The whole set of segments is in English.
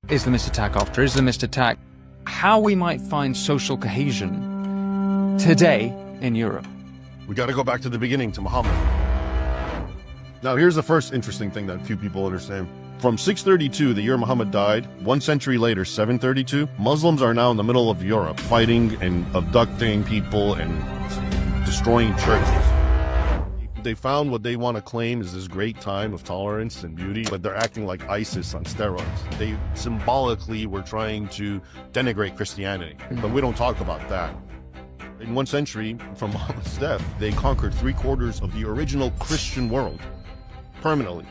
Islamist attack after Islamist attack, how we might find social cohesion today in Europe. We got to go back to the beginning, to Muhammad. Now, here's the first interesting thing that few people understand. From 632, the year Muhammad died, 1 century later, 732, Muslims are now in the middle of Europe, fighting and abducting people and destroying churches. They found what they want to claim is this great time of tolerance and beauty, but they're acting like ISIS on steroids. They symbolically were trying to denigrate Christianity, but we don't talk about that. In 1 century from Muhammad's death, they conquered 3/4 of the original Christian world permanently.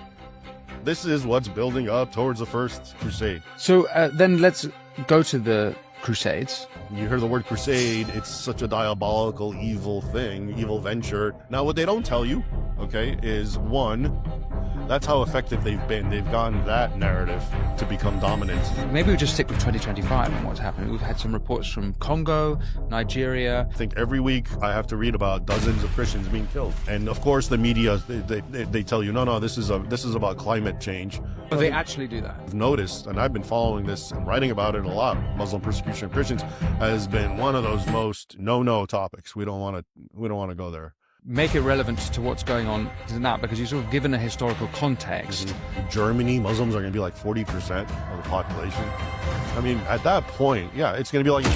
This is what's building up towards the First Crusade. So then let's go to the Crusades. You hear the word crusade, it's such a diabolical, evil thing, evil venture. Now, what they don't tell you, okay, is one, that's how effective they've been. They've gotten that narrative to become dominant. Maybe we just stick with 2025 and what's happening. We've had some reports from Congo, Nigeria. I think every week I have to read about dozens of Christians being killed. And of course the media, they tell you, no, this is about climate change. But they actually do that. I've noticed, and I've been following this and writing about it a lot, Muslim persecution of Christians has been one of those most no topics. We don't want to go there. Make it relevant to what's going on now, because you've sort of given a historical context. In Germany, Muslims are going to be like 40% of the population. I mean, at that point, yeah, it's going to be like...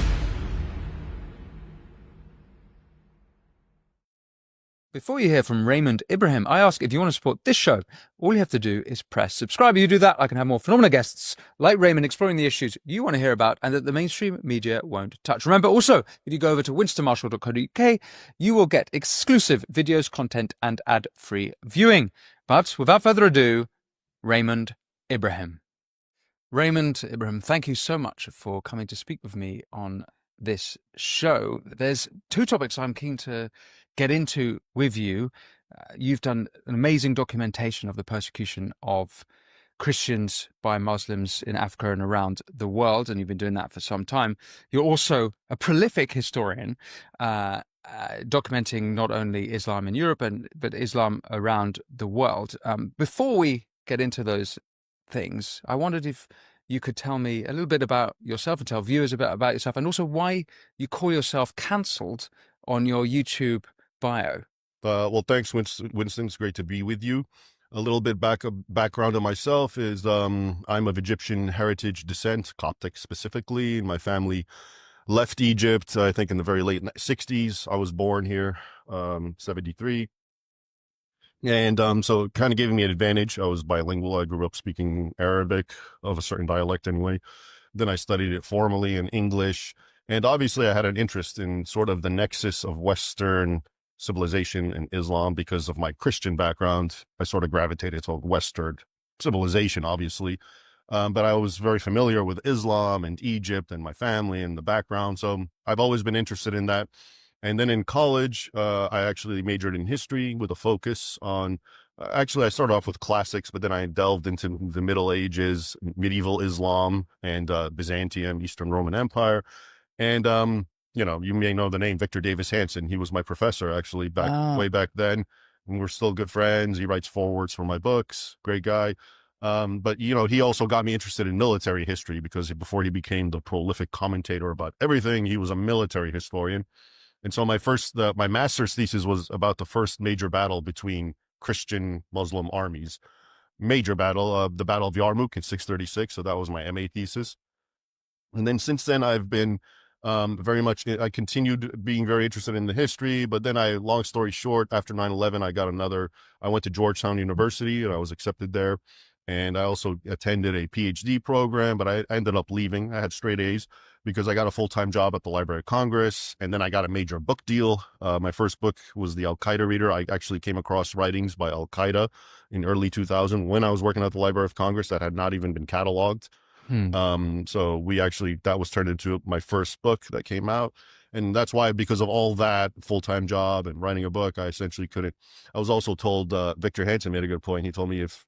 Before you hear from Raymond Ibrahim, I ask if you want to support this show, all you have to do is press subscribe. You do that, I can have more phenomenal guests like Raymond exploring the issues you want to hear about and that the mainstream media won't touch. Remember also, if you go over to winstonmarshall.co.uk, you will get exclusive videos, content and ad-free viewing. But without further ado, Raymond Ibrahim. Raymond Ibrahim, thank you so much for coming to speak with me on this show. There's 2 topics I'm keen to get into with you. You've done an amazing documentation of the persecution of Christians by Muslims in Africa and around the world, and you've been doing that for some time. You're also a prolific historian, documenting not only Islam in Europe, but Islam around the world. Before we get into those things, I wondered if you could tell me a little bit about yourself and tell viewers a bit about yourself, and also why you call yourself cancelled on your YouTube bio. Well, thanks, Winston. It's great to be with you. A little bit background on myself is I'm of Egyptian heritage descent, Coptic specifically. My family left Egypt, I think, in the very late 60s. I was born here, 73. And so it kind of gave me an advantage. I was bilingual. I grew up speaking Arabic, of a certain dialect anyway. Then I studied it formally in English. And obviously I had an interest in sort of the nexus of Western civilization and Islam because of my Christian background. I sort of gravitated to Western civilization, obviously. But I was very familiar with Islam and Egypt and my family and the background. So I've always been interested in that. And then in college, I actually majored in history with a focus on, actually I started off with classics, but then I delved into the Middle Ages, medieval Islam, and Byzantium, Eastern Roman Empire. And, you may know the name Victor Davis Hanson. He was my professor, actually, way back then. And we're still good friends. He writes forewords for my books. Great guy. But, he also got me interested in military history because before he became the prolific commentator about everything, he was a military historian. And so my master's thesis was about the first major battle between Christian Muslim armies. Major battle, the Battle of Yarmouk in 636. So that was my MA thesis. And then since then, I've been I continued being very interested in the history, but then long story short, after 9/11, I went to Georgetown University and I was accepted there. And I also attended a PhD program, but I ended up leaving. I had straight A's because I got a full-time job at the Library of Congress. And then I got a major book deal. My first book was The Al-Qaeda Reader. I actually came across writings by Al-Qaeda in early 2000 when I was working at the Library of Congress that had not even been cataloged. So that was turned into my first book that came out. And that's why, because of all that full-time job and writing a book, I essentially couldn't. I was also told, Victor Hanson made a good point. He told me, if,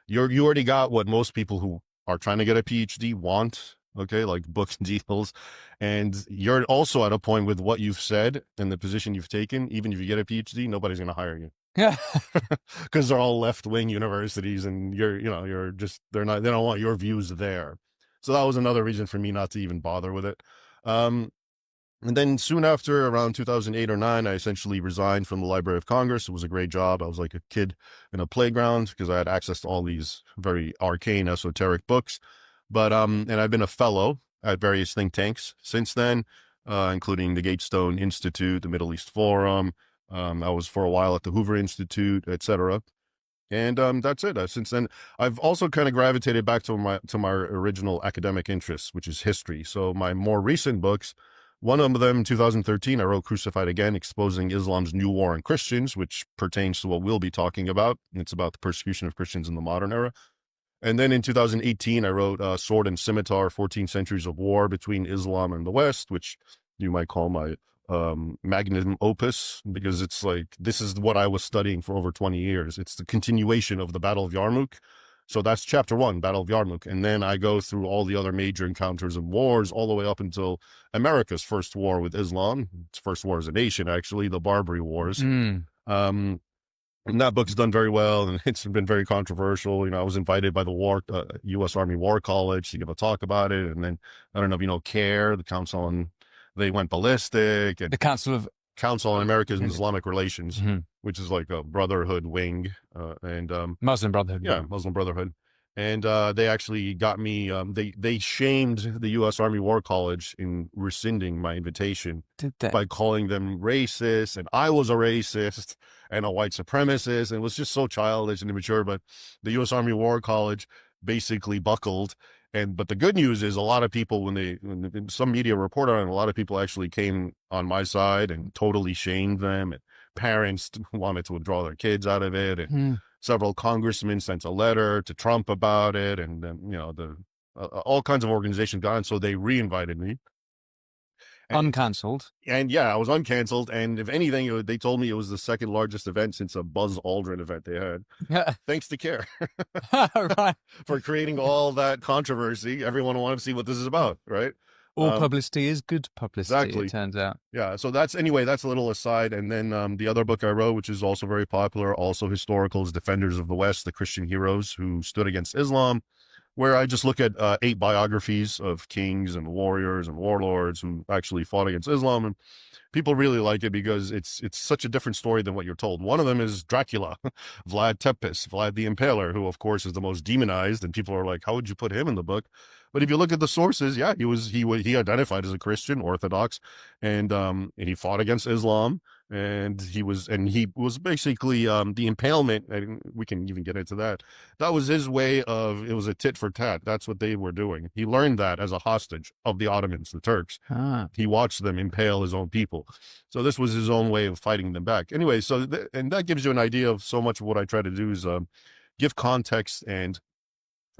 you already got what most people who are trying to get a PhD want, okay, like book deals. And you're also at a point with what you've said and the position you've taken, even if you get a PhD, nobody's going to hire you. Yeah. Because they're all left-wing universities and they don't want your views there. So that was another reason for me not to even bother with it. Um, and then soon after, around 2008 or 9, I essentially resigned from the Library of Congress. It was a great job. I was like a kid in a playground because I had access to all these very arcane, esoteric books. But and I've been a fellow at various think tanks since then, including the Gatestone Institute, the Middle East Forum. I was for a while at the Hoover Institute, etc. And that's it. Since then, I've also kind of gravitated back to my original academic interests, which is history. So my more recent books, one of them, in 2013, I wrote "Crucified Again: Exposing Islam's New War on Christians," which pertains to what we'll be talking about. It's about the persecution of Christians in the modern era. And then in 2018, I wrote "Sword and Scimitar: 14 Centuries of War Between Islam and the West," which you might call my magnum opus, because it's like, this is what I was studying for over 20 years. It's the continuation of the Battle of Yarmouk. So that's chapter 1, Battle of Yarmouk. And then I go through all the other major encounters and wars all the way up until America's first war with Islam. Its first war as a nation, actually, the Barbary Wars. Um, and that book's done very well, and it's been very controversial. I was invited by the U.S. Army War College to give a talk about it. And then, I don't know if you know CARE, the Council on, they went ballistic. And The Council on American and Islamic Relations, mm-hmm. which is like a brotherhood wing, and Muslim Brotherhood. yeah, Muslim Brotherhood. And they actually got me. They shamed the U.S. Army War College in rescinding my invitation. Did they? By calling them racist, and I was a racist and a white supremacist, and it was just so childish and immature. But the U.S. Army War College basically buckled. But the good news is, a lot of people, when some media reported on it, a lot of people actually came on my side and totally shamed them. And parents wanted to withdraw their kids out of it. And several congressmen sent a letter to Trump about it. And then, all kinds of organizations got it. So they re-invited me. Uncancelled. And yeah, I was uncanceled. And if anything, they told me it was the second largest event since a Buzz Aldrin event they had. Yeah. Thanks to CARE. Right. For creating all that controversy. Everyone wanted to see what this is about, right? All publicity is good publicity, exactly. It turns out. Yeah, so that's a little aside. And then the other book I wrote, which is also very popular, also historical, is "Defenders of the West: The Christian Heroes Who Stood Against Islam," where I just look at 8 biographies of kings and warriors and warlords who actually fought against Islam. And people really like it because it's such a different story than what you're told. One of them is Dracula, Vlad Tepes, Vlad the Impaler, who of course is the most demonized, and people are like, how would you put him in the book? But if you look at the sources, yeah, he identified as a Christian, Orthodox, and he fought against Islam, and he was basically the impalement, and we can even get into that. That was his way of, it was a tit for tat. That's what they were doing. He learned that as a hostage of the Ottomans, the Turks. He watched them impale his own people. So this was his own way of fighting them back. Anyway, and that gives you an idea of so much of what I try to do is give context and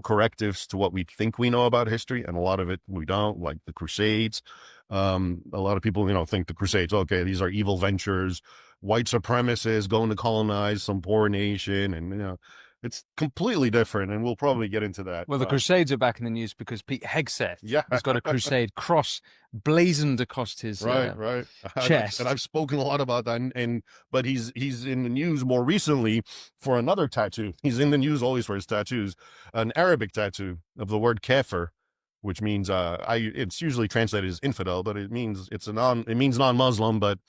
correctives to what we think we know about history, and a lot of it we don't, like the Crusades. A lot of people, think the Crusades, okay, these are evil ventures, white supremacists going to colonize some poor nation, and it's completely different, and we'll probably get into that. Well, the Crusades are back in the news because Pete Hegseth has got a crusade cross blazoned across his right. chest. And I've spoken a lot about that, but he's in the news more recently for another tattoo. He's in the news always for his tattoos, an Arabic tattoo of the word kafir, which means it's usually translated as infidel, but it means non-Muslim, but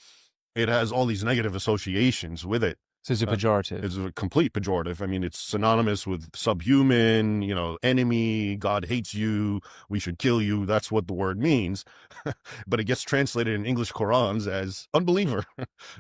it has all these negative associations with it. So it's a pejorative. It's a complete pejorative. I mean, it's synonymous with subhuman, enemy, God hates you, we should kill you. That's what the word means. But it gets translated in English Qurans as unbeliever,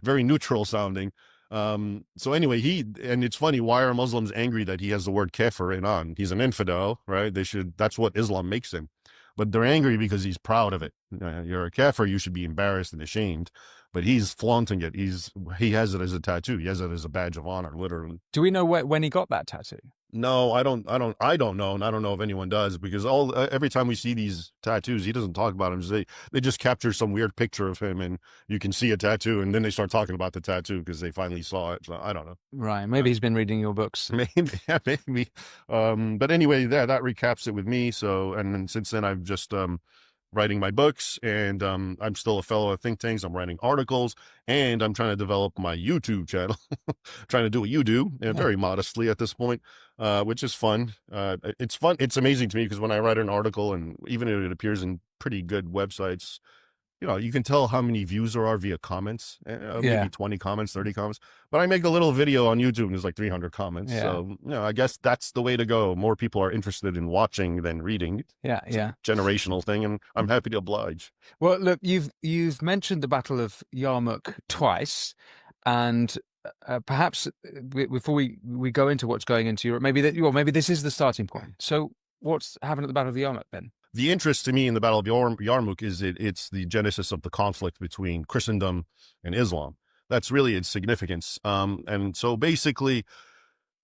very neutral sounding. So anyway, and it's funny, why are Muslims angry that he has the word kafir in on? He's an infidel, right? That's what Islam makes him. But they're angry because he's proud of it. You're a kafir, you should be embarrassed and ashamed. But he's flaunting it. He has it as a tattoo. He has it as a badge of honor, literally. Do we know when he got that tattoo? No, I don't know, and I don't know if anyone does, because every time we see these tattoos, he doesn't talk about them. They just capture some weird picture of him, and you can see a tattoo, and then they start talking about the tattoo because they finally saw it. So I don't know. Right, maybe he's been reading your books. Maybe. But anyway, that recaps it with me. So, and then since then, I've just writing my books, and I'm still a fellow at think tanks. I'm writing articles, and I'm trying to develop my YouTube channel, trying to do what you do, very modestly at this point, which is fun. It's fun. It's amazing to me because when I write an article, and even if it appears in pretty good websites, you can tell how many views there are via comments, maybe 20 comments, 30 comments. But I make a little video on YouTube and there's like 300 comments. Yeah. So, I guess that's the way to go. More people are interested in watching than reading. Yeah, yeah. Generational thing, and I'm happy to oblige. Well, look, you've mentioned the Battle of Yarmouk twice, and perhaps before we go into what's going into Europe, maybe this is the starting point. So, what's happened at the Battle of Yarmouk then? The interest to me in the Battle of Yarmouk is it's the genesis of the conflict between Christendom and Islam. That's really its significance. And so basically,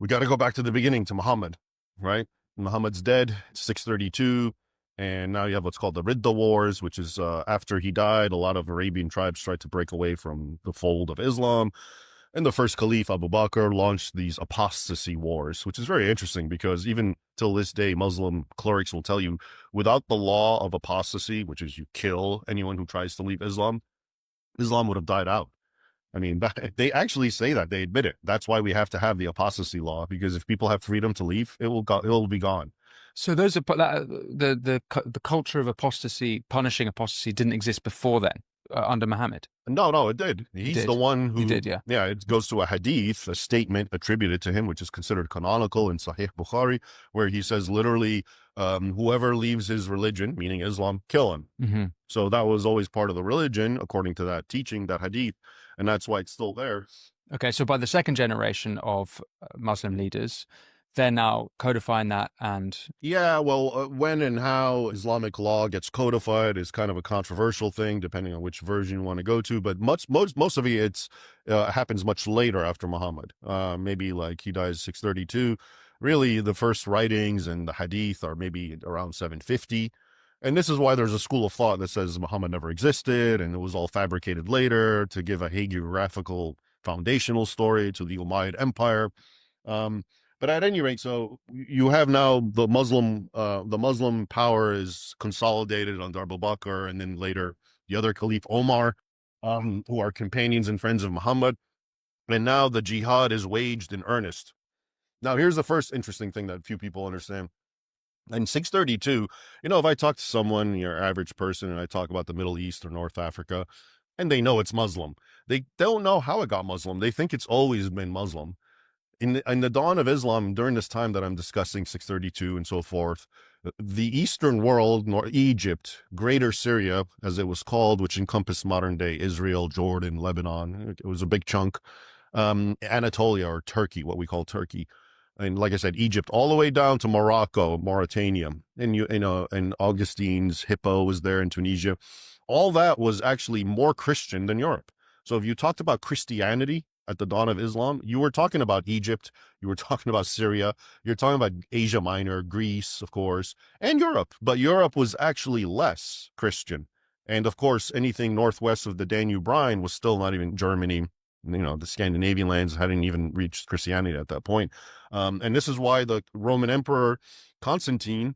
we got to go back to the beginning, to Muhammad, right? Muhammad's dead, 632, and now you have what's called the Ridda Wars, which is after he died, a lot of Arabian tribes tried to break away from the fold of Islam. And the first Caliph, Abu Bakr, launched these apostasy wars, which is very interesting because even till this day, Muslim clerics will tell you, without the law of apostasy, which is you kill anyone who tries to leave Islam, Islam would have died out. I mean, they actually say that. They admit it. That's why we have to have the apostasy law, because if people have freedom to leave, it will be gone. So those are the culture of apostasy, punishing apostasy, didn't exist before then under Muhammad. No, it did. He's the one who did, yeah. Yeah, it goes to a hadith, a statement attributed to him, which is considered canonical in Sahih Bukhari, where he says literally, whoever leaves his religion, meaning Islam, kill him. Mm-hmm. So that was always part of the religion, according to that teaching, that hadith, and that's why it's still there. Okay, so by the second generation of Muslim leaders, they're now codifying that, and yeah, well, when and how Islamic law gets codified is kind of a controversial thing, depending on which version you want to go to. But most of it happens much later after Muhammad. Maybe like he dies 632. Really, the first writings and the hadith are maybe around 750. And this is why there's a school of thought that says Muhammad never existed and it was all fabricated later to give a hagiographical foundational story to the Umayyad Empire. But at any rate, so you have now the Muslim power is consolidated under Abu Bakr, and then later the other Caliph Omar, who are companions and friends of Muhammad. And now the jihad is waged in earnest. Now, here's the first interesting thing that few people understand. In 632, if I talk to someone, your average person, and I talk about the Middle East or North Africa, and they know it's Muslim, they don't know how it got Muslim. They think it's always been Muslim. In the dawn of Islam, during this time that I'm discussing, 632 and so forth, the Eastern world, Egypt, Greater Syria, as it was called, which encompassed modern-day Israel, Jordan, Lebanon, it was a big chunk, Anatolia, or Turkey, what we call Turkey, and like I said, Egypt, all the way down to Morocco, Mauritania, and Augustine's Hippo was there in Tunisia. All that was actually more Christian than Europe. So if you talked about Christianity at the dawn of Islam, you were talking about Egypt, you were talking about Syria, you're talking about Asia Minor, Greece, of course, and Europe. But Europe was actually less Christian. And of course, anything northwest of the Danube Rhine was still not even Germany. The Scandinavian lands hadn't even reached Christianity at that point. And this is why the Roman Emperor Constantine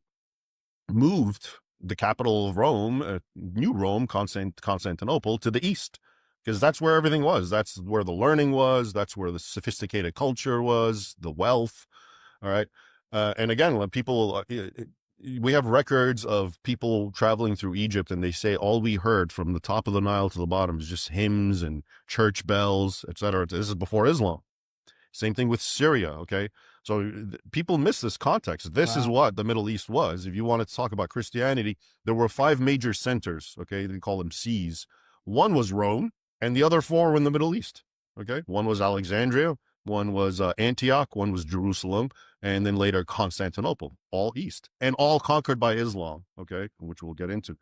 moved the capital of Rome, New Rome, Constantinople, to the east, because that's where everything was. That's where the learning was. That's where the sophisticated culture was, the wealth. All right. And again, when people, we have records of people traveling through Egypt, and they say all we heard from the top of the Nile to the bottom is just hymns and church bells, etc. This is before Islam. Same thing with Syria. Okay. So people miss this context. This is what the Middle East was. If you want to talk about Christianity, there were 5 major centers. Okay. They call them sees. One was Rome, and the other 4 were in the Middle East. Okay. One was Alexandria, one was Antioch, one was Jerusalem, and then later Constantinople, all east, and all conquered by Islam. Okay. Which we'll get into.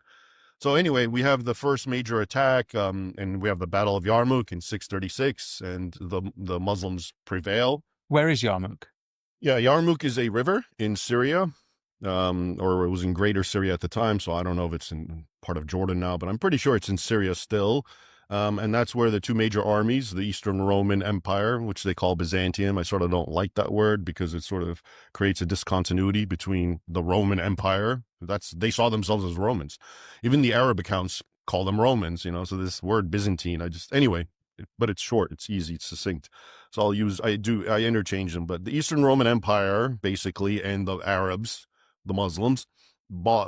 So anyway, we have the first major attack, and we have the Battle of Yarmouk in 636, and the Muslims prevail. Where is Yarmouk? Yeah, Yarmouk is a river in Syria, or it was in Greater Syria at the time, so I don't know if it's in part of Jordan now, but I'm pretty sure it's in Syria still. And that's where the two major armies, the Eastern Roman Empire, which they call Byzantium. I sort of don't like that word because it sort of creates a discontinuity between the Roman Empire. They saw themselves as Romans. Even the Arab accounts call them Romans, so this word Byzantine, anyway, but it's short, it's easy, it's succinct. So I interchange them. But the Eastern Roman Empire, basically, and the Arabs, the Muslims,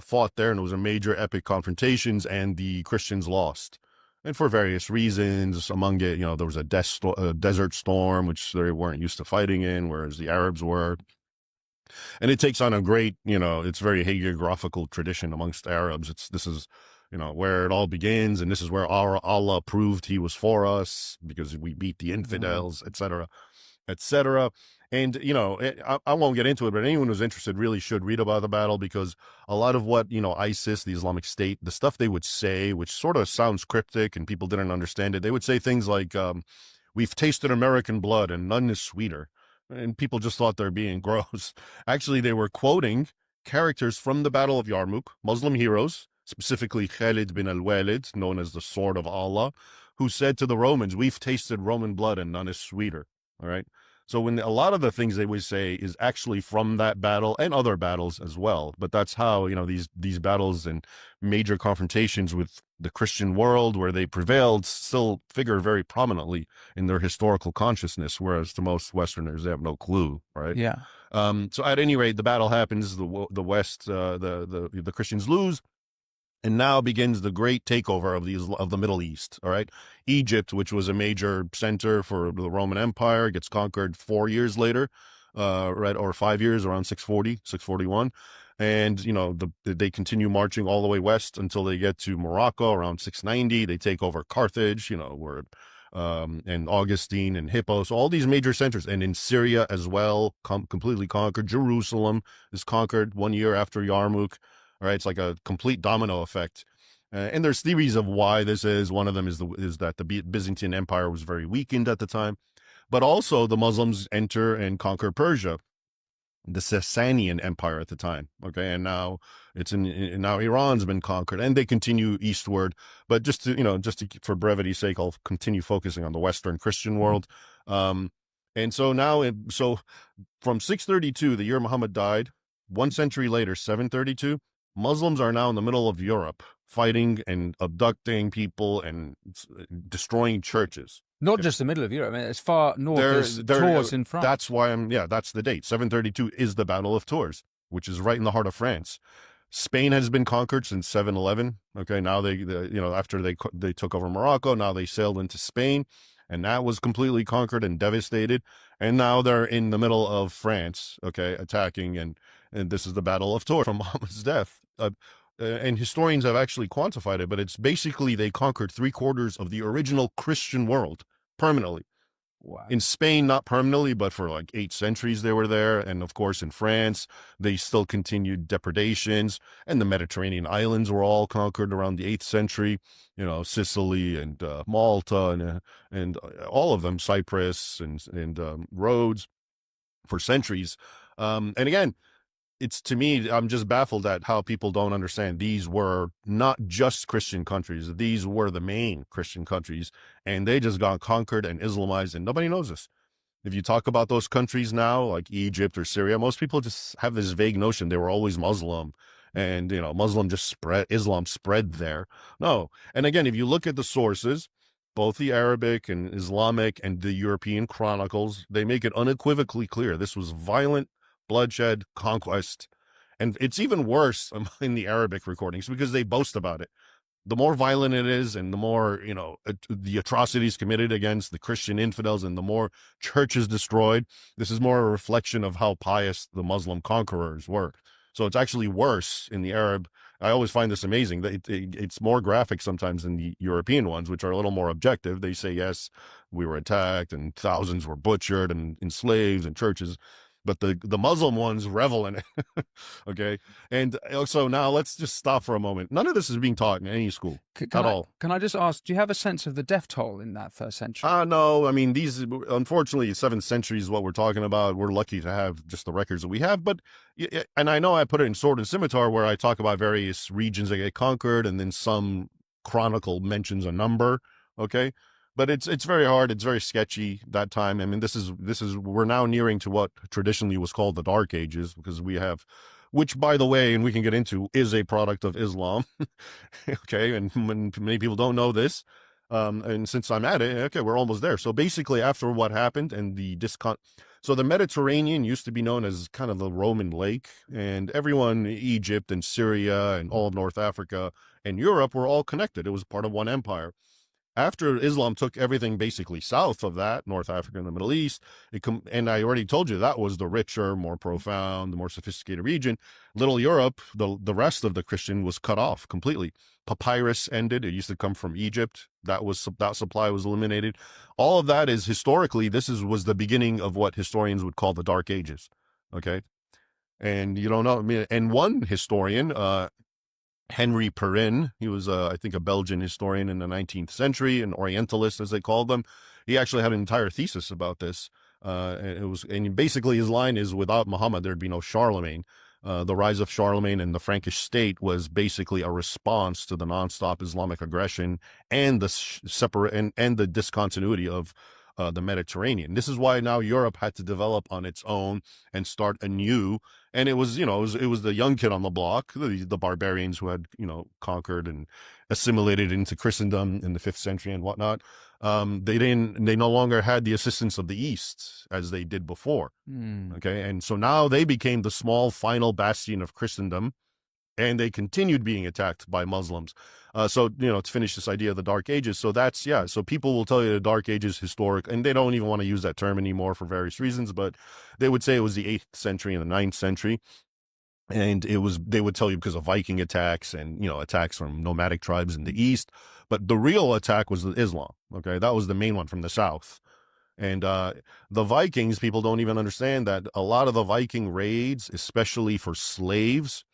fought there, and it was a major epic confrontations, and the Christians lost. And for various reasons, among it, there was a desert storm, which they weren't used to fighting in, whereas the Arabs were. And it takes on a great, it's very hagiographical tradition amongst Arabs. This is, where it all begins, and this is where Allah proved he was for us because we beat the infidels, etc., etc. And, I won't get into it, but anyone who's interested really should read about the battle, because a lot of what, ISIS, the Islamic State, the stuff they would say, which sort of sounds cryptic and people didn't understand it, they would say things like, we've tasted American blood and none is sweeter. And people just thought they're being gross. Actually, they were quoting characters from the Battle of Yarmouk, Muslim heroes, specifically Khalid bin al-Walid, known as the Sword of Allah, who said to the Romans, we've tasted Roman blood and none is sweeter. All right. So when a lot of the things they would say is actually from that battle and other battles as well. But that's how, these battles and major confrontations with the Christian world where they prevailed still figure very prominently in their historical consciousness, whereas to most Westerners, they have no clue, right? Yeah. So at any rate, the battle happens, the West, the Christians lose. And now begins the great takeover of the Middle East. All right, Egypt, which was a major center for the Roman Empire, gets conquered 4 years later, right, or 5 years, around 640, 641, and they continue marching all the way west until they get to Morocco around 690. They take over Carthage, where and Augustine and Hippo, so all these major centers, and in Syria as well, completely conquered. Jerusalem is conquered 1 year after Yarmouk. All right, it's like a complete domino effect. And there's theories of why this is. One of them is that the Byzantine Empire was very weakened at the time, but also the Muslims enter and conquer Persia, the Sasanian Empire at the time. Okay, and now now Iran's been conquered, and they continue eastward. But for brevity's sake, I'll continue focusing on the Western Christian world. And so now, from 632, the year Muhammad died, 1 century later, 732. Muslims are now in the middle of Europe, fighting and abducting people and destroying churches. Not just the middle of Europe. I mean, as far north as Tours in France. That's why that's the date. 732 is the Battle of Tours, which is right in the heart of France. Spain has been conquered since 711. Okay, now after they took over Morocco, now they sailed into Spain, and that was completely conquered and devastated. And now they're in the middle of France, okay, attacking, and this is the Battle of Tours from Muhammad's death. And historians have actually quantified it, but it's basically they conquered 3/4 of the original Christian world permanently. Wow. In Spain, not permanently, but for like 8 centuries they were there. And of course, in France, they still continued depredations. And the Mediterranean islands were all conquered around the 8th century. Sicily and Malta and all of them, Cyprus and Rhodes, for centuries. And again, it's, to me, I'm just baffled at how people don't understand. These were not just Christian countries. These were the main Christian countries, and they just got conquered and Islamized, and nobody knows this. If you talk about those countries now, like Egypt or Syria, most people just have this vague notion they were always Muslim, and Islam spread there. No. And again, if you look at the sources, both the Arabic and Islamic and the European chronicles, they make it unequivocally clear this was violent bloodshed, conquest. And it's even worse in the Arabic recordings because they boast about it. The more violent it is, and the more, the atrocities committed against the Christian infidels, and the more churches destroyed, this is more a reflection of how pious the Muslim conquerors were. So it's actually worse in the Arab. I always find this amazing that it's more graphic sometimes than the European ones, which are a little more objective. They say, yes, we were attacked and thousands were butchered and enslaved and churches. But the Muslim ones revel in it. Okay. And so now let's just stop for a moment. None of this is being taught in any school at all. Can I just ask, do you have a sense of the death toll in that first century? No. I mean, unfortunately, 7th century is what we're talking about. We're lucky to have just the records that we have. But, and I know I put it in Sword and Scimitar where I talk about various regions that get conquered, and then some chronicle mentions a number. Okay, but it's very hard. It's very sketchy that time. I mean, this is we're now nearing to what traditionally was called the Dark Ages, because we have, which by the way, and we can get into, is a product of Islam. Okay, and many people don't know this. And since I'm at it, okay, we're almost there. So basically, after what happened and so the Mediterranean used to be known as kind of the Roman lake, and everyone, Egypt and Syria and all of North Africa and Europe, were all connected. It was part of one empire. After Islam took everything basically south of that, North Africa and the Middle East, and I already told you that was the richer, more profound, the more sophisticated region. Little Europe, the rest of the Christian was cut off completely. Papyrus ended. It used to come from Egypt. That supply was eliminated. All of that is historically, was the beginning of what historians would call the Dark Ages. Okay, and you don't know. I mean, and one historian, Henry Perrin. He was, I think, a Belgian historian in the 19th century, an Orientalist, as they called them. He actually had an entire thesis about this. And basically his line is, without Muhammad, there'd be no Charlemagne. The rise of Charlemagne and the Frankish state was basically a response to the nonstop Islamic aggression and the discontinuity of the Mediterranean. This is why now Europe had to develop on its own and start anew. And it was, it was the young kid on the block, the barbarians who had, conquered and assimilated into Christendom in the 5th century and whatnot. They no longer had the assistance of the East as they did before. Okay. And so now they became the small final bastion of Christendom, and they continued being attacked by Muslims. So, to finish this idea of the Dark Ages. So so people will tell you the Dark Ages historic, and they don't even want to use that term anymore for various reasons, but they would say it was the 8th century and the 9th century. And they would tell you because of Viking attacks and, attacks from nomadic tribes in the East. But the real attack was Islam. Okay. That was the main one from the South. And the Vikings, people don't even understand that a lot of the Viking raids, especially for slaves,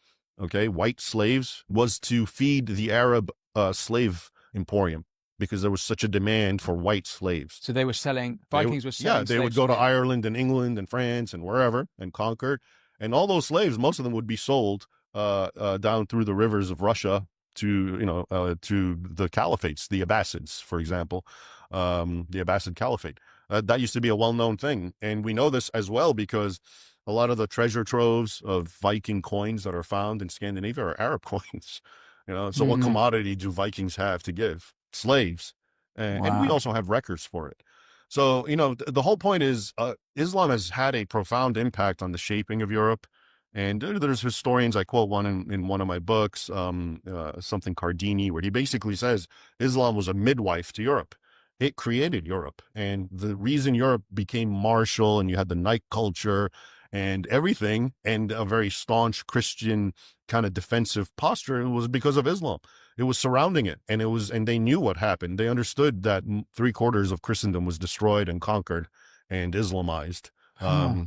okay, white slaves, was to feed the Arab slave emporium, because there was such a demand for white slaves. So they were Vikings were selling. Yeah, they would go to Ireland and England and France and wherever and conquered. And all those slaves, most of them would be sold down through the rivers of Russia to the caliphates, the Abbasids, for example, the Abbasid Caliphate. That used to be a well-known thing. And we know this as well because a lot of the treasure troves of Viking coins that are found in Scandinavia are Arab coins. So what commodity do Vikings have to give? Slaves. And we also have records for it. So, the whole point is Islam has had a profound impact on the shaping of Europe. And there's historians, I quote one in one of my books, something Cardini, where he basically says Islam was a midwife to Europe. It created Europe. And the reason Europe became martial and you had the night culture and everything, and a very staunch Christian kind of defensive posture, was because of Islam. It was surrounding it, and they knew what happened. They understood that 3/4 of Christendom was destroyed and conquered and Islamized. So wow.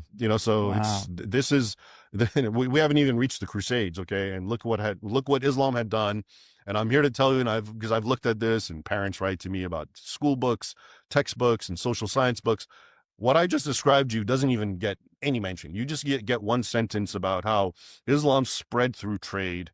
We haven't even reached the Crusades. Okay. And look what Islam had done. And I'm here to tell you, because I've looked at this, and parents write to me about school books, textbooks, and social science books. What I just described to you doesn't even get any mention. You just get one sentence about how Islam spread through trade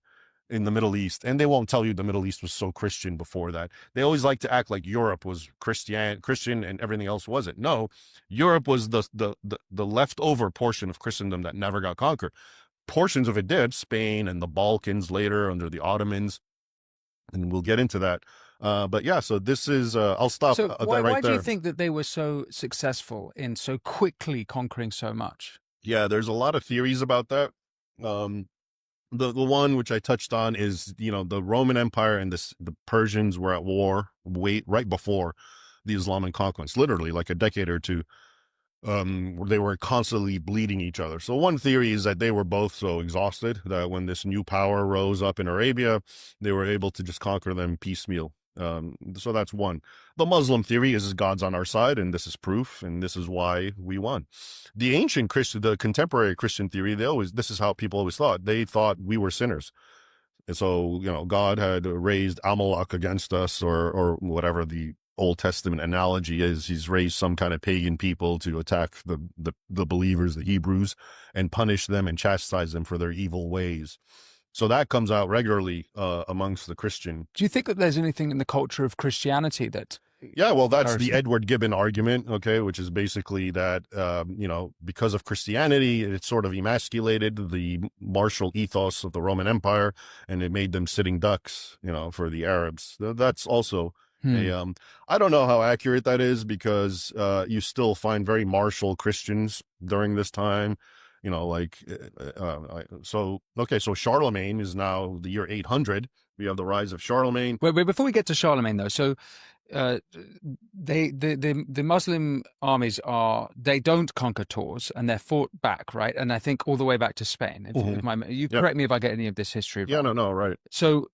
in the Middle East, and they won't tell you the Middle East was so Christian before that. They always like to act like Europe was Christian and everything else wasn't. No, Europe was the leftover portion of Christendom that never got conquered. Portions of it did, Spain and the Balkans later under the Ottomans, and we'll get into that. But yeah, so this is, I'll stop so right why there. Do you think that they were so successful in so quickly conquering so much? Yeah, there's a lot of theories about that. The one which I touched on is, the Roman Empire and the Persians were at war right before the Islamic conquest, literally like a decade or two. They were constantly bleeding each other. So one theory is that they were both so exhausted that when this new power rose up in Arabia, they were able to just conquer them piecemeal. So that's one. The Muslim theory is God's on our side, and this is proof, and this is why we won. The ancient Christian, the contemporary Christian theory, this is how people always thought. They thought we were sinners. And so, God had raised Amalek against us, or whatever the Old Testament analogy is. He's raised some kind of pagan people to attack the believers, the Hebrews, and punish them and chastise them for their evil ways. So that comes out regularly amongst the Christian. Do you think that there's anything in the culture of Christianity that Yeah, well, that's the heresy? Edward Gibbon argument, okay, which is basically that, because of Christianity, it sort of emasculated the martial ethos of the Roman Empire, and it made them sitting ducks, for the Arabs. That's also a, Hmm. I don't know how accurate that is, because you still find very martial Christians during this time, so Charlemagne is now the year 800. We have the rise of Charlemagne. Wait, before we get to Charlemagne, though, so uh, the Muslim armies they don't conquer Tours and they're fought back, right? And I think all the way back to Spain. You Yep. correct me if I get any of this history Yeah, wrong. no, right. So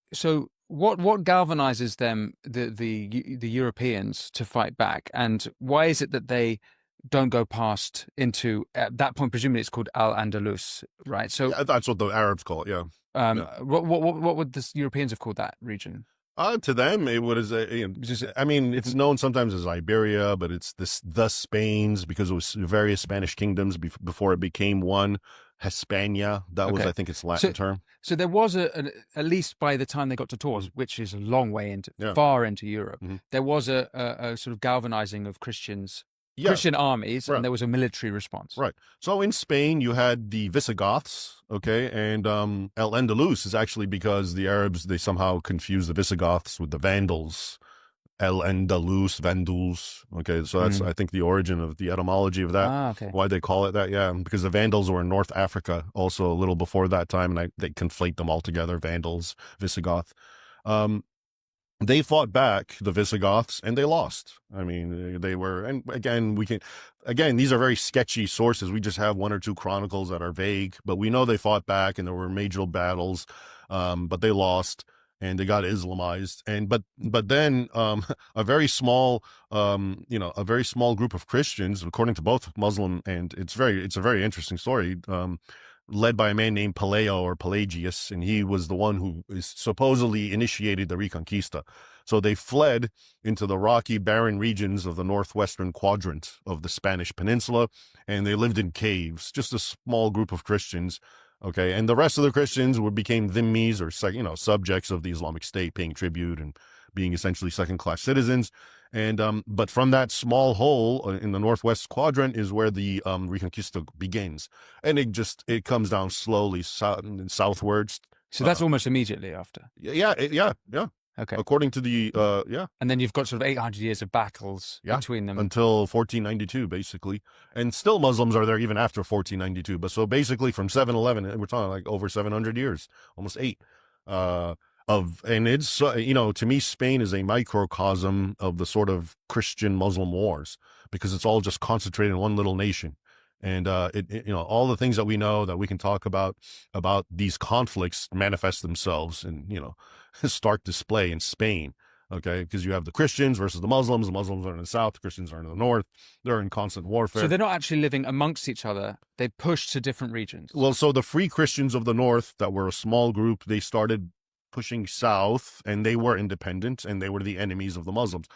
what galvanizes them, the Europeans, to fight back, and why is it that they don't go past into, at that point, presumably it's called Al Andalus, right? So Yeah, that's what the Arabs call it. Yeah. Yeah. what would the Europeans have called that region? To them, it was. I mean, it's known sometimes as Iberia, but it's the Spains, because it was various Spanish kingdoms before it became one. Hispania, that was, Okay. I think, its Latin term. So there was at least by the time they got to Tours, which is a long way Yeah. far into Europe, Mhm. there was a sort of galvanizing of Yeah, Christian armies, right. and there was a military response. Right. So in Spain, you had the Visigoths, okay, and El Andalus is actually because the Arabs, they somehow confused the Visigoths with the Vandals. El Andalus, Vandals. Okay, so that's, I think, the origin of the etymology of that. Ah, okay. Why they call it that, yeah, because the Vandals were in North Africa also a little before that time, and they conflate them all together, Vandals, Visigoth. Um, they fought back, the Visigoths, and they lost. I mean, they were, and again, these are very sketchy sources. We just have one or two chronicles that are vague, but we know they fought back and there were major battles, but they lost and they got Islamized. But then, a very small, a very small group of Christians, according to both Muslim, and it's a very interesting story, led by a man named Peleo or Pelagius, and he was the one who is supposedly initiated the Reconquista. So they fled into the rocky, barren regions of the northwestern quadrant of the Spanish peninsula, and they lived in caves, just a small group of Christians. Okay, and the rest of the Christians became dhimmis, or subjects of the Islamic State, paying tribute and being essentially second-class citizens. And but from that small hole in the northwest quadrant is where the Reconquista begins, and it comes down slowly southwards. So that's almost immediately after. Yeah. Okay. According to the And then you've got sort of 800 years of battles between them until 1492, basically, and still Muslims are there even after 1492. But so basically, from 711, we're talking like over 700 years, almost eight. And it's to me, Spain is a microcosm of the sort of Christian Muslim wars, because it's all just concentrated in one little nation. And all the things that we know that we can talk about these conflicts manifest themselves in stark display in Spain. Okay, because you have the Christians versus the Muslims. The Muslims are in the south, the Christians are in the north. They're in constant warfare. So they're not actually living amongst each other. They push to different regions. Well, so the Free Christians of the north, that were a small group, they started pushing south, and they were independent, and they were the enemies of the Muslims.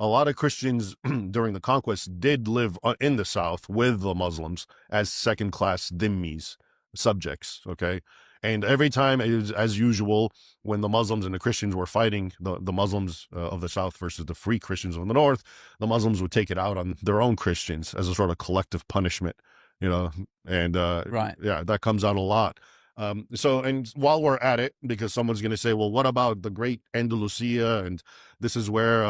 A lot of Christians during the conquest did live in the south with the Muslims as second-class dhimmis, subjects, okay? And every time, as usual, when the Muslims and the Christians were fighting, the Muslims of the south versus the Free Christians of the north, the Muslims would take it out on their own Christians as a sort of collective punishment, and Right. yeah, that comes out a lot. And while we're at it, because someone's going to say, well, what about the great Andalusia? And this is where,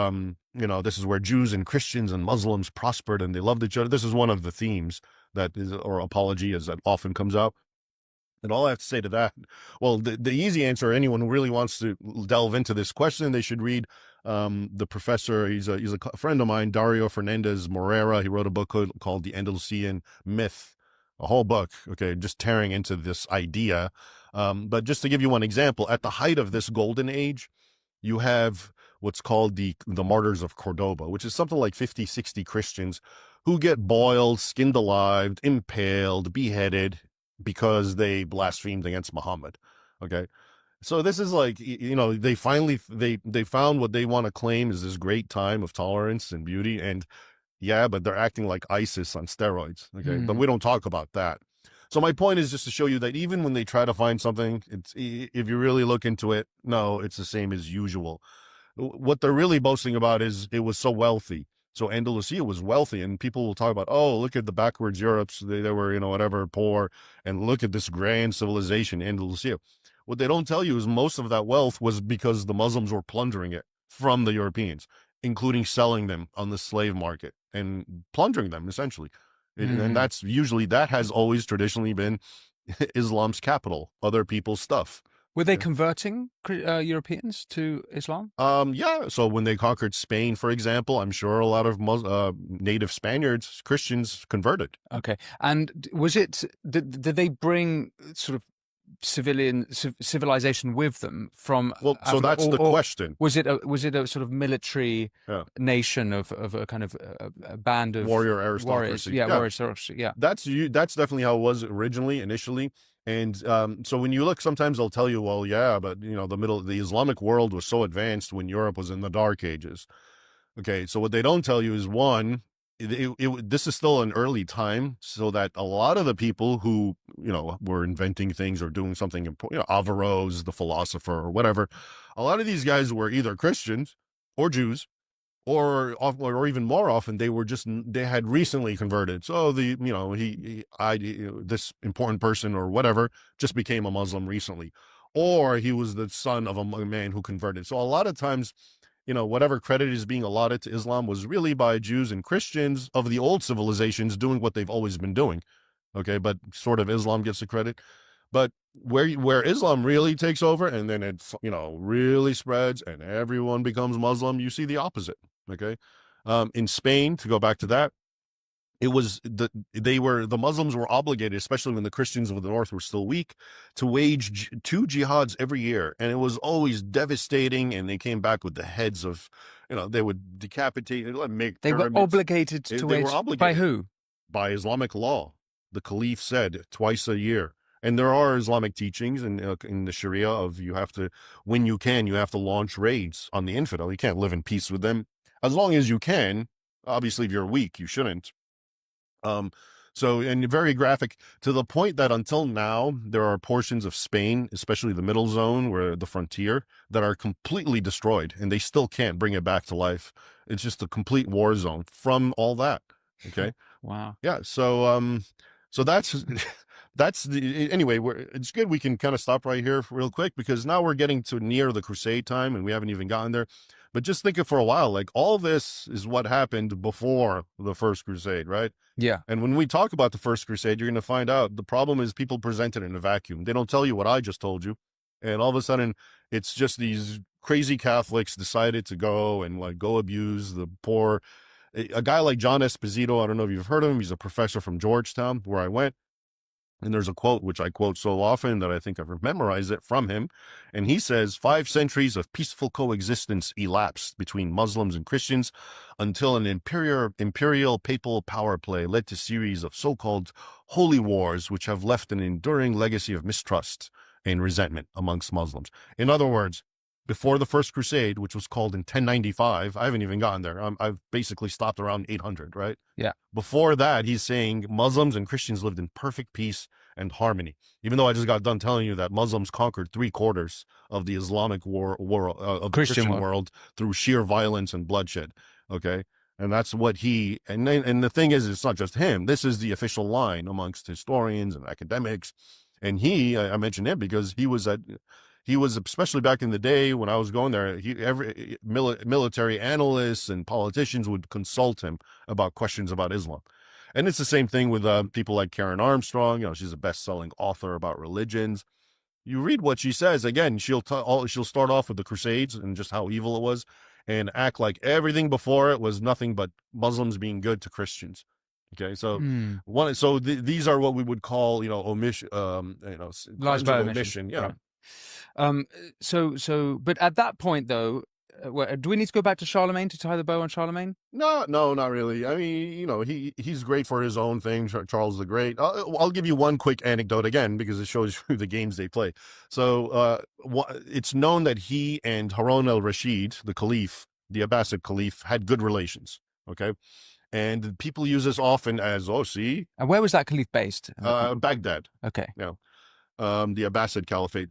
this is where Jews and Christians and Muslims prospered and they loved each other. This is one of the themes or apologias that often comes up. And all I have to say to that, well, the easy answer, anyone who really wants to delve into this question, they should read the professor. He's a friend of mine, Dario Fernandez Morera. He wrote a book called The Andalusian Myth. A whole book, okay, just tearing into this idea. But just to give you one example, at the height of this golden age, you have what's called the martyrs of Cordoba, which is something like 50, 60 Christians who get boiled, skinned alive, impaled, beheaded because they blasphemed against Muhammad. Okay. So this is like, they finally, they found what they want to claim is this great time of tolerance and beauty. And yeah, but they're acting like ISIS on steroids. Okay. But we don't talk about that. So my point is just to show you that even when they try to find something, if you really look into it, no, it's the same as usual. what they're really boasting about is it was so wealthy. So Andalusia was wealthy, and people will talk about, oh, look at the backwards Europes. They were, whatever, poor, and look at this grand civilization, Andalusia. What they don't tell you is most of that wealth was because the Muslims were plundering it from the Europeans, including selling them on the slave market and plundering them essentially. And that has always traditionally been Islam's capital, other people's stuff. Were they converting Europeans to Islam? Yeah. So when they conquered Spain, for example, I'm sure a lot of native Spaniards, Christians, converted. Okay. And was it, did they bring sort of civilization with them from? Well, so that's the question. Was it a sort of military nation of a kind of a band of warrior aristocracy? Warrior aristocracy. Yeah. That's definitely how it was initially. And so when you look, sometimes they'll tell you, well, yeah, but the Islamic world was so advanced when Europe was in the Dark Ages. Okay, so what they don't tell you is, one, this is still an early time, so that a lot of the people who were inventing things or doing something important, Averroes, the philosopher, or whatever, a lot of these guys were either Christians or Jews, or even more often they had recently converted. So this important person or whatever just became a Muslim recently, or he was the son of a man who converted. So a lot of times, whatever credit is being allotted to Islam was really by Jews and Christians of the old civilizations doing what they've always been doing. Okay, but sort of Islam gets the credit. But where Islam really takes over, and then it really spreads and everyone becomes Muslim, you see the opposite. Okay, in Spain, to go back to that, it was the Muslims were obligated, especially when the Christians of the north were still weak, to wage 2 jihads every year, and it was always devastating. And they came back with the heads of, they would decapitate and make. They were obligated to wage. Were obligated by who? By Islamic law. The Caliph said twice a year. And there are Islamic teachings in the Sharia of you have to launch raids on the infidel. You can't live in peace with them as long as you can. Obviously, if you're weak, you shouldn't. And very graphic, to the point that until now, there are portions of Spain, especially the middle zone, where the frontier, that are completely destroyed, and they still can't bring it back to life. It's just a complete war zone from all that. Okay. Wow. Yeah. So that's anyway, it's good we can kind of stop right here real quick, because now we're getting to near the Crusade time and we haven't even gotten there. But just think it for a while, like all this is what happened before the First Crusade, right? Yeah. And when we talk about the First Crusade, you're going to find out the problem is people present it in a vacuum. They don't tell you what I just told you. And all of a sudden, it's just these crazy Catholics decided to go and go abuse the poor. A guy like John Esposito, I don't know if you've heard of him. He's a professor from Georgetown, where I went. And there's a quote, which I quote so often that I think I've memorized it from him. And he says, 5 centuries of peaceful coexistence elapsed between Muslims and Christians until an imperial papal power play led to a series of so-called holy wars, which have left an enduring legacy of mistrust and resentment amongst Muslims. In other words, before the First Crusade, which was called in 1095, I haven't even gotten there. I've basically stopped around 800, right? Yeah. Before that, he's saying Muslims and Christians lived in perfect peace and harmony. Even though I just got done telling you that Muslims conquered 3/4 of the Islamic of the Christian world through sheer violence and bloodshed. Okay. And that's what and the thing is, it's not just him. This is the official line amongst historians and academics. And I mentioned him because he was, especially back in the day when I was going there, every military analysts and politicians would consult him about questions about Islam. And it's the same thing with people like Karen Armstrong. She's a best-selling author about religions. You read what she says. Again, she'll start off with the Crusades and just how evil it was, and act like everything before it was nothing but Muslims being good to Christians. Okay, so these are what we would call, omission, lies by omission. Yeah. Right. But at that point, though, do we need to go back to Charlemagne to tie the bow on Charlemagne? No, not really. I mean, he's great for his own thing, Charles the Great. I'll give you one quick anecdote again, because it shows you the games they play. So it's known that he and Harun al-Rashid, the Caliph, the Abbasid Caliph, had good relations. Okay. And people use this often as, see. And where was that Caliph based? Baghdad. Okay. The Abbasid Caliphate.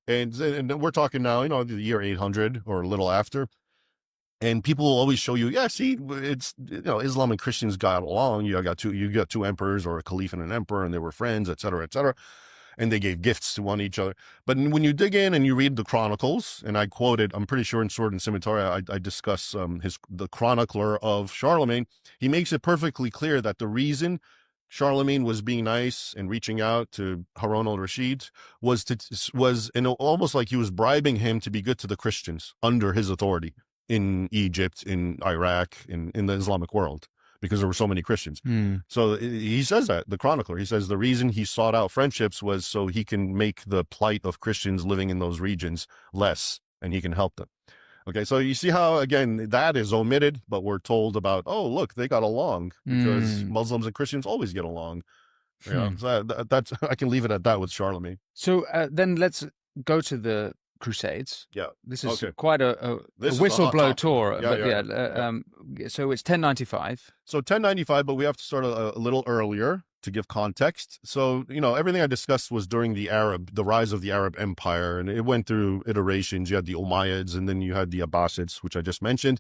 And we're talking now, the year 800 or a little after. And people will always show you, yeah, see, it's, Islam and Christians got along. You got two emperors, or a caliph and an emperor, and they were friends, etc., etc., and they gave gifts to one each other. But when you dig in and you read the chronicles, and I quoted, I'm pretty sure in Sword and Scimitar, I discuss the chronicler of Charlemagne. He makes it perfectly clear that the reason Charlemagne was being nice and reaching out to Harun al-Rashid was almost like he was bribing him to be good to the Christians under his authority in Egypt, in Iraq, in the Islamic world, because there were so many Christians. So he says that, the chronicler, he says the reason he sought out friendships was so he can make the plight of Christians living in those regions less, and he can help them. Okay, so you see how, again, that is omitted, but we're told about, oh, look, they got along, because Muslims and Christians always get along. So that's I can leave it at that with Charlemagne. So then let's go to the Crusades. Yeah. This is Okay. quite a This is a hot whistle-blow topic. tour. Yeah, But yeah. so it's 1095. So 1095, but we have to start a little earlier to give context. So, everything I discussed was during the rise of the Arab Empire, and it went through iterations. You had the Umayyads, and then you had the Abbasids, which I just mentioned.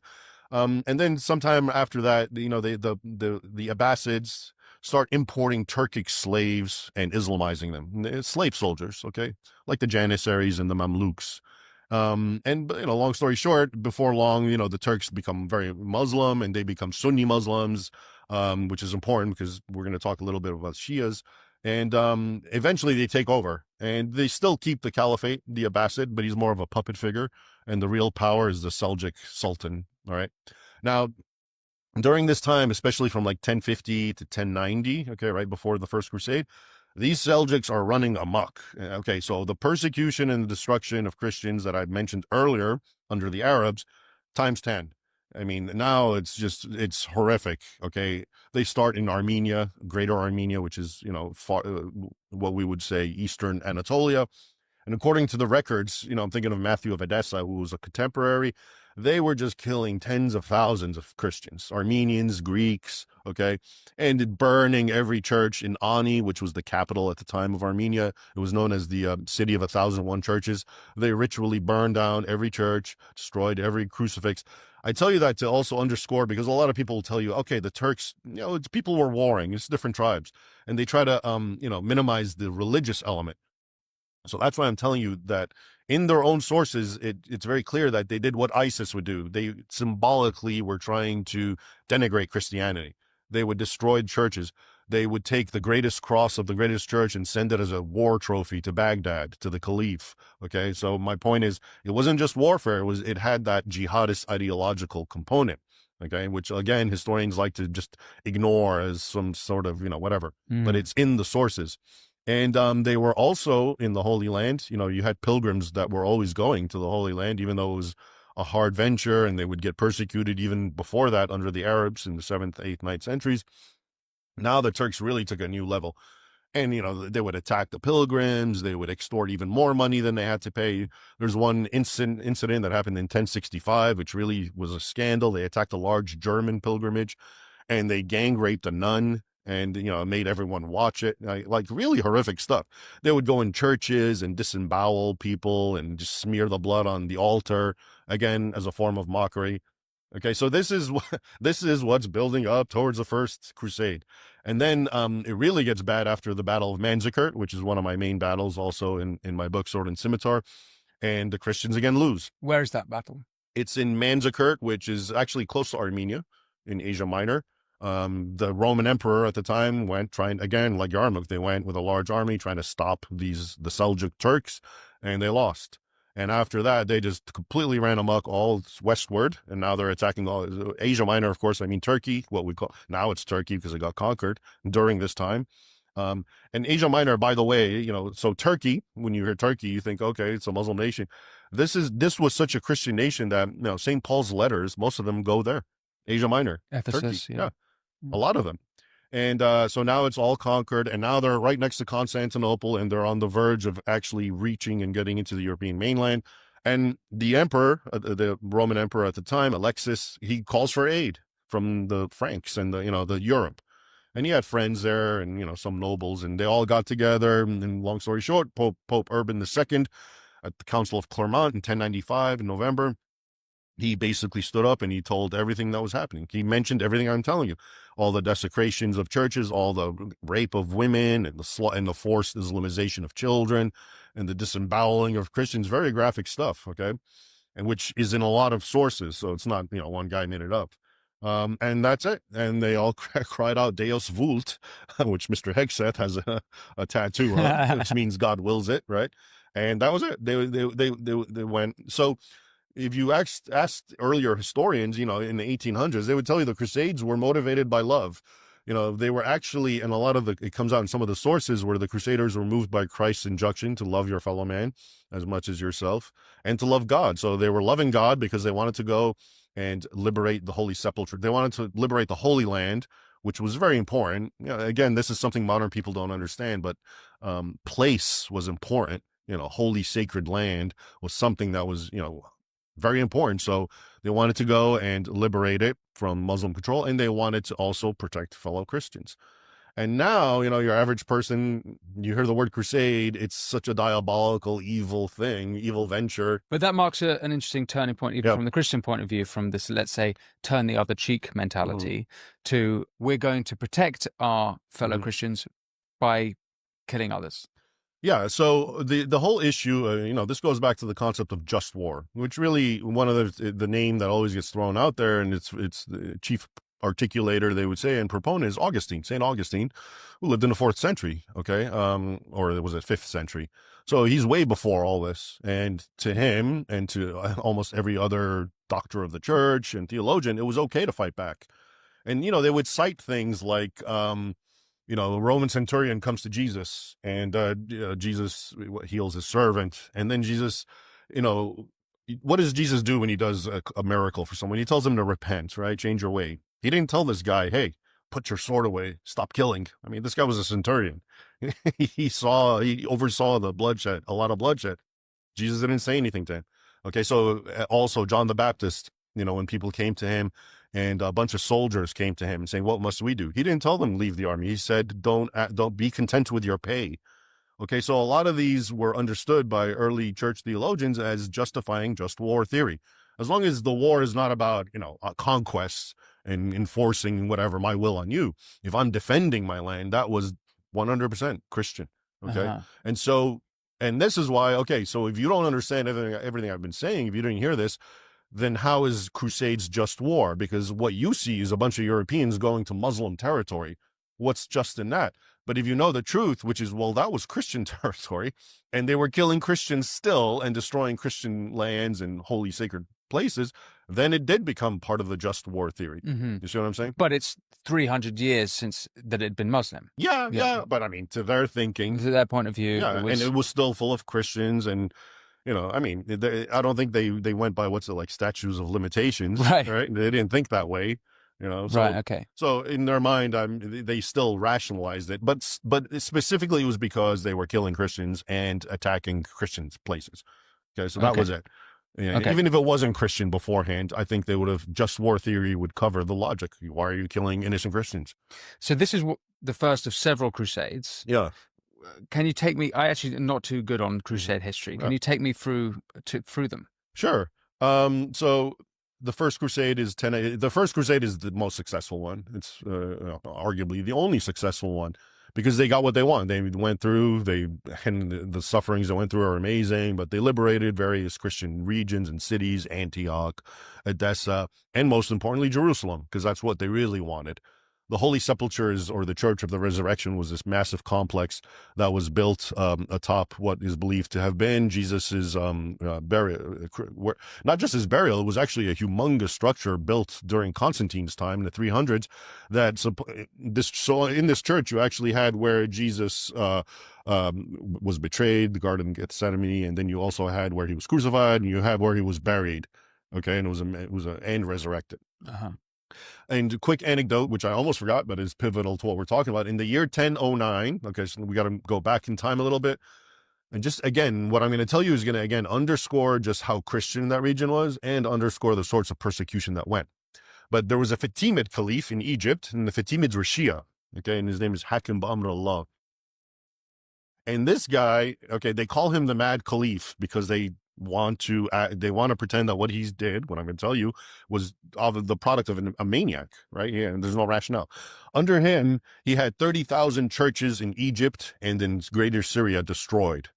And then sometime after that, the Abbasids start importing Turkic slaves and Islamizing them, slave soldiers, okay, like the Janissaries and the Mamluks. And long story short, before long, the Turks become very Muslim, and they become Sunni Muslims, which is important because we're going to talk a little bit about Shias. And eventually they take over, and they still keep the caliphate, the Abbasid, but he's more of a puppet figure, and the real power is the Seljuk Sultan. All right. Now, during this time, especially from like 1050 to 1090, okay, right before the First Crusade, these Seljuks are running amok. Okay, so the persecution and the destruction of Christians that I mentioned earlier under the Arabs, times 10. I mean, now it's horrific. Okay, they start in Armenia, Greater Armenia, which is, far, what we would say Eastern Anatolia. And according to the records, I'm thinking of Matthew of Edessa, who was a contemporary. They were just killing tens of thousands of Christians, Armenians, Greeks, okay, and burning every church in Ani, which was the capital at the time of Armenia. It was known as the city of 1,001 churches. They ritually burned down every church, destroyed every crucifix. I tell you that to also underscore, because a lot of people will tell you, okay, the Turks, people were warring, it's different tribes, and they try to, minimize the religious element. So that's why I'm telling you that in their own sources, it's very clear that they did what ISIS would do. They symbolically were trying to denigrate Christianity. They would destroy churches. They would take the greatest cross of the greatest church and send it as a war trophy to Baghdad, to the Caliph. Okay, so my point is, it wasn't just warfare. It had that jihadist ideological component. Okay, which again, historians like to just ignore as some sort of, whatever, but it's in the sources. And they were also in the Holy Land. You had pilgrims that were always going to the Holy Land, even though it was a hard venture, and they would get persecuted even before that under the Arabs in the 7th, 8th, 9th centuries. Now the Turks really took a new level. And, they would attack the pilgrims. They would extort even more money than they had to pay. There's one incident that happened in 1065, which really was a scandal. They attacked a large German pilgrimage, and they gang raped a nun, and made everyone watch it, like really horrific stuff. They would go in churches and disembowel people and just smear the blood on the altar, again as a form of mockery. Okay, so this is what's building up towards the First Crusade. And then it really gets bad after the Battle of Manzikert, which is one of my main battles also in my book Sword and Scimitar, and the Christians again lose. Where is that battle? It's in Manzikert, which is actually close to Armenia in Asia Minor. The Roman emperor at the time went trying, again, like Yarmouk, they went with a large army trying to stop the Seljuk Turks, and they lost. And after that, they just completely ran amok all westward, and now they're attacking all Asia Minor, of course. I mean, Turkey, what we call now it's Turkey because it got conquered during this time. And Asia Minor, by the way, so Turkey, when you hear Turkey, you think, okay, it's a Muslim nation. This was such a Christian nation that, St. Paul's letters, most of them go there. Asia Minor, Ephesus, Turkey, yeah. A lot of them. And so now it's all conquered, and now they're right next to Constantinople, and they're on the verge of actually reaching and getting into the European mainland. And the emperor, the Roman emperor at the time, Alexis, he calls for aid from the Franks and the Europe. And he had friends there, and some nobles, and they all got together. And long story short, Pope Urban II at the Council of Clermont in 1095 in November, he basically stood up and he told everything that was happening. He mentioned everything I'm telling you, all the desecrations of churches, all the rape of women, and the forced Islamization of children, and the disemboweling of Christians. Very graphic stuff. Okay, and which is in a lot of sources, so it's not one guy made it up. And that's it. And they all cried out Deus vult, which Mr. Hegseth has a tattoo of, which means God wills it, right? And that was it. They went. So if you asked earlier historians, in the 1800s, they would tell you the Crusades were motivated by love. They were actually, and it comes out in some of the sources where the Crusaders were moved by Christ's injunction to love your fellow man as much as yourself and to love God. So they were loving God because they wanted to go and liberate the Holy Sepulchre. They wanted to liberate the Holy Land, which was very important. Again, this is something modern people don't understand, but place was important. Holy sacred land was something that was, very important. So they wanted to go and liberate it from Muslim control, and they wanted to also protect fellow Christians. And now, your average person, you hear the word crusade, it's such a diabolical, evil thing, evil venture. But that marks an interesting turning point, even from the Christian point of view, from this, let's say, turn the other cheek mentality to we're going to protect our fellow Christians by killing others. Yeah, so the whole issue, this goes back to the concept of just war, which really one of the name that always gets thrown out there, and it's the chief articulator, they would say, and proponent is Augustine, St. Augustine, who lived in the 4th century, okay, or was it 5th century? So he's way before all this, and to him and to almost every other doctor of the church and theologian, it was okay to fight back. And, they would cite things like, a Roman centurion comes to Jesus, and Jesus heals his servant. And then Jesus, what does Jesus do when he does a miracle for someone? He tells him to repent, right? Change your way. He didn't tell this guy, hey, put your sword away, stop killing. I mean, this guy was a centurion. He oversaw the bloodshed, a lot of bloodshed. Jesus didn't say anything to him. Okay, so also John the Baptist, when people came to him, and a bunch of soldiers came to him and saying, what must we do? He didn't tell them leave the army. He said, don't be content with your pay. Okay, so a lot of these were understood by early church theologians as justifying just war theory. As long as the war is not about, conquests and enforcing whatever, my will on you. If I'm defending my land, that was 100% Christian. Okay. And this is why, so if you don't understand everything I've been saying, if you didn't hear this, then how is crusades just war? Because what you see is a bunch of Europeans going to Muslim territory. What's just in that? But if you know the truth, which is, well, that was Christian territory, and they were killing Christians still and destroying Christian lands and holy sacred places, then it did become part of the just war theory. You see what I'm saying? But it's 300 years since that it had been Muslim. Yeah. But I mean, to their thinking, to their point of view, and it was still full of Christians, and I mean, I don't think they went by statutes of limitations, right? They didn't think that way, So, right? Okay. So in their mind, they still rationalized it, but specifically it was because they were killing Christians and attacking Christians' places. Okay, so that was it. Even if it wasn't Christian beforehand, I think they would have just war theory would cover the logic. Why are you killing innocent Christians? So this is the first of several crusades. Yeah. Can you take me? I actually am not too good on crusade history. Can you take me through them? Sure. So the first crusade is the most successful one. It's arguably the only successful one because they got what they want. They went through, and the sufferings they went through are amazing, but they liberated various Christian regions and cities, Antioch, Edessa, and most importantly, Jerusalem, because that's what they really wanted. The Holy Sepulchres, or the Church of the Resurrection, was this massive complex that was built atop what is believed to have been Jesus's burial. Not just his burial, it was actually a humongous structure built during Constantine's time in the 300s. So in this church, you actually had where Jesus was betrayed, the Garden of Gethsemane, and then you also had where he was crucified, and you had where he was buried. Okay, and it was and resurrected. And a quick anecdote, which I almost forgot, but is pivotal to what we're talking about. In the year 1009, okay, so we got to go back in time a little bit. And just, again, what I'm going to tell you is going to, again, underscore just how Christian that region was and underscore the sorts of persecution that went. But there was a Fatimid caliph in Egypt, and the Fatimids were Shia, okay, and his name is Hakim Ba'amr Allah. And this guy, okay, they call him the Mad Caliph because they want to pretend that what he's did, what I'm going to tell you, was of the product of a maniac, right? Yeah, and there's no rationale. Under him, he had 30,000 churches in Egypt and in greater Syria destroyed.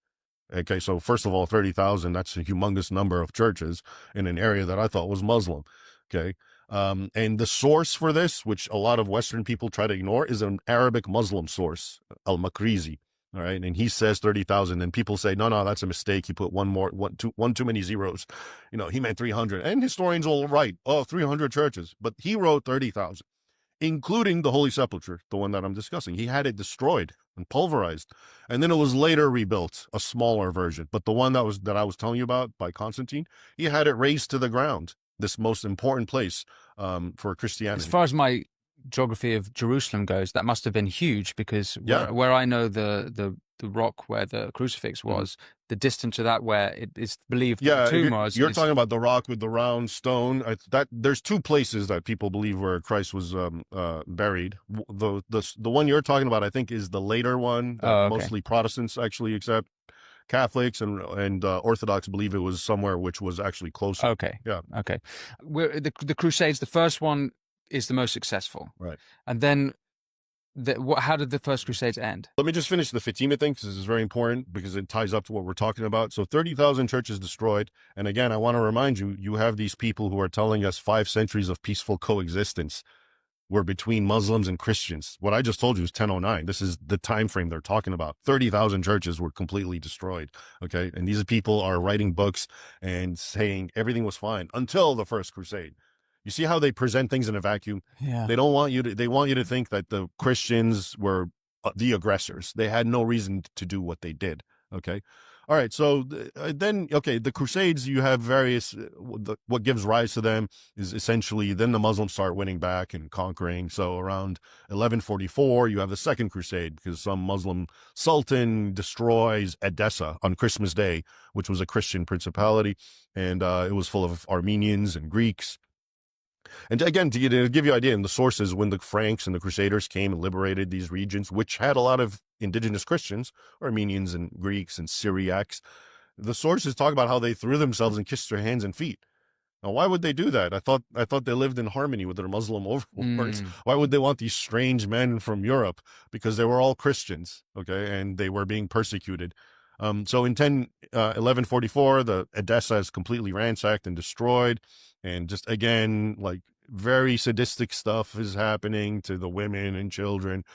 Okay, so first of all, 30,000, that's a humongous number of churches in an area that I thought was Muslim. Okay. And the source for this, which a lot of Western people try to ignore, is an Arabic Muslim source, Al-Makrizi. All right. And he says 30,000, and people say, no, that's a mistake. He put one too many zeros. He meant 300. And historians will write, 300 churches. But he wrote 30,000, including the Holy Sepulchre, the one that I'm discussing. He had it destroyed and pulverized, and then it was later rebuilt, a smaller version. But the one that I was telling you about by Constantine, he had it razed to the ground. This most important place for Christianity. As far as my geography of Jerusalem goes, that must have been huge, because where I know the rock where the crucifix was, the distance to that where it is believed that the tomb was. You're talking about the rock with the round stone. That there's two places that people believe where Christ was buried. The one you're talking about, I think, is the later one. Mostly Protestants actually accept. Catholics and Orthodox believe it was somewhere which was actually closer. Okay. Yeah. Okay. The Crusades, the first one is the most successful. Right. And then how did the first Crusades end? Let me just finish the Fatima thing, because this is very important, because it ties up to what we're talking about. So 30,000 churches destroyed. And again, I want to remind you, you have these people who are telling us 5 centuries of peaceful coexistence were between Muslims and Christians. What I just told you is 1009. This is the time frame they're talking about. 30,000 churches were completely destroyed. Okay. And these people are writing books and saying everything was fine until the First Crusade. You see how they present things in a vacuum? Yeah. They want you to think that the Christians were the aggressors. They had no reason to do what they did. Okay. All right. So the Crusades, you have various, what gives rise to them is essentially then the Muslims start winning back and conquering. So around 1144, you have the Second Crusade, because some Muslim sultan destroys Edessa on Christmas Day, which was a Christian principality. And it was full of Armenians and Greeks. And again, to give you an idea, in the sources, when the Franks and the Crusaders came and liberated these regions, which had a lot of indigenous Christians, Armenians and Greeks and Syriacs, the sources talk about how they threw themselves and kissed their hands and feet. Now, why would they do that? I thought they lived in harmony with their Muslim overlords. Why would they want these strange men from Europe? Because they were all Christians, okay, and they were being persecuted. So in 1144, the Edessa is completely ransacked and destroyed. And just, again, like, very sadistic stuff is happening to the women and children.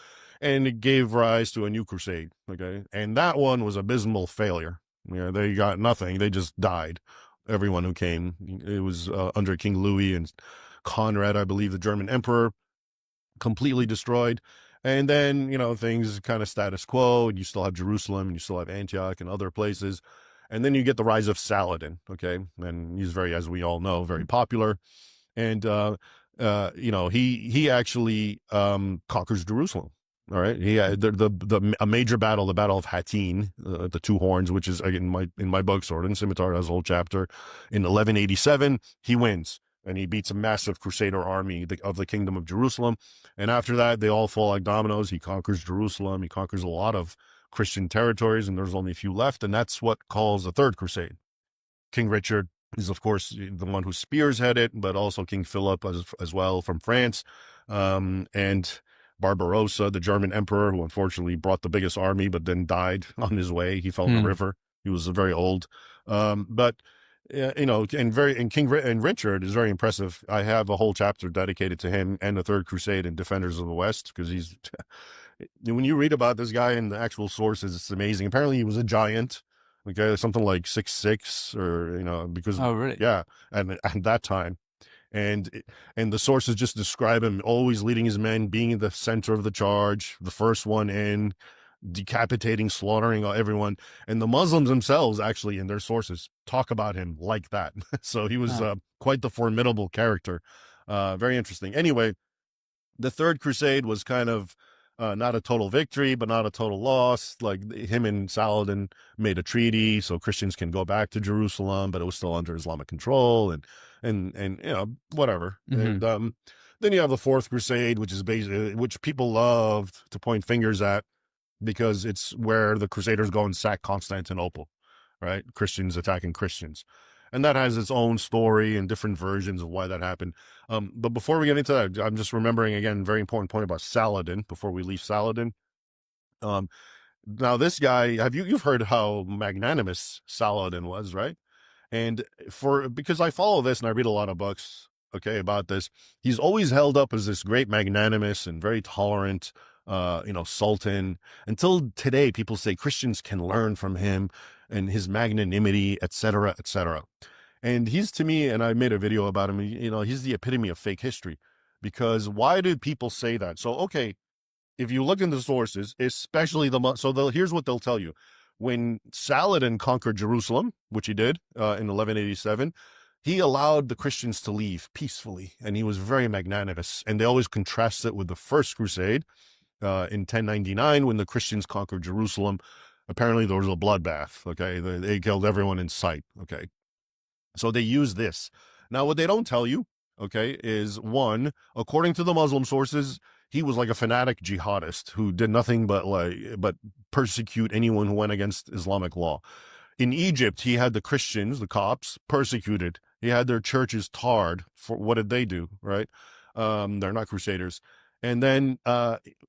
And it gave rise to a new crusade, okay? And that one was abysmal failure. They got nothing. They just died. Everyone who came. It was under King Louis and Conrad, I believe, the German emperor, completely destroyed. And then, things kind of status quo, and you still have Jerusalem, and you still have Antioch and other places. And then you get the rise of Saladin, okay? And he's as we all know, very popular. And, he actually conquers Jerusalem, all right? He had a major battle, the Battle of Hattin, the Two Horns, which is, in my book, Sword and Scimitar, has a whole chapter. In 1187, he wins. And he beats a massive Crusader army of the Kingdom of Jerusalem. And after that, they all fall like dominoes. He conquers Jerusalem. He conquers a lot of Christian territories, and there's only a few left. And that's what calls the Third Crusade. King Richard is, of course, the one who spearheaded it, but also King Philip as well from France. And Barbarossa, the German emperor, who unfortunately brought the biggest army, but then died on his way. He fell in the river. He was very old. King Richard is very impressive. I have a whole chapter dedicated to him and the Third Crusade and Defenders of the West, because when you read about this guy in the actual sources, it's amazing. Apparently he was a giant, okay, something like 6'6", or, because, oh, really? Yeah. And at that time, and the sources just describe him always leading his men, being in the center of the charge, the first one in, decapitating, slaughtering everyone. And the Muslims themselves, actually, in their sources, talk about him like that. So he was quite the formidable character. Very interesting. Anyway, the Third Crusade was kind of not a total victory, but not a total loss. Like, him and Saladin made a treaty so Christians can go back to Jerusalem, but it was still under Islamic control, and whatever. And then you have the Fourth Crusade, which is which people loved to point fingers at, because it's where the Crusaders go and sack Constantinople. right? Christians attacking Christians. And that has its own story and different versions of why that happened. But before we get into that, I'm just remembering again, very important point about Saladin before we leave Saladin. Um, Now this guy, you've heard how magnanimous Saladin was, right? And because I follow this and I read a lot of books, okay, about this, he's always held up as this great magnanimous and very tolerant, sultan. Until today, people say Christians can learn from him and his magnanimity, etc., etc. And he's to me, and I made a video about him. He's the epitome of fake history. Because why do people say that? So okay, if you look into sources, especially here's what they'll tell you. When Saladin conquered Jerusalem, which he did in 1187, he allowed the Christians to leave peacefully, and he was very magnanimous. And they always contrast it with the First Crusade in 1099 when the Christians conquered Jerusalem. Apparently, there was a bloodbath. Okay, they killed everyone in sight. Okay, so they use this. Now, what they don't tell you, okay, is one, according to the Muslim sources, he was like a fanatic jihadist who did nothing but persecute anyone who went against Islamic law. In Egypt, he had the Christians, the Copts, persecuted. He had their churches tarred. For what did they do, right? They're not crusaders. And then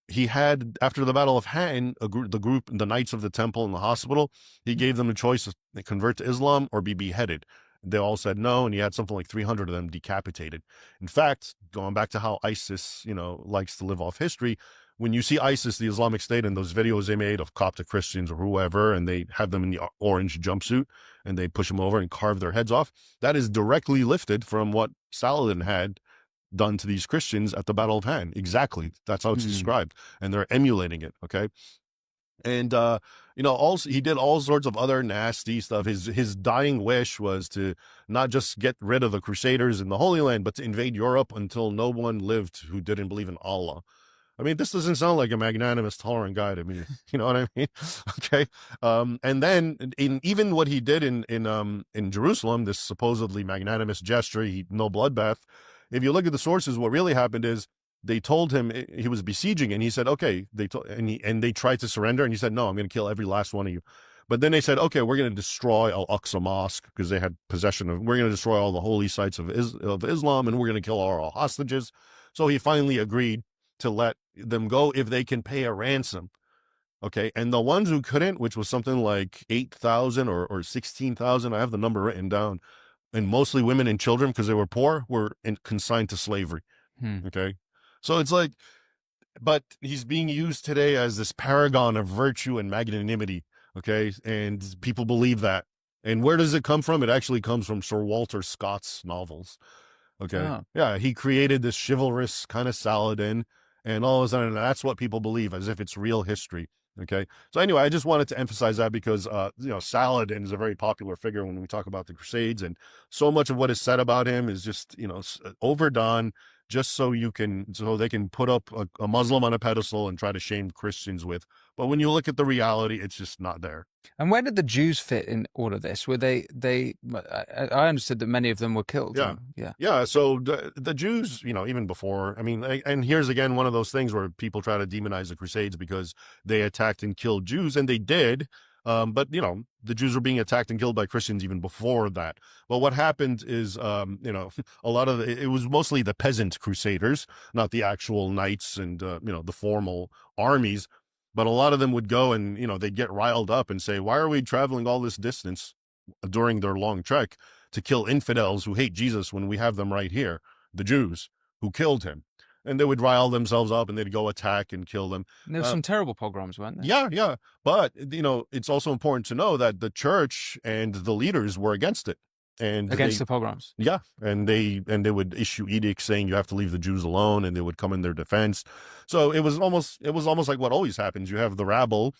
he had, after the Battle of Hattin, the Knights of the Temple and the Hospital, he gave them a choice to convert to Islam or be beheaded. They all said no, and he had something like 300 of them decapitated. In fact, going back to how ISIS, likes to live off history, when you see ISIS, the Islamic State, and those videos they made of Coptic Christians or whoever, and they have them in the orange jumpsuit, and they push them over and carve their heads off, that is directly lifted from what Saladin had done to these Christians at the Battle of Hattin. Exactly. That's how it's described. And they're emulating it, okay? And also he did all sorts of other nasty stuff. His dying wish was to not just get rid of the Crusaders in the Holy Land, but to invade Europe until no one lived who didn't believe in Allah. I mean, this doesn't sound like a magnanimous, tolerant guy to me. You know what I mean? Okay. And then even what he did in Jerusalem, this supposedly magnanimous gesture, no bloodbath. If you look at the sources, what really happened is they told him he was besieging, and he said, "Okay." They tried to surrender, and he said, "No, I'm going to kill every last one of you." But then they said, "Okay, we're going to destroy Al-Aqsa Mosque because they had possession of. We're going to destroy all the holy sites of Islam, and we're going to kill all our hostages." So he finally agreed to let them go if they can pay a ransom. Okay, and the ones who couldn't, which was something like 8,000 or 16,000, I have the number written down, and mostly women and children because they were poor, were consigned to slavery. Okay. So it's like, but he's being used today as this paragon of virtue and magnanimity. Okay. And people believe that. And where does it come from? It actually comes from Sir Walter Scott's novels. Okay. Oh. Yeah. He created this chivalrous kind of Saladin, and all of a sudden that's what people believe as if it's real history. Okay. So anyway, I just wanted to emphasize that because, Saladin is a very popular figure when we talk about the Crusades, and so much of what is said about him is just, overdone just so they can put up a Muslim on a pedestal and try to shame Christians with. But when you look at the reality, it's just not there. And where did the Jews fit in all of this? Were I understood that many of them were killed. Yeah. Yeah. So the Jews, even before, I mean, and here's again one of those things where people try to demonize the Crusades because they attacked and killed Jews, and they did. But the Jews were being attacked and killed by Christians even before that. Well, what happened is, a lot of it was mostly the peasant crusaders, not the actual knights and the formal armies. But a lot of them would go and they'd get riled up and say, "Why are we traveling all this distance during their long trek to kill infidels who hate Jesus when we have them right here, the Jews who killed him?" And they would rile themselves up and they'd go attack and kill them. And there were some terrible pogroms, weren't there? Yeah. But, it's also important to know that the church and the leaders were against it. And against the pogroms. Yeah. And they would issue edicts saying you have to leave the Jews alone, and they would come in their defense. So it was almost like what always happens. You have the rabble,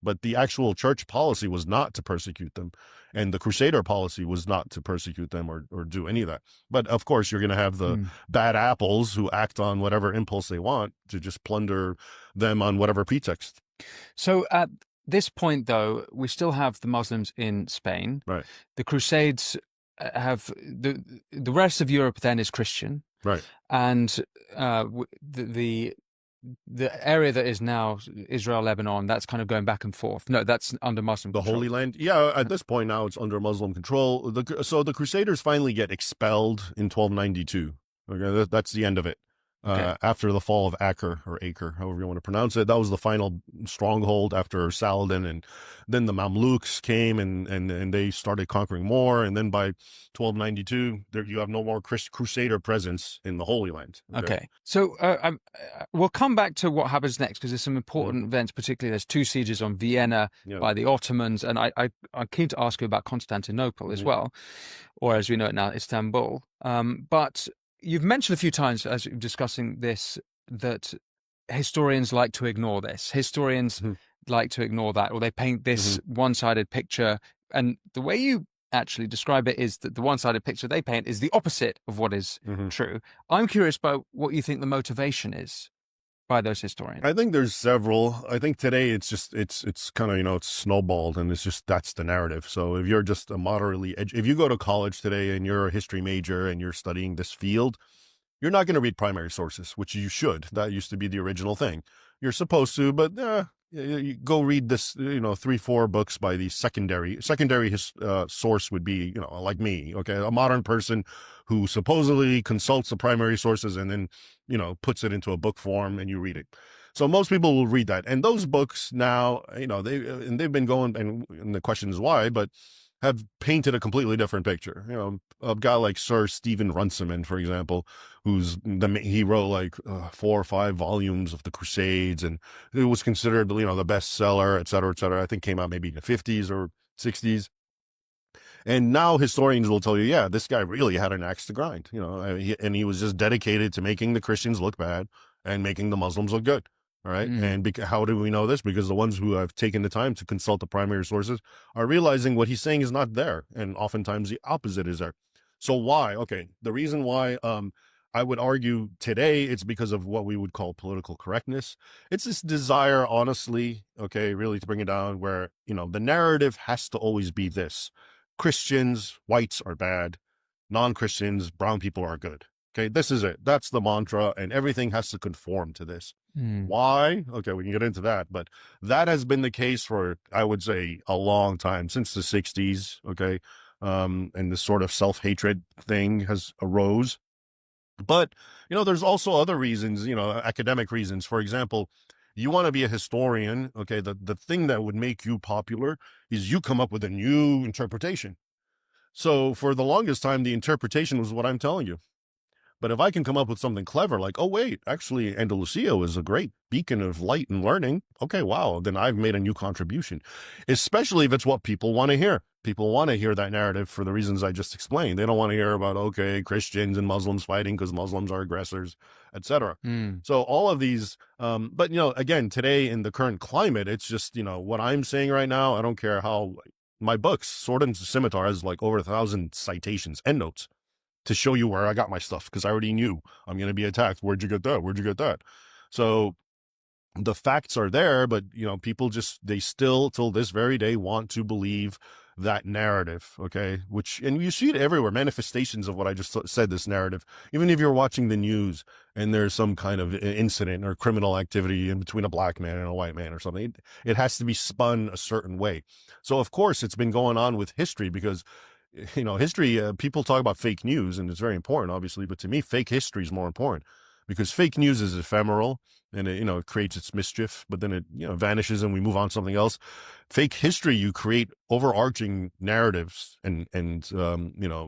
but the actual church policy was not to persecute them. And the Crusader policy was not to persecute them or do any of that. But of course, you're going to have the bad apples who act on whatever impulse they want to just plunder them on whatever pretext. So at this point, though, we still have the Muslims in Spain. Right. The Crusades have the rest of Europe then is Christian. Right. And the the area that is now Israel, Lebanon, that's kind of going back and forth. No, that's under Muslim The control. Holy Land. Yeah, at this point now it's under Muslim control. So the Crusaders finally get expelled in 1292. Okay, that's the end of it. Okay. After the fall of Acre, however you want to pronounce it, that was the final stronghold after Saladin, and then the Mamluks came and they started conquering more. And then by 1292, there you have no more Crusader presence in the Holy Land. Okay. So we'll come back to what happens next because there's some Mhm. important events, particularly there's two sieges on Vienna Yeah. by the Ottomans. And I'm keen to ask you about Constantinople as Mhm. well, or as we know it now, Istanbul. But you've mentioned a few times as you're discussing this that historians like to ignore this. Historians Mhm. like to ignore that, or they paint this Mhm. one-sided picture. And the way you actually describe it is that the one-sided picture they paint is the opposite of what is Mhm. true. I'm curious about what you think the motivation is by those historians. I think there's several. I think today it's just it's kind of it's snowballed, and it's just that's the narrative. So if you're just a if you go to college today and you're a history major and you're studying this field, you're not going to read primary sources, which you should. That used to be the original thing. You're supposed to, but you go read this, 3, 4 books by the secondary source would be, like me, okay, a modern person who supposedly consults the primary sources and then, puts it into a book form and you read it. So most people will read that. And those books now, they've been going, and the question is why, but have painted a completely different picture. A guy like Sir Stephen Runciman, for example, he wrote like 4 or 5 volumes of the Crusades, and it was considered, the bestseller, et cetera, et cetera. I think came out maybe in the 50s or 60s. And now historians will tell you, yeah, this guy really had an axe to grind, and he was just dedicated to making the Christians look bad and making the Muslims look good. All right. Mm, And how do we know this? Because the ones who have taken the time to consult the primary sources are realizing what he's saying is not there. And oftentimes the opposite is there. So why? Okay. The reason why, I would argue today it's because of what we would call political correctness. It's this desire, honestly, okay, really to bring it down where, the narrative has to always be this: Christians, whites are bad. Non-Christians, brown people are good. Okay, this is it. That's the mantra, and everything has to conform to this. mm, Why? Okay, we can get into that, but that has been the case for, I would say, a long time, since the 60s, okay? And this sort of self-hatred thing has arose. But, there's also other reasons, academic reasons. For example, you want to be a historian, okay? The thing that would make you popular is you come up with a new interpretation. So for the longest time, the interpretation was what I'm telling you. But if I can come up with something clever, like, oh, wait, actually, Andalusia is a great beacon of light and learning. Okay, wow, then I've made a new contribution, especially if it's what people want to hear. People want to hear that narrative for the reasons I just explained. They don't want to hear about, okay, Christians and Muslims fighting because Muslims are aggressors, etc. mm. So all of these, but, again, today in the current climate, it's just, what I'm saying right now, I don't care how my books, Sword and Scimitar, has like over 1,000 citations, endnotes, to show you where I got my stuff, because I already knew I'm going to be attacked. Where'd you get that? Where'd you get that? So the facts are there, but people they still till this very day want to believe that narrative. Okay. And you see it everywhere, manifestations of what I just said, this narrative. Even if you're watching the news and there's some kind of incident or criminal activity in between a black man and a white man or something, it has to be spun a certain way. So of course it's been going on with history, because history, people talk about fake news, and it's very important, obviously, but to me, fake history is more important, because fake news is ephemeral, and it creates its mischief, but then it, vanishes and we move on to something else. Fake history, you create overarching narratives and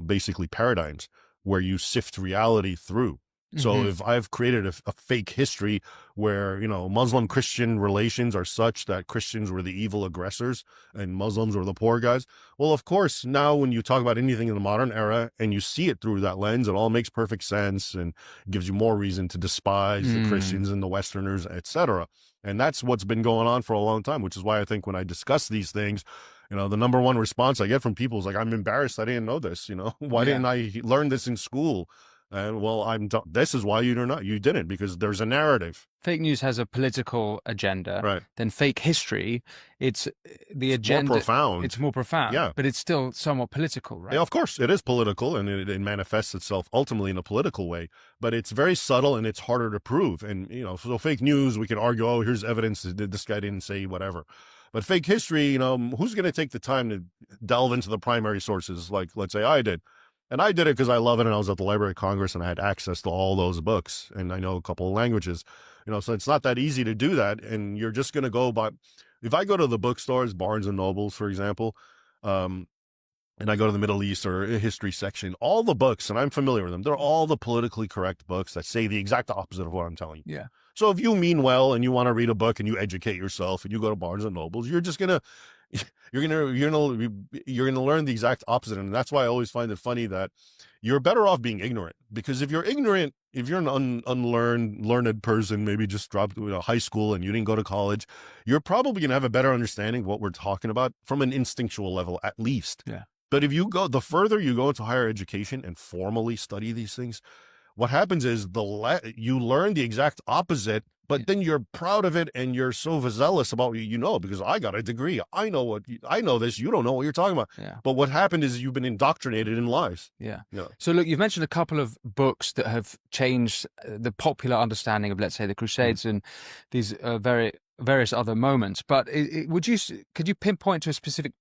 basically paradigms where you sift reality through. So Hmm. if I've created a fake history where, Muslim Christian relations are such that Christians were the evil aggressors and Muslims were the poor guys, well, of course, now when you talk about anything in the modern era and you see it through that lens, it all makes perfect sense and gives you more reason to despise the Mm. Christians and the Westerners, etc. And that's what's been going on for a long time, which is why I think when I discuss these things, the number one response I get from people is like, I'm embarrassed I didn't know this. Why Yeah. didn't I learn this in school? And well, this is why you didn't, because there's a narrative. Fake news has a political agenda. Right. Then fake history, it's the It's more agenda. It's profound. more profound, Yeah. but it's still somewhat political, Yeah, right? of course, it is political, and it manifests itself ultimately in a political way. But it's very subtle, and it's harder to prove. And so fake news, we can argue, oh, here's evidence that this guy didn't say whatever. But fake history, who's going to take the time to delve into the primary sources? Like, let's say I did, and I did it because I love it, and I was at the Library of Congress, and I had access to all those books, and I know a couple of languages. So it's not that easy to do that, and you're just going to go by. If I go to the bookstores, Barnes and Nobles, for example. Um, and I go to the Middle East or history section, all the books, and I'm familiar with them, they're all the politically correct books that say the exact opposite of what I'm telling you. Yeah. So if you mean well and you want to read a book and you educate yourself and you go to Barnes and Nobles, you're just gonna you're gonna learn the exact opposite. And that's why I always find it funny that you're better off being ignorant, because if you're ignorant, if you're an learned person, maybe just dropped high school and you didn't go to college, you're probably gonna have a better understanding of what we're talking about from an instinctual level, at least. Yeah. But if the further you go into higher education and formally study these things, what happens is you learn the exact opposite, but then you're proud of it and you're so zealous about what you know, because I got a degree. I know this. You don't know what you're talking about. Yeah. But what happened is you've been indoctrinated in lies. Yeah. Yeah. So look, you've mentioned a couple of books that have changed the popular understanding of, let's say, the Crusades and these various other moments. But could you pinpoint to a specific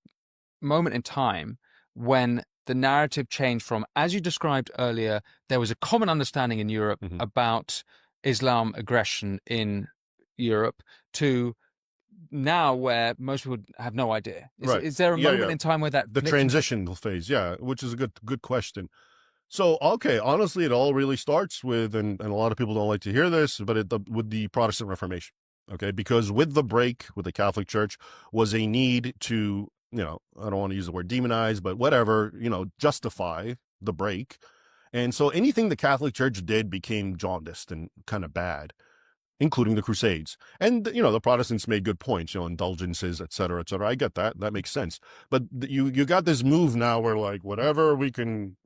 moment in time when the narrative changed from, as you described earlier, there was a common understanding in Europe about Islam aggression in Europe, to now where most people have no idea? Is there a moment in time where that the transitional phase? Yeah, which is a good question. So, okay, honestly, it all really starts with, and a lot of people don't like to hear this, but with the Protestant Reformation. Okay, because with the break with the Catholic Church was a need to, I don't want to use the word demonize, but whatever, justify the break. And so anything the Catholic Church did became jaundiced and kind of bad, including the Crusades. And, the Protestants made good points, indulgences, et cetera, et cetera. I get that. That makes sense. But you got this move now where, like, whatever we can,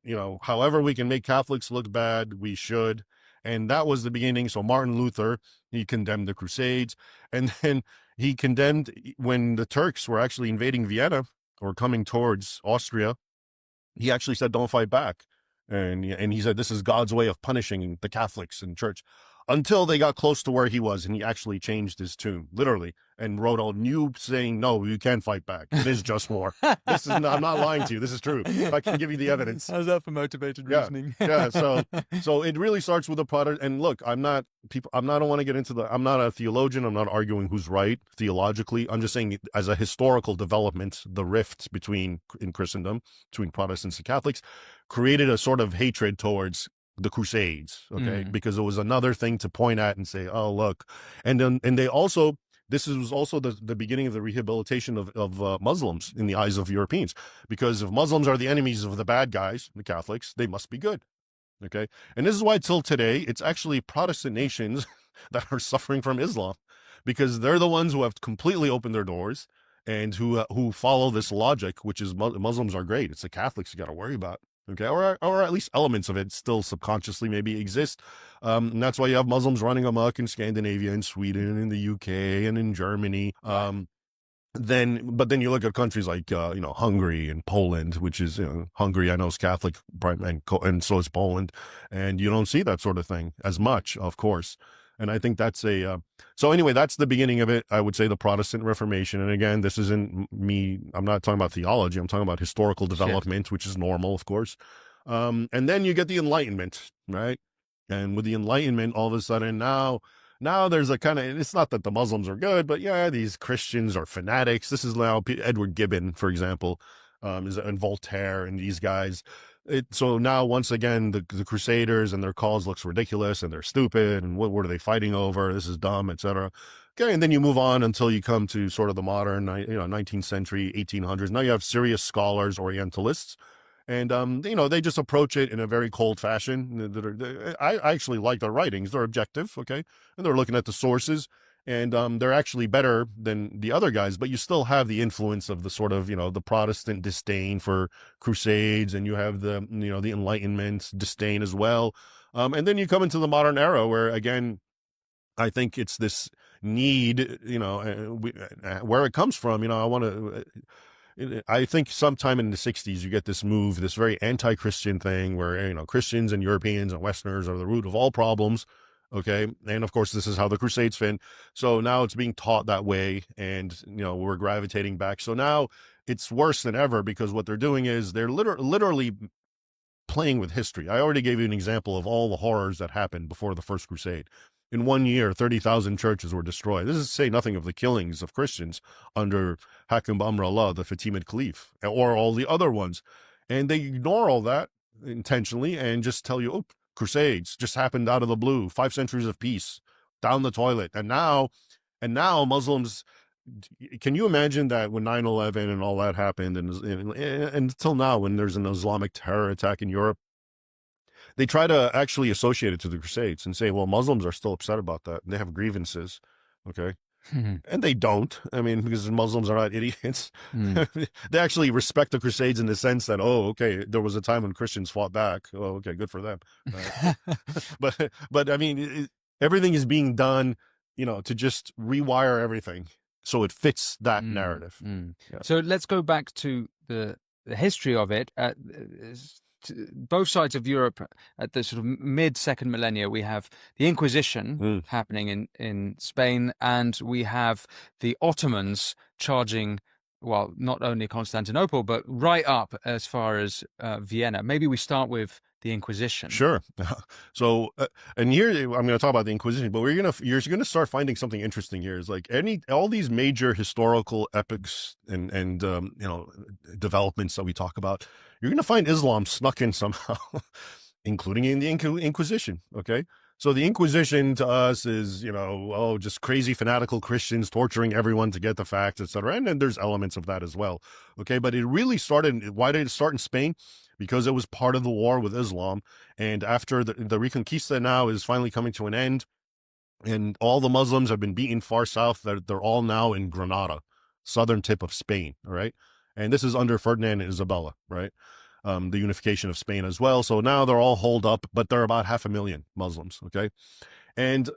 however we can make Catholics look bad, we should. And that was the beginning. So Martin Luther, he condemned the Crusades. And then he condemned, when the Turks were actually invading Vienna or coming towards Austria, he actually said, don't fight back. And he said, this is God's way of punishing the Catholics and church, until they got close to where he was. And he actually changed his tune, literally, and wrote a new saying, no, you can't fight back. It is just war. I'm not lying to you. This is true. I can give you the evidence. How's that for motivated reasoning? Yeah. So it really starts with the product. And look, I don't want to get into I'm not a theologian. I'm not arguing who's right theologically. I'm just saying, as a historical development, the rifts in Christendom between Protestants and Catholics created a sort of hatred towards the Crusades, okay? Because it was another thing to point at and say, oh, look. And they also, this was also the beginning of the rehabilitation of Muslims in the eyes of Europeans, because if Muslims are the enemies of the bad guys, the Catholics, they must be good, okay? And this is why till today, it's actually Protestant nations that are suffering from Islam, because they're the ones who have completely opened their doors and who follow this logic, which is Muslims are great. It's the Catholics you got to worry about. Okay, or at least elements of it still subconsciously maybe exist. And that's why you have Muslims running amok in Scandinavia and Sweden and in the UK and in Germany. But then you look at countries like Hungary and Poland, which is Hungary, I know, is Catholic, and so is Poland, and you don't see that sort of thing as much, of course. And I think that's so anyway, that's the beginning of it. I would say the Protestant Reformation. And again, this isn't me. I'm not talking about theology. I'm talking about historical development, which is normal, of course. And then you get the Enlightenment, right? And with the Enlightenment, all of a sudden now there's a kind of, it's not that the Muslims are good, but yeah, these Christians are fanatics. This is now Edward Gibbon, for example, and Voltaire and these guys. So now, once again, the Crusaders and their cause looks ridiculous, and they're stupid, and what are they fighting over? This is dumb, etc. Okay, and then you move on until you come to sort of the modern, 19th century, 1800s. Now you have serious scholars, Orientalists, and they just approach it in a very cold fashion. I actually like their writings; they're objective, okay, and they're looking at the sources. and they're actually better than the other guys, but you still have the influence of the sort of, the Protestant disdain for crusades, and you have the, the Enlightenment disdain as well. And then you come into the modern era where, again, I think it's this need, where it comes from. I think sometime in the 60s, you get this move, this very anti-Christian thing where, Christians and Europeans and Westerners are the root of all problems. Okay. And of course, this is how the Crusades fit. So now it's being taught that way, and, we're gravitating back. So now it's worse than ever, because what they're doing is they're literally playing with history. I already gave you an example of all the horrors that happened before the First Crusade. In 1 year, 30,000 churches were destroyed. This is to say nothing of the killings of Christians under Hakim Amrullah, the Fatimid Caliph, or all the other ones. And they ignore all that intentionally and just tell you, oh, Crusades just happened out of the blue, 5 centuries of peace, down the toilet. And now Muslims, can you imagine that when 9/11 and all that happened, and until now, when there's an Islamic terror attack in Europe, they try to actually associate it to the Crusades and say, well, Muslims are still upset about that. They have grievances. Okay. And they don't. I mean, because Muslims are not idiots. They actually respect the Crusades in the sense that, oh, okay, there was a time when Christians fought back. Oh, okay, good for them. But I mean, everything is being done, to just rewire everything so it fits that narrative. Yeah. So let's go back to the history of it. Both sides of Europe, at the sort of mid-second millennia, we have the Inquisition happening in Spain, and we have the Ottomans charging, well, not only Constantinople, but right up as far as Vienna. Maybe we start with the Inquisition. Sure. So, and here I'm going to talk about the Inquisition, but you're going to start finding something interesting here. Is like all these major historical epics and developments that we talk about, you're going to find Islam snuck in somehow, including in the Inquisition. Okay. So the Inquisition to us is, just crazy fanatical Christians torturing everyone to get the facts, etc. And then there's elements of that as well. Okay. But it really started. Why did it start in Spain? Because it was part of the war with Islam. And after the Reconquista now is finally coming to an end, and all the Muslims have been beaten far south, they're all now in Granada, southern tip of Spain. All right. And this is under Ferdinand and Isabella, right? The unification of Spain as well. So now they're all holed up, but they're about 500,000 Muslims. Okay. And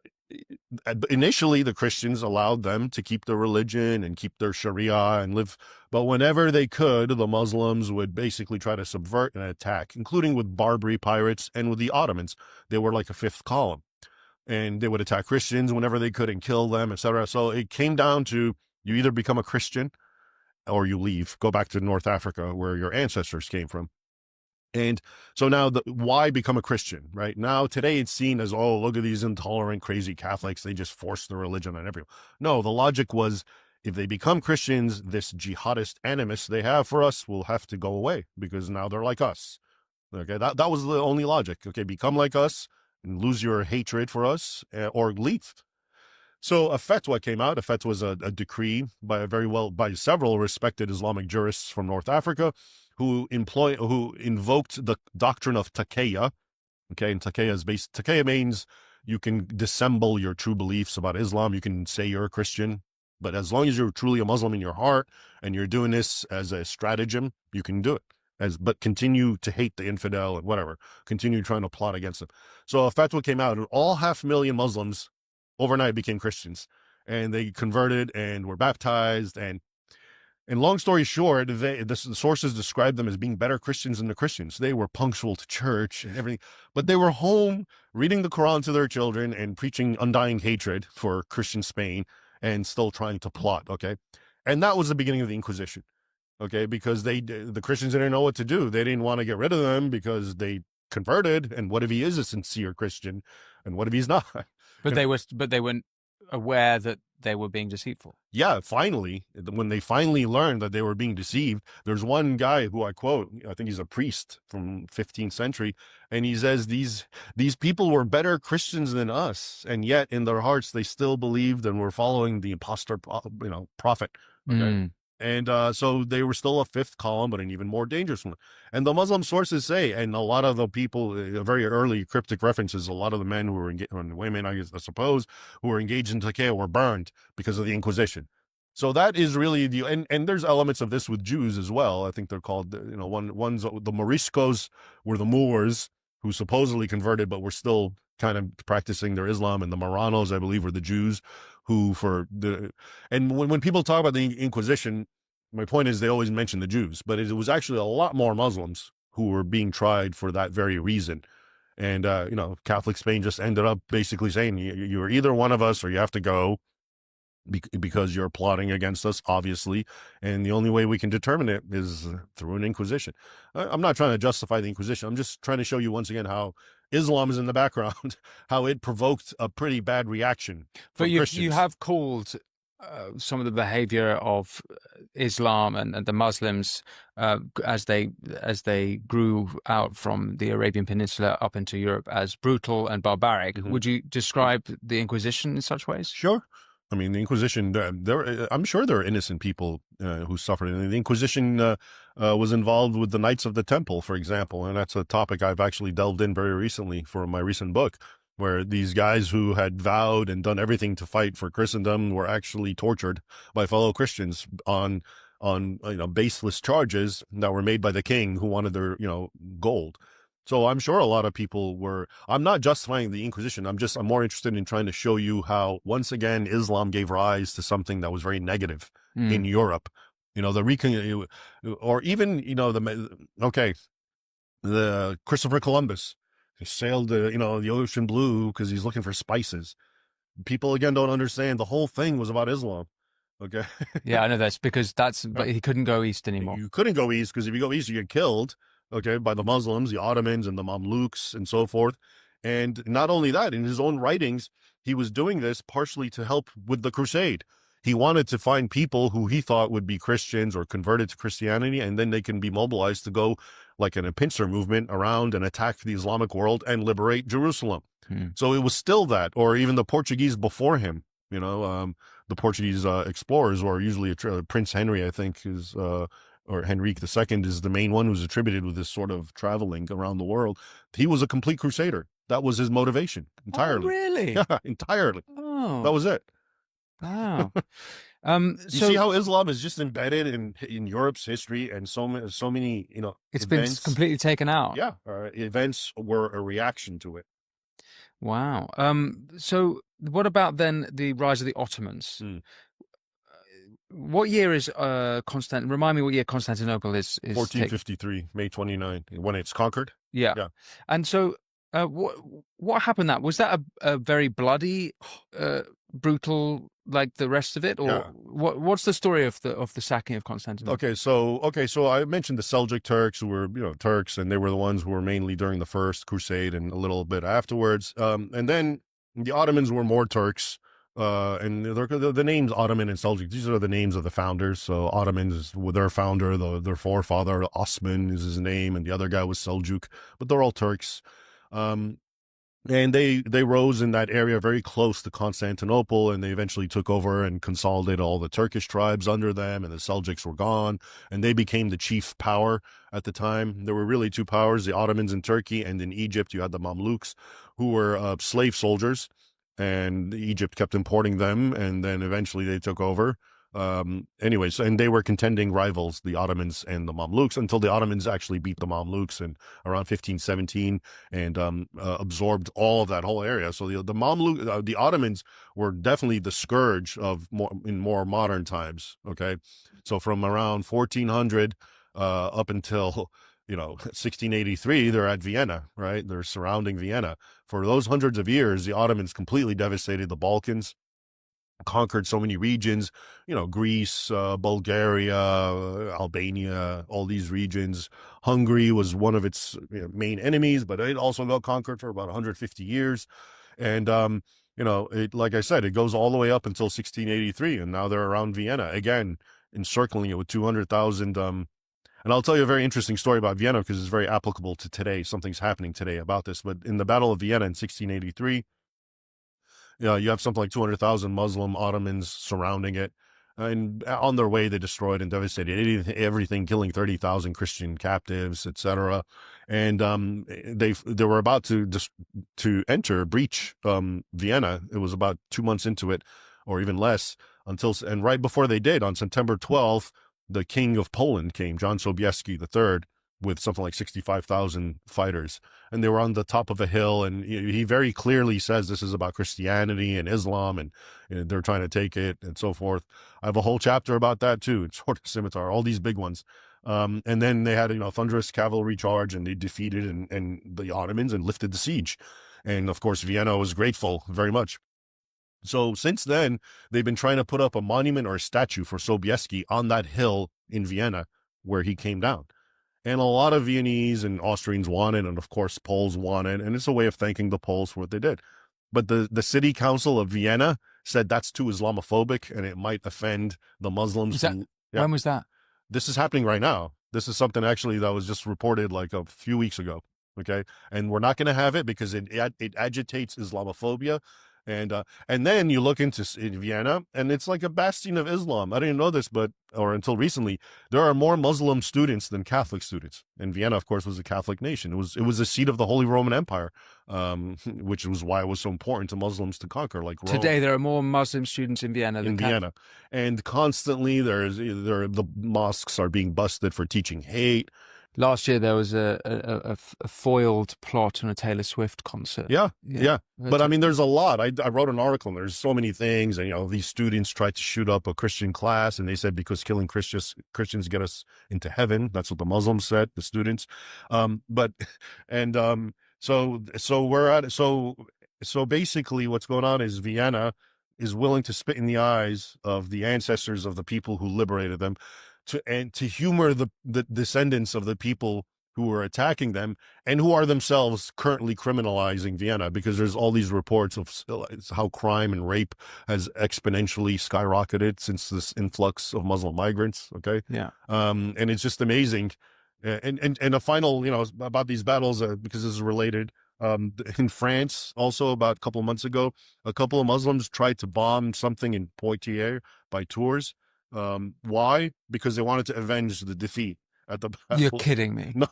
initially the Christians allowed them to keep their religion and keep their Sharia and live. But whenever they could, the Muslims would basically try to subvert and attack, including with Barbary pirates and with the Ottomans. They were like a fifth column, and they would attack Christians whenever they could and kill them, etc. So it came down to, you either become a Christian or you leave, go back to North Africa where your ancestors came from. And so now why become a Christian, right? Now, today it's seen as, oh, look at these intolerant, crazy Catholics. They just force their religion on everyone. No, the logic was, if they become Christians, this jihadist animus they have for us will have to go away, because now they're like us. Okay, that was the only logic. Okay, become like us and lose your hatred for us, or leave. So a fatwa came out. A fatwa was a decree by several respected Islamic jurists from North Africa, who invoked the doctrine of taqiyya. Okay, and taqiyya means you can dissemble your true beliefs about Islam. You can say you're a Christian, but as long as you're truly a Muslim in your heart and you're doing this as a stratagem, you can do it. But continue to hate the infidel and whatever. Continue trying to plot against them. So a fatwa came out, and all 500,000 Muslims overnight became Christians, and they converted and were baptized. And long story short, the sources described them as being better Christians than the Christians. They were punctual to church and everything, but they were home reading the Quran to their children and preaching undying hatred for Christian Spain, and still trying to plot. Okay. And that was the beginning of the Inquisition. Okay. Because the Christians didn't know what to do. They didn't want to get rid of them because they converted. And what if he is a sincere Christian? And what if he's not? But they weren't aware that they were being deceitful. Yeah, finally, when they finally learned that they were being deceived, there's one guy who I quote, I think he's a priest from 15th century, and he says these people were better Christians than us, and yet in their hearts they still believed and were following the impostor, prophet. Okay? And so they were still a fifth column, but an even more dangerous one. And the Muslim sources say, and a lot of the people, very early cryptic references, a lot of the men who were engaged, and women, I suppose, who were engaged in Taqiyya were burned because of the Inquisition. So that is really the, and there's elements of this with Jews as well. I think they're called, one's the Moriscos were the Moors who supposedly converted, but were still kind of practicing their Islam, and the Marranos, I believe, were the Jews who and when people talk about the Inquisition, my point is they always mention the Jews, but it was actually a lot more Muslims who were being tried for that very reason. And, Catholic Spain just ended up basically saying, you're either one of us or you have to go because you're plotting against us, obviously. And the only way we can determine it is through an Inquisition. I'm not trying to justify the Inquisition. I'm just trying to show you once again how Islam is in the background, how it provoked a pretty bad reaction But from Christians. you have called some of the behavior of Islam and the Muslims as they grew out from the Arabian Peninsula up into Europe as brutal and barbaric. Mhm. Would you describe the Inquisition in such ways? Sure. I mean, the Inquisition, I'm sure there are innocent people who suffered. And the Inquisition was involved with the Knights of the Temple, for example. And that's a topic I've actually delved in very recently for my recent book, where these guys who had vowed and done everything to fight for Christendom were actually tortured by fellow Christians on baseless charges that were made by the king who wanted their, gold. So I'm sure a lot of people were. I'm not justifying the Inquisition. I'm more interested in trying to show you how, once again, Islam gave rise to something that was very negative in Europe. Or even, the Christopher Columbus, he sailed the ocean blue because he's looking for spices. People again don't understand the whole thing was about Islam. Okay. Yeah, I know that's because but he couldn't go east anymore. You couldn't go east because if you go east, you get killed. Okay, by the Muslims, the Ottomans, and the Mamluks, and so forth. And not only that, in his own writings, he was doing this partially to help with the crusade. He wanted to find people who he thought would be Christians or converted to Christianity, and then they can be mobilized to go, like in a pincer movement, around and attack the Islamic world and liberate Jerusalem. So it was still that, or even the Portuguese before him. The Portuguese explorers, or usually Prince Henry, I think, is or Henrique II is the main one who's attributed with this sort of traveling around the world. He was a complete crusader. That was his motivation entirely. Oh, really? Yeah, entirely. Oh, that was it. Wow. You see how Islam is just embedded in Europe's history, and so many it's events, been completely taken out. Yeah, events were a reaction to it. Wow. So what about then the rise of the Ottomans? What year is Remind me what year Constantinople is 1453, May 29, when it's conquered. Yeah. And so what happened? Was that a very bloody, brutal, like the rest of it, or what's the story of the sacking of Constantinople? Okay, so I mentioned the Seljuk Turks, who were Turks, and they were the ones who were mainly during the First Crusade and a little bit afterwards. And then the Ottomans were more Turks. And the names Ottoman and Seljuk, these are the names of the founders. So Ottomans is with their founder, their forefather Osman is his name, and the other guy was Seljuk, but they're all Turks. And they rose in that area very close to Constantinople, and they eventually took over and consolidated all the Turkish tribes under them, and the Seljuks were gone, and they became the chief power at the time. There were really two powers, the Ottomans in Turkey, and in Egypt you had the Mamluks, who were slave soldiers, and Egypt kept importing them, and then eventually they took over. Anyways, and they were contending rivals, the Ottomans and the Mamluks, until the Ottomans actually beat the Mamluks in around 1517 and absorbed all of that whole area. So the Ottomans were definitely the scourge in more modern times. Okay, so from around 1400 up until 1683, they're at Vienna, right? They're surrounding Vienna. For those hundreds of years, the Ottomans completely devastated the Balkans, conquered so many regions, Greece, Bulgaria, Albania, all these regions. Hungary was one of its main enemies, but it also got conquered for about 150 years. And, like I said, it goes all the way up until 1683, and now they're around Vienna, again, encircling it with 200,000 and I'll tell you a very interesting story about Vienna because it's very applicable to today. Something's happening today about this. But in the Battle of Vienna in 1683, you have something like 200,000 Muslim Ottomans surrounding it. And on their way, they destroyed and devastated everything, killing 30,000 Christian captives, etc. And they were about to breach Vienna. It was about 2 months into it, or even less, and right before they did, on September 12th, the King of Poland came, John Sobieski III, with something like 65,000 fighters, and they were on the top of a hill. And he very clearly says this is about Christianity and Islam, and they're trying to take it and so forth. I have a whole chapter about that too. It's Sword of Scimitar, all these big ones. And then they had thunderous cavalry charge, and they defeated and the Ottomans and lifted the siege. And of course, Vienna was grateful very much. So since then, they've been trying to put up a monument or a statue for Sobieski on that hill in Vienna where he came down. And a lot of Viennese and Austrians want it, and of course Poles want it, and it's a way of thanking the Poles for what they did. But the city council of Vienna said that's too Islamophobic and it might offend the Muslims. When was that? This is happening right now. This is something actually that was just reported like a few weeks ago. Okay, and we're not going to have it because it agitates Islamophobia. And then you look into Vienna, and it's like a bastion of Islam. I didn't know this, or until recently, there are more Muslim students than Catholic students. And Vienna, of course, was a Catholic nation. It was a seat of the Holy Roman Empire, which was why it was so important to Muslims to conquer. Like Rome. Today, there are more Muslim students in Vienna than Vienna, and constantly the mosques are being busted for teaching hate. Last year, there was a foiled plot on a Taylor Swift concert. Yeah. But I mean, there's a lot. I wrote an article, and there's so many things. And, these students tried to shoot up a Christian class, and they said because killing Christians get us into heaven. That's what the Muslims said, the students. So we're at, so basically what's going on is Vienna is willing to spit in the eyes of the ancestors of the people who liberated them, to humor the descendants of the people who were attacking them and who are themselves currently criminalizing Vienna, because there's all these reports of how crime and rape has exponentially skyrocketed since this influx of Muslim migrants. Okay. Yeah. And it's just amazing. And a final, about these battles, because this is related. In France, also about a couple of months ago, a couple of Muslims tried to bomb something in Poitiers by Tours. Why? Because they wanted to avenge the defeat at the battle. You're kidding me. No,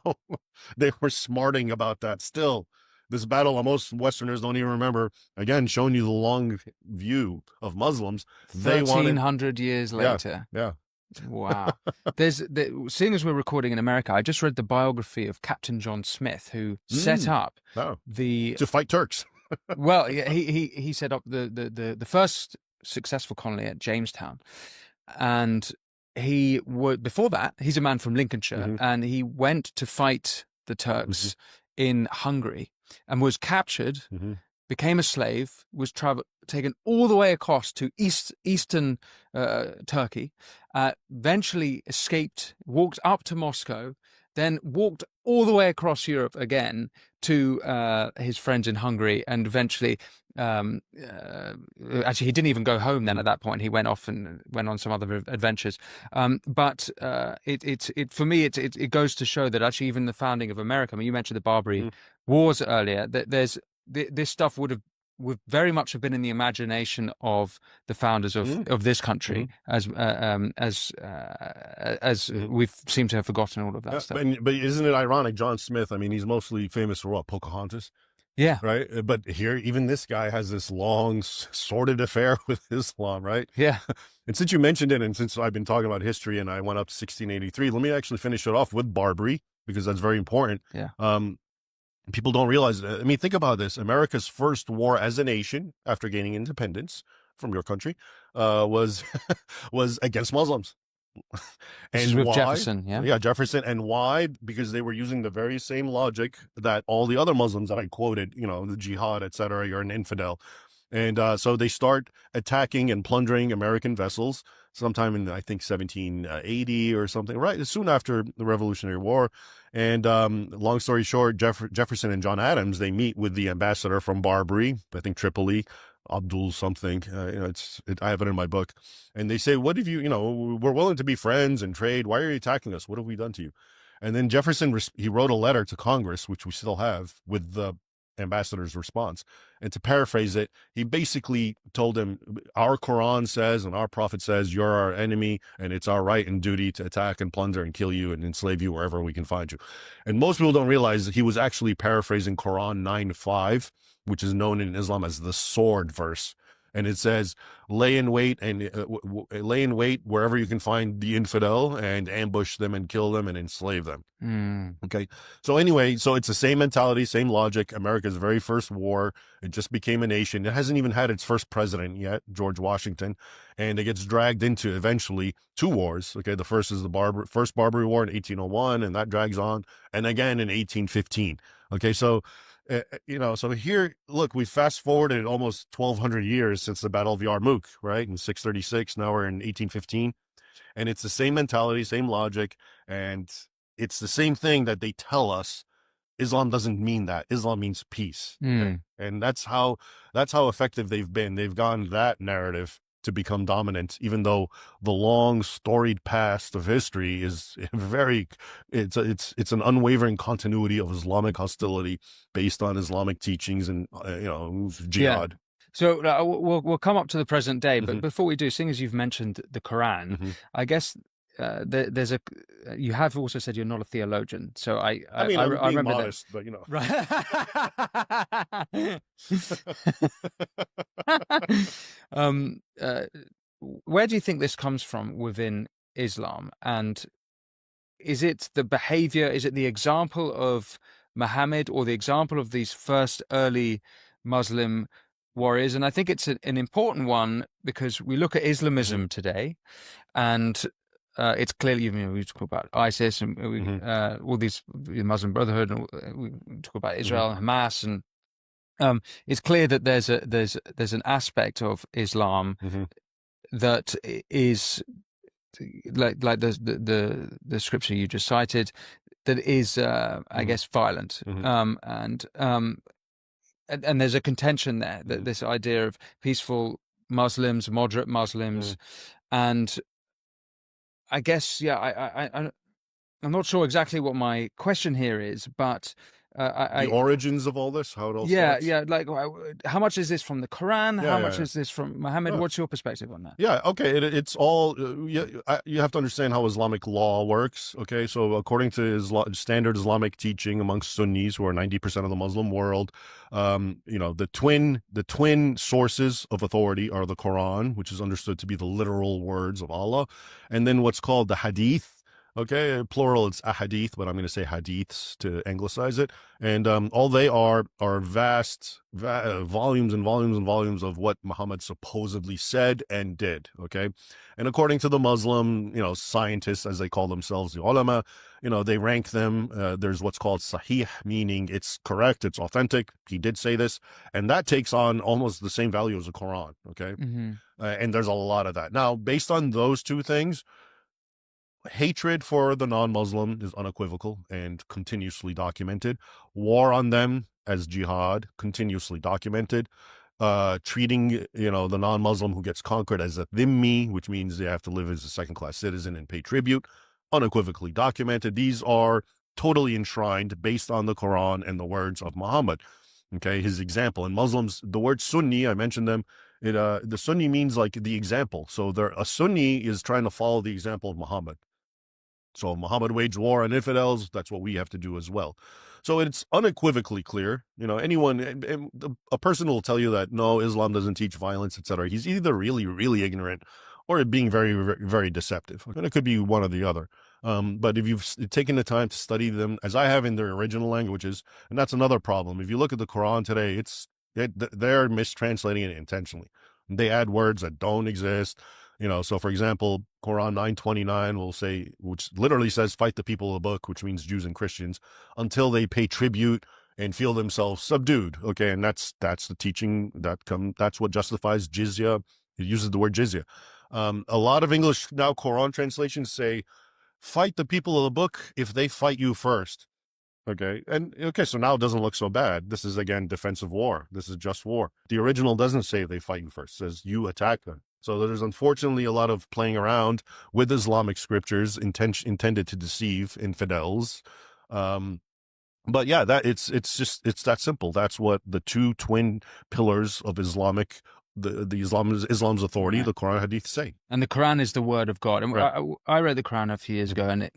they were smarting about that. Still, this battle, most Westerners don't even remember. Again, showing you the long view of Muslims. 1,300 years later. Yeah. Wow. Seeing as we're recording in America, I just read the biography of Captain John Smith, who set up to fight Turks. Well, he set up the first successful colony at Jamestown. And before that, he's a man from Lincolnshire, and he went to fight the Turks in Hungary and was captured, became a slave, was taken all the way across to eastern Turkey, eventually escaped, walked up to Moscow, then walked all the way across Europe again to his friends in Hungary, and eventually, actually, he didn't even go home then at that point. He went off and went on some other adventures. But for me, it goes to show that actually even the founding of America, I mean, you mentioned the Barbary Wars earlier, that this stuff would very much have been in the imagination of the founders of this country, as we seem to have forgotten all of that stuff. But isn't it ironic? John Smith, I mean, he's mostly famous for what? Pocahontas? Yeah. Right. But here, even this guy has this long, sordid affair with Islam, right? Yeah. And since you mentioned it, and since I've been talking about history and I went up to 1683, let me actually finish it off with Barbary, because that's very important. Yeah. People don't realize, I mean, think about this. America's first war as a nation after gaining independence from your country was against Muslims. And with Jefferson, Jefferson. And why? Because they were using the very same logic that all the other Muslims that I quoted, the jihad, etc. You're an infidel. And so they start attacking and plundering American vessels sometime in, I think, 1780 or something, right? Soon after the Revolutionary War. And long story short, Jefferson and John Adams, they meet with the ambassador from Barbary, I think Tripoli, Abdul something. I have it in my book. And they say, what have you, we're willing to be friends and trade. Why are you attacking us? What have we done to you? And then Jefferson, he wrote a letter to Congress, which we still have, with the ambassador's response. And to paraphrase it, he basically told him, our Quran says and our prophet says you're our enemy, and it's our right and duty to attack and plunder and kill you and enslave you wherever we can find you. And most people don't realize that he was actually paraphrasing Quran 9:5, which is known in Islam as the sword verse. And it says, lay in wait and lay in wait wherever you can find the infidel and ambush them and kill them and enslave them. Okay. So anyway, so it's the same mentality, same logic. America's very first war, it just became a nation. It hasn't even had its first president yet, George Washington, and it gets dragged into eventually 2 wars. Okay. The first is the first Barbary War in 1801, and that drags on, and again in 1815. Okay. So so here, look, we fast forwarded almost 1,200 years since the Battle of Yarmouk, right? In 636, now we're in 1815. And it's the same mentality, same logic. And it's the same thing that they tell us. Islam doesn't mean that. Islam means peace. Okay? And that's how effective they've been. They've gone that narrative to become dominant, even though the long storied past of history is it's an unwavering continuity of Islamic hostility based on Islamic teachings and jihad. So we'll come up to the present day, but before we do, seeing as you've mentioned the Quran, I guess there's you have also said you're not a theologian, so I mean, I'm being remember modest, that. But Right. Where do you think this comes from within Islam, and is it the behavior? Is it the example of Muhammad or the example of these first early Muslim warriors? And I think it's an important one because we look at Islamism today, and it's clearly, we talk about ISIS and all these Muslim Brotherhood, and we talk about Israel and Hamas, and it's clear that there's an aspect of Islam that is like the scripture you just cited, that is I guess violent, and there's a contention there that this idea of peaceful Muslims, moderate Muslims, and I guess I'm not sure exactly what my question here is, but the origins of all this, how it all starts? Like, how much is this from the Quran? How much is this from Muhammad? What's your perspective on that? Yeah, okay, it's all you have to understand how Islamic law works. Okay, so according to standard Islamic teaching amongst Sunnis, who are 90% of the Muslim world, the twin sources of authority are the Quran, which is understood to be the literal words of Allah, and then what's called the Hadith. Okay, plural, it's ahadith, but I'm going to say hadiths to anglicize it. And all they are vast volumes and volumes and volumes of what Muhammad supposedly said and did. Okay, and according to the Muslim, scientists, as they call themselves, the ulama, they rank them. There's what's called sahih, meaning it's correct, it's authentic. He did say this, and that takes on almost the same value as the Quran. Okay, and there's a lot of that. Now, based on those two things, hatred for the non-Muslim is unequivocal and continuously documented. War on them as jihad, continuously documented. Treating, the non-Muslim who gets conquered as a dhimmi, which means they have to live as a second-class citizen and pay tribute, unequivocally documented. These are totally enshrined based on the Quran and the words of Muhammad. Okay, his example. And Muslims, the word Sunni, I mentioned them, the Sunni means like the example. So a Sunni is trying to follow the example of Muhammad. So Muhammad waged war on infidels. That's what we have to do as well. So it's unequivocally clear. A person will tell you that no, Islam doesn't teach violence, etc. He's either really, really ignorant or being very, very, very deceptive. And it could be one or the other. But if you've taken the time to study them, as I have in their original languages, and that's another problem. If you look at the Quran today, they're mistranslating it intentionally. They add words that don't exist. So for example, Quran 9:29 will say, which literally says, fight the people of the book, which means Jews and Christians, until they pay tribute and feel themselves subdued. Okay. And that's the teaching that's what justifies jizya. It uses the word jizya. A lot of English now Quran translations say, fight the people of the book if they fight you first. Okay. So now it doesn't look so bad. This is, again, defensive war. This is just war. The original doesn't say they fight you first. It says you attack them. So there's unfortunately a lot of playing around with Islamic scriptures intended to deceive infidels. But yeah, that it's that simple. That's what the two twin pillars of Islamic Islam's authority, Right. the Quran and Hadith, say. And the Quran is the word of God. And Right. I read the Quran a few years ago, and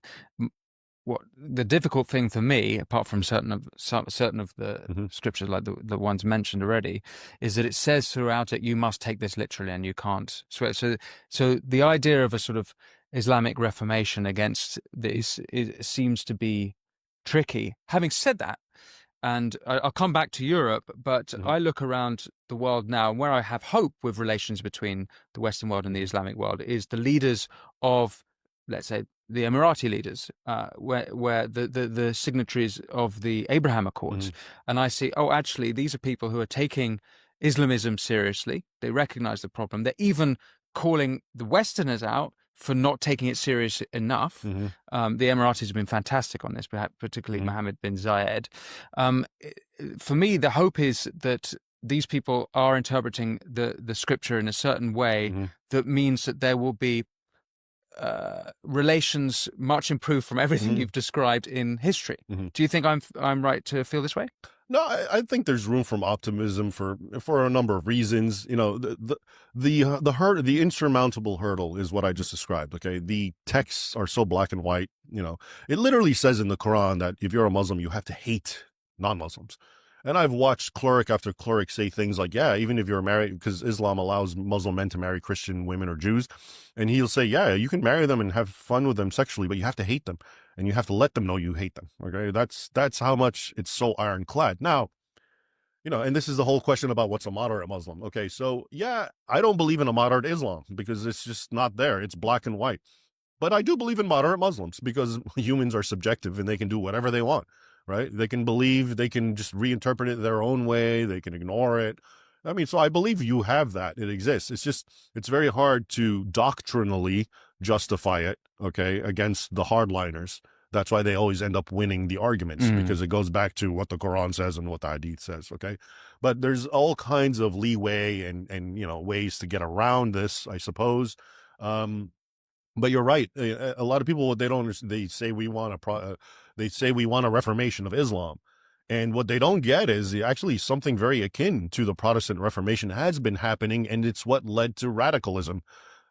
what the difficult thing for me, apart from certain of the Mm-hmm. scriptures like the ones mentioned already, is that it says throughout it you must take this literally and you can't swear. So the idea of a sort of Islamic Reformation against this seems to be tricky. Having said that, and I'll come back to Europe, but Mm-hmm. I look around the world now, and where I have hope with relations between the Western world and the Islamic world is the leaders of, let's say, the Emirati leaders, where the signatories of the Abraham Mm-hmm. Accords, and I see, oh, actually, these are people who are taking Islamism seriously. They recognize the problem. They're even calling the Westerners out for not taking it serious enough. Mm-hmm. The Emiratis have been fantastic on this, particularly Mm-hmm. Mohammed bin Zayed. Um, for me, the hope is that these people are interpreting the scripture in a certain way Mm-hmm. that means that there will be relations much improved from everything Mm-hmm. you've described in history. Mm-hmm. Do you think I'm right to feel this way? No, I think there's room for optimism for a number of reasons. You know, the insurmountable hurdle is what I just described. Okay, the texts are so black and white. You know, it literally says in the Quran that if you're a Muslim, you have to hate non-Muslims. And I've watched cleric after cleric say things like, yeah, even if you're married, because Islam allows Muslim men to marry Christian women or Jews, and he'll say, yeah, you can marry them and have fun with them sexually, but you have to hate them and you have to let them know you hate them. Okay, that's how much it's so ironclad. Now, you know, and this is the whole question about what's a moderate Muslim. Okay, so yeah, I don't believe in a moderate Islam because it's just not there. It's black and white. But I do believe in moderate Muslims because humans are subjective and they can do whatever they want, right? They can believe, they can just reinterpret it their own way, they can ignore it. I mean, so I believe you have that. It exists. It's just, it's very hard to doctrinally justify it, okay, against the hardliners. That's why they always end up winning the arguments because it goes back to what the Quran says and what the Hadith says, okay? But there's all kinds of leeway and you know, ways to get around this, I suppose. Um, but you're right. A lot of people, what they don't understand, they say we want they say we want a reformation of Islam, and what they don't get is actually something very akin to the Protestant Reformation has been happening, and it's what led to radicalism.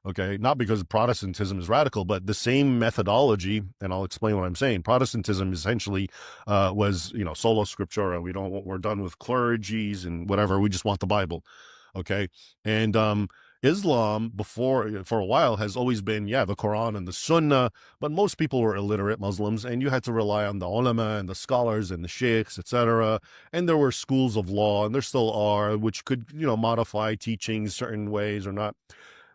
Okay, not because Protestantism is radical, but the same methodology, and I'll explain what I'm saying. Protestantism essentially was, you know, sola scriptura. We're done with clergies and whatever. We just want the Bible. Okay, and Islam before for a while has always been, yeah, the Quran and the Sunnah, but most people were illiterate Muslims, and you had to rely on the ulama and the scholars and the sheikhs, etc. And there were schools of law, and there still are, which could, you know, modify teachings certain ways or not.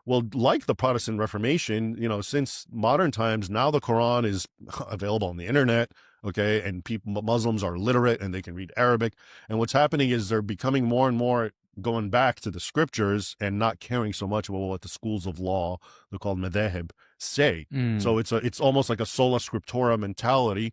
Well, like the Protestant Reformation, you know, since modern times, now the Quran is available on the internet, okay, and people, Muslims are literate and they can read Arabic. And what's happening is they're becoming more and more going back to the scriptures and not caring so much about what the schools of law, they're called madhahib, say. Mm. So it's almost like a sola scriptura mentality,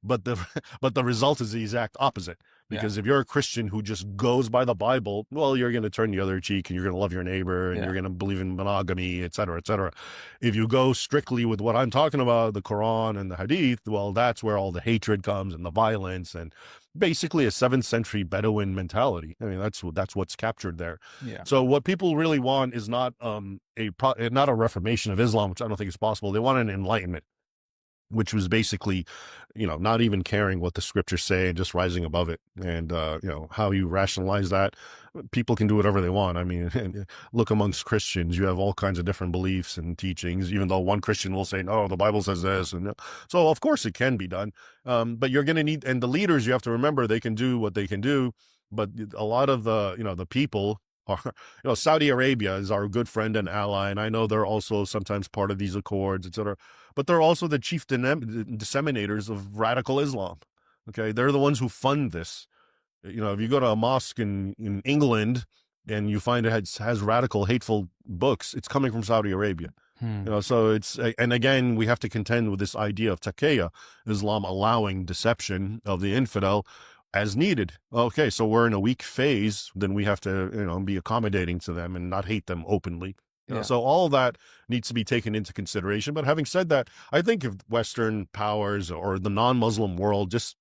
but the but the result is the exact opposite. Yeah. Because if you're a Christian who just goes by the Bible, well, you're going to turn the other cheek and you're going to love your neighbor and Yeah. you're going to believe in monogamy, et cetera, et cetera. If you go strictly with what I'm talking about, the Quran and the Hadith, well, that's where all the hatred comes and the violence and basically a 7th century Bedouin mentality. I mean, that's what's captured there. Yeah. So what people really want is not not a reformation of Islam, which I don't think is possible. They want an enlightenment, which was basically, you know, not even caring what the scriptures say and just rising above it. And, you know, how you rationalize that, people can do whatever they want. I mean, look amongst Christians, you have all kinds of different beliefs and teachings, even though one Christian will say, no, the Bible says this. And so, of course, it can be done. But you're going to need, and the leaders, you have to remember, they can do what they can do. But a lot of the, you know, the people are, you know, Saudi Arabia is our good friend and ally. And I know they're also sometimes part of these accords, et cetera, but they're also the chief disseminators of radical Islam. Okay, they're the ones who fund this. You know, if you go to a mosque in England and you find it has radical, hateful books, it's coming from Saudi Arabia. Hmm. You know, so it's, and again, we have to contend with this idea of taqiyya, Islam allowing deception of the infidel as needed. Okay, so we're in a weak phase, then we have to, you know, be accommodating to them and not hate them openly. You know, Yeah. so all that needs to be taken into consideration. But having said that, I think if Western powers or the non-Muslim world just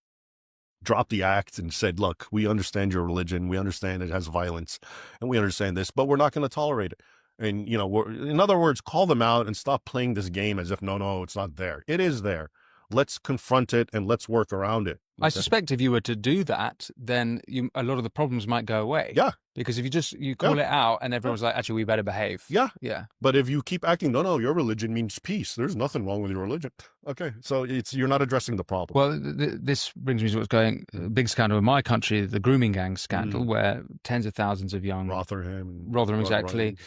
dropped the act and said, look, we understand your religion, we understand it has violence, and we understand this, but we're not going to tolerate it. And, in other words, call them out and stop playing this game as if, no, it's not there. It is there. Let's confront it and let's work around it. I suspect if you were to do that, then a lot of the problems might go away. Yeah. Because if you call it out and everyone's like, actually, we better behave. Yeah. Yeah. But if you keep acting, no, your religion means peace. There's nothing wrong with your religion. Okay. So you're not addressing the problem. Well, this brings me to what's going, big scandal in my country, the grooming gang scandal, where tens of thousands of young Rotherham, exactly,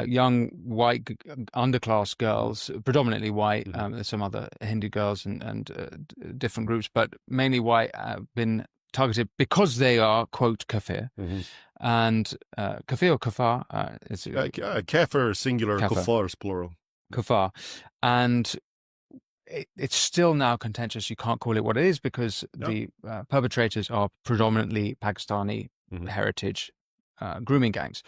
young white underclass girls, predominantly white. There's some other Hindu girls and different groups, but mainly white, been targeted because they are, quote, kafir. And kafir or kafar? Kafir singular, kafar is plural. Kafar. And it's still now contentious. You can't call it what it is because the perpetrators are predominantly Pakistani heritage grooming gangs.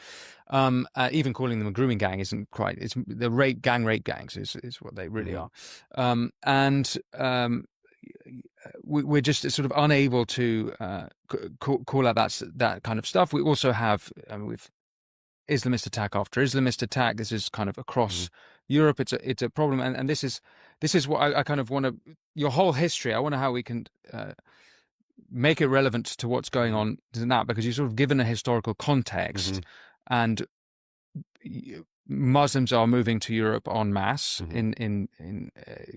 Even calling them a grooming gang isn't quite. It's the rape gangs is what they really are. We're just sort of unable to call out that kind of stuff. We also have with Islamist attack after Islamist attack. This is kind of across Europe. It's a problem, and this is what I kind of want to. Your whole history. I wonder how we can make it relevant to what's going on now, because you've sort of given a historical context, and Muslims are moving to Europe en masse in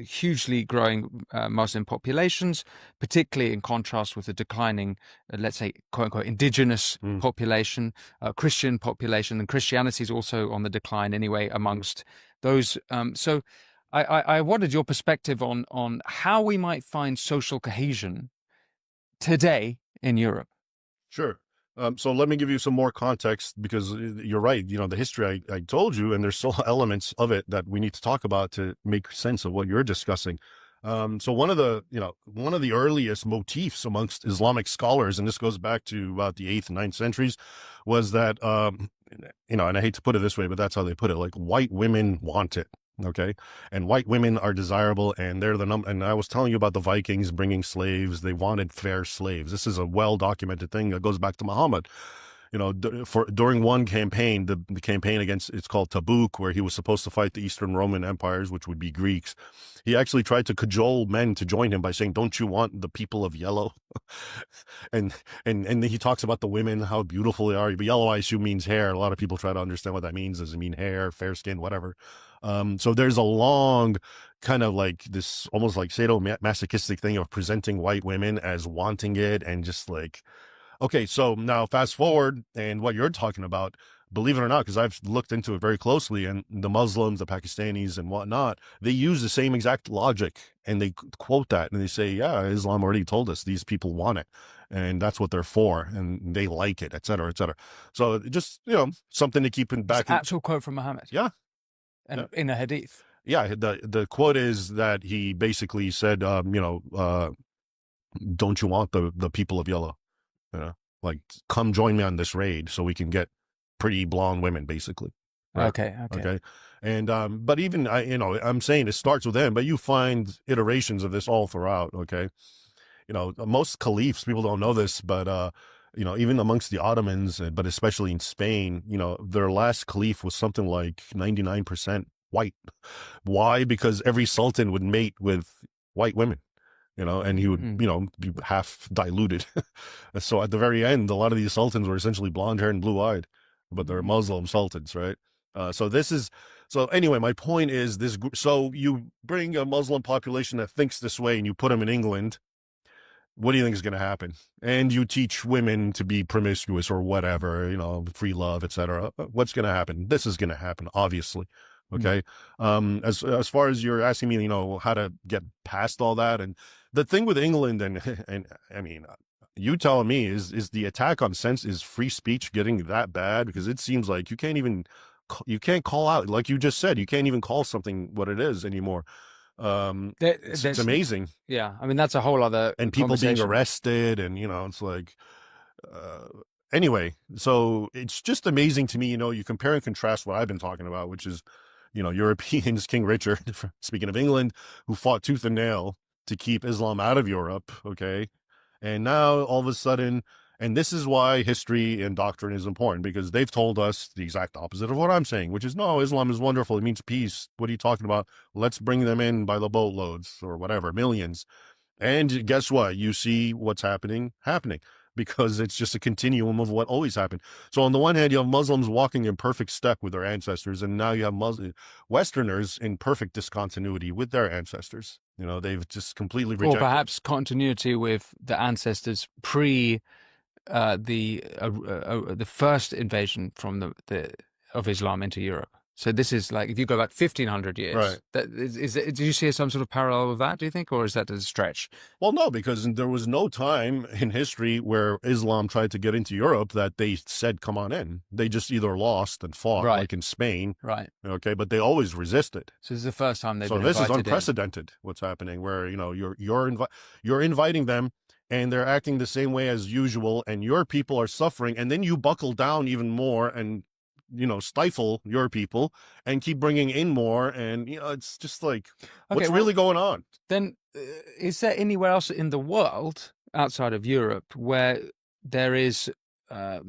hugely growing Muslim populations, particularly in contrast with the declining, let's say, quote unquote, indigenous population, Christian population, and Christianity is also on the decline anyway amongst those. So I wanted your perspective on how we might find social cohesion today in Europe. Sure. So let me give you some more context, because you're right. The history I told you, and there's still elements of it that we need to talk about to make sense of what you're discussing. So one of the earliest motifs amongst Islamic scholars, and this goes back to about the 8th and 9th centuries, was that, and I hate to put it this way, but that's how they put it, like white women want it. Okay. And white women are desirable, and they're the number. And I was telling you about the Vikings bringing slaves. They wanted fair slaves. This is a well-documented thing that goes back to Muhammad. During one campaign, the campaign against, it's called Tabuk, where he was supposed to fight the Eastern Roman empires, which would be Greeks. He actually tried to cajole men to join him by saying, don't you want the people of yellow? and he talks about the women, how beautiful they are. But yellow, I assume, means hair. A lot of people try to understand what that means. Does it mean hair, fair skin, whatever? So there's a long kind of like this almost like sadomasochistic thing of presenting white women as wanting it, and just like, okay, so now fast forward, and what you're talking about, believe it or not, because I've looked into it very closely, and the Muslims, the Pakistanis and whatnot, they use the same exact logic, and they quote that, and they say, yeah, Islam already told us these people want it, and that's what they're for, and they like it, et cetera, et cetera. So just, something to keep in back. It's an actual quote from Muhammad. Yeah. And in a hadith. Yeah, the quote is that he basically said, don't you want the people of yellow? Like, come join me on this raid so we can get pretty blonde women, basically. Right? Okay. And but even I'm saying it starts with them, but you find iterations of this all throughout. Okay, most caliphs, people don't know this, but even amongst the Ottomans, but especially in Spain, their last caliph was something like 99% white. Why? Because every sultan would mate with white women, and he would, be half diluted. So at the very end, a lot of these sultans were essentially blonde haired and blue eyed, but they're Muslim sultans, right? So anyway, my point is this. So you bring a Muslim population that thinks this way and you put them in England. What do you think is going to happen? And you teach women to be promiscuous or whatever, free love, etc. What's going to happen? This is going to happen, obviously. Okay. As far as you're asking me, how to get past all that, and the thing with England, and I mean, you telling me is the attack on is free speech getting that bad? Because it seems like you can't call out, like you just said, you can't even call something what it is anymore. It's amazing. Yeah, I mean, that's a whole other and people being arrested, and it's like anyway, so it's just amazing to me. You compare and contrast what I've been talking about, which is Europeans, King Richard, speaking of England, who fought tooth and nail to keep Islam out of Europe, okay, And now all of a sudden, and this is why history and doctrine is important, because they've told us the exact opposite of what I'm saying, which is, no, Islam is wonderful. It means peace. What are you talking about? Let's bring them in by the boatloads or whatever, millions. And guess what? You see what's happening, because it's just a continuum of what always happened. So on the one hand, you have Muslims walking in perfect step with their ancestors, and now you have Westerners in perfect discontinuity with their ancestors. They've just completely Or rejected. perhaps continuity with the ancestors pre the first invasion from the of Islam into Europe. So this is like if you go back 1500 Right. years. That do you see some sort of parallel with that? Do you think, or is that a stretch? Well, no, because there was no time in history where Islam tried to get into Europe that they said, come on in. They just either lost and fought, Right. like in Spain. Right. Okay, but they always resisted. So this is the first time they've So been this is invited in. unprecedented. What's happening? Where you're inviting them, and they're acting the same way as usual, and your people are suffering, and then you buckle down even more and stifle your people and keep bringing in more, and it's just like, what's really going on? Then, is there anywhere else in the world outside of Europe where there is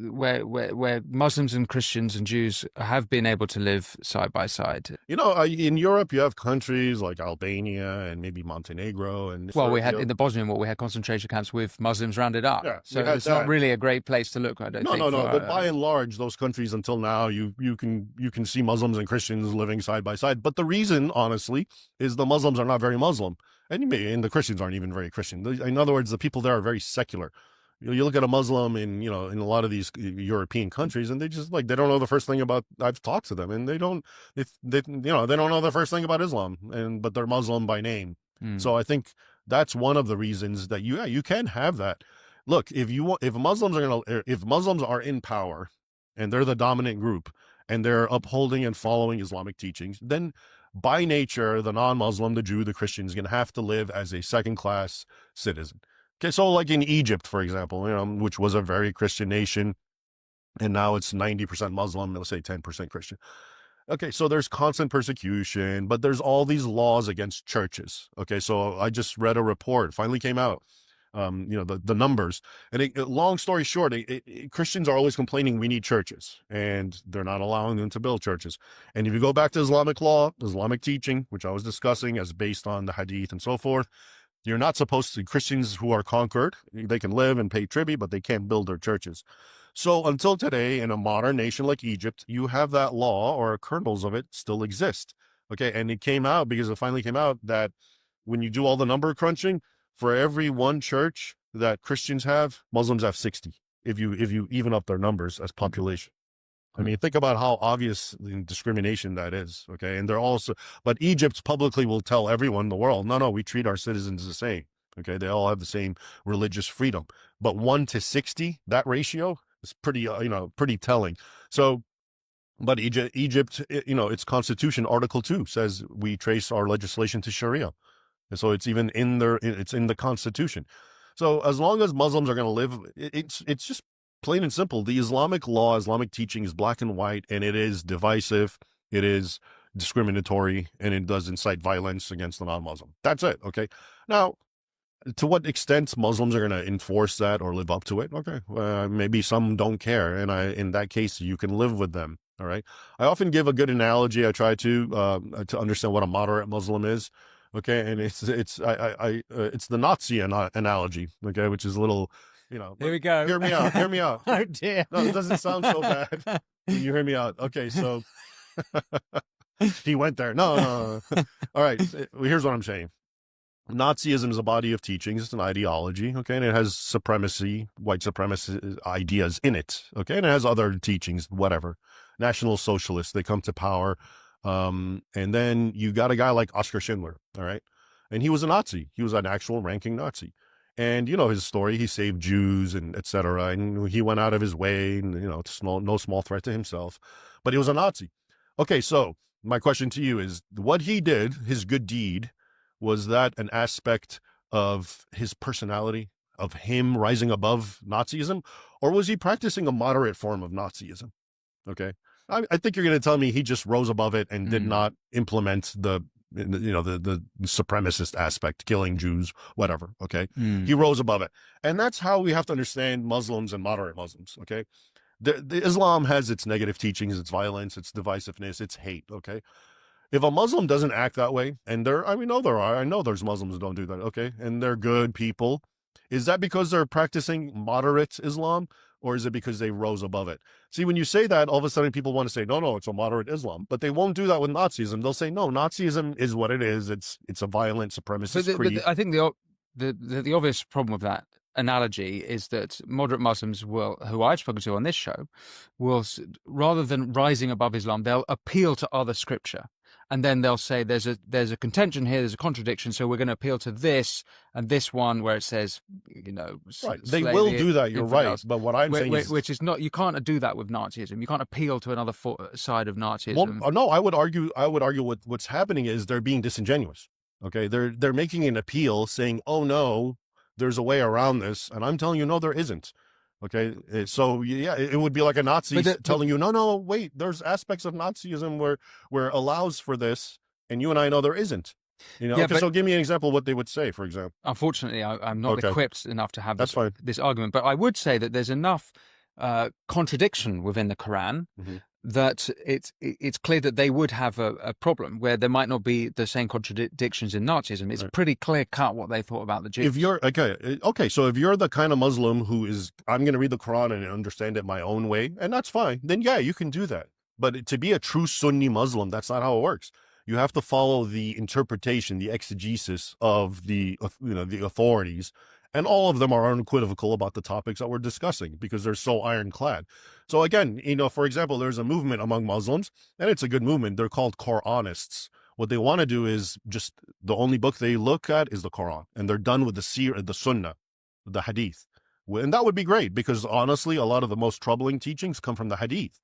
where Muslims and Christians and Jews have been able to live side by side? In Europe, you have countries like Albania and maybe Montenegro, and Well, we had in the Bosnian War, we had concentration camps with Muslims rounded up. Yeah, so it's not really a great place to look. I don't think. No. But by and large, those countries until now, you can see Muslims and Christians living side by side. But the reason, honestly, is the Muslims are not very Muslim, and the Christians aren't even very Christian. In other words, the people there are very secular. You look at a Muslim in a lot of these European countries, and they just they don't know the first thing about. I've talked to them, and they don't don't know the first thing about Islam, but they're Muslim by name. So I think that's one of the reasons that you can have that. Look, if Muslims are in power, and they're the dominant group, and they're upholding and following Islamic teachings, then by nature, the non-Muslim, the Jew, the Christian is going to have to live as a second-class citizen. Okay, so like in Egypt, for example, which was a very Christian nation, and now it's 90% Muslim, let's say 10% Christian. Okay, so there's constant persecution, but there's all these laws against churches. Okay, so I just read a report, finally came out, the numbers. And long story short, Christians are always complaining we need churches, and they're not allowing them to build churches. And if you go back to Islamic law, Islamic teaching, which I was discussing as based on the hadith and so forth, you're not supposed to, Christians who are conquered, they can live and pay tribute, but they can't build their churches. So until today, in a modern nation like Egypt, you have that law, or kernels of it still exist. Okay, and it finally came out that when you do all the number crunching, for every one church that Christians have, Muslims have 60, if you even up their numbers as population. I mean, think about how obvious discrimination that is. Okay. And but Egypt publicly will tell everyone in the world, no, we treat our citizens the same. Okay. They all have the same religious freedom, but 1 to 60, that ratio is pretty telling. So, but Egypt, its constitution, Article 2 says we trace our legislation to Sharia. And so it's even it's in the constitution. So as long as Muslims are going to live, it's just plain and simple. The Islamic law, Islamic teaching is black and white, and it is divisive, it is discriminatory, and it does incite violence against the non-Muslim. That's it. Okay. Now, to what extent Muslims are going to enforce that or live up to it? Okay. Maybe some don't care. And in that case, you can live with them. All right. I often give a good analogy. I try to understand what a moderate Muslim is. Okay. And it's the Nazi analogy. Okay. Which is a little, here we go. Hear me out. Oh dear. No, it doesn't sound so bad. You hear me out. Okay. So he went there. No. All right. Here's what I'm saying. Nazism is a body of teachings. It's an ideology. Okay. And it has white supremacy ideas in it. Okay. And it has other teachings, whatever. National Socialists, they come to power. And then you got a guy like Oskar Schindler. All right. And he was a Nazi. He was an actual ranking Nazi. And his story, he saved Jews and etc. And he went out of his way, and it's no small threat to himself, but he was a Nazi. Okay, so my question to you is, what he did, his good deed, was that an aspect of his personality, of him rising above Nazism, or was he practicing a moderate form of Nazism? Okay, I think you're going to tell me he just rose above it and did not implement the the supremacist aspect, killing Jews, whatever. Okay. Mm. He rose above it. And that's how we have to understand Muslims and moderate Muslims. Okay. The Islam has its negative teachings, its violence, its divisiveness, its hate. Okay. If a Muslim doesn't act that way, and I know there's Muslims who don't do that. Okay. And they're good people. Is that because they're practicing moderate Islam, or is it because they rose above it? See, when you say that, all of a sudden people want to say, no, it's a moderate Islam, but they won't do that with Nazism. They'll say, no, Nazism is what it is. It's a violent supremacist creed. But I think the obvious problem with that analogy is that moderate Muslims will, who I've spoken to on this show, will, rather than rising above Islam, they'll appeal to other scripture. And then they'll say there's a contention here, there's a contradiction, so we're going to appeal to this and this one where it says, right. They will do that. You're right. But what I'm saying is, which is not, you can't do that with Nazism. You can't appeal to another side of Nazism. Well, no, I would argue what's happening is they're being disingenuous. Okay, they're making an appeal, saying, "Oh no, there's a way around this," and I'm telling you, no, there isn't. Okay, so yeah, it would be like a Nazi telling you, no, wait, there's aspects of Nazism where allows for this, and you and I know there isn't. Yeah, okay, so give me an example of what they would say, for example. Unfortunately, I'm not equipped enough to have this argument, but I would say that there's enough contradiction within the Quran that it's clear that they would have a problem where there might not be the same contradictions in Nazism. It's pretty clear cut what they thought about the Jews. If you're so if you're the kind of Muslim who is, I'm going to read the Quran and understand it my own way, and that's fine, then yeah, you can do that. But to be a true Sunni Muslim, that's not how it works. You have to follow the interpretation, the exegesis of the authorities, and all of them are unequivocal about the topics that we're discussing because they're so ironclad. So again, for example, there's a movement among Muslims, and it's a good movement. They're called Quranists. What they want to do is just the only book they look at is the Quran, and they're done with the Sunnah, the Hadith. And that would be great because honestly, a lot of the most troubling teachings come from the Hadith,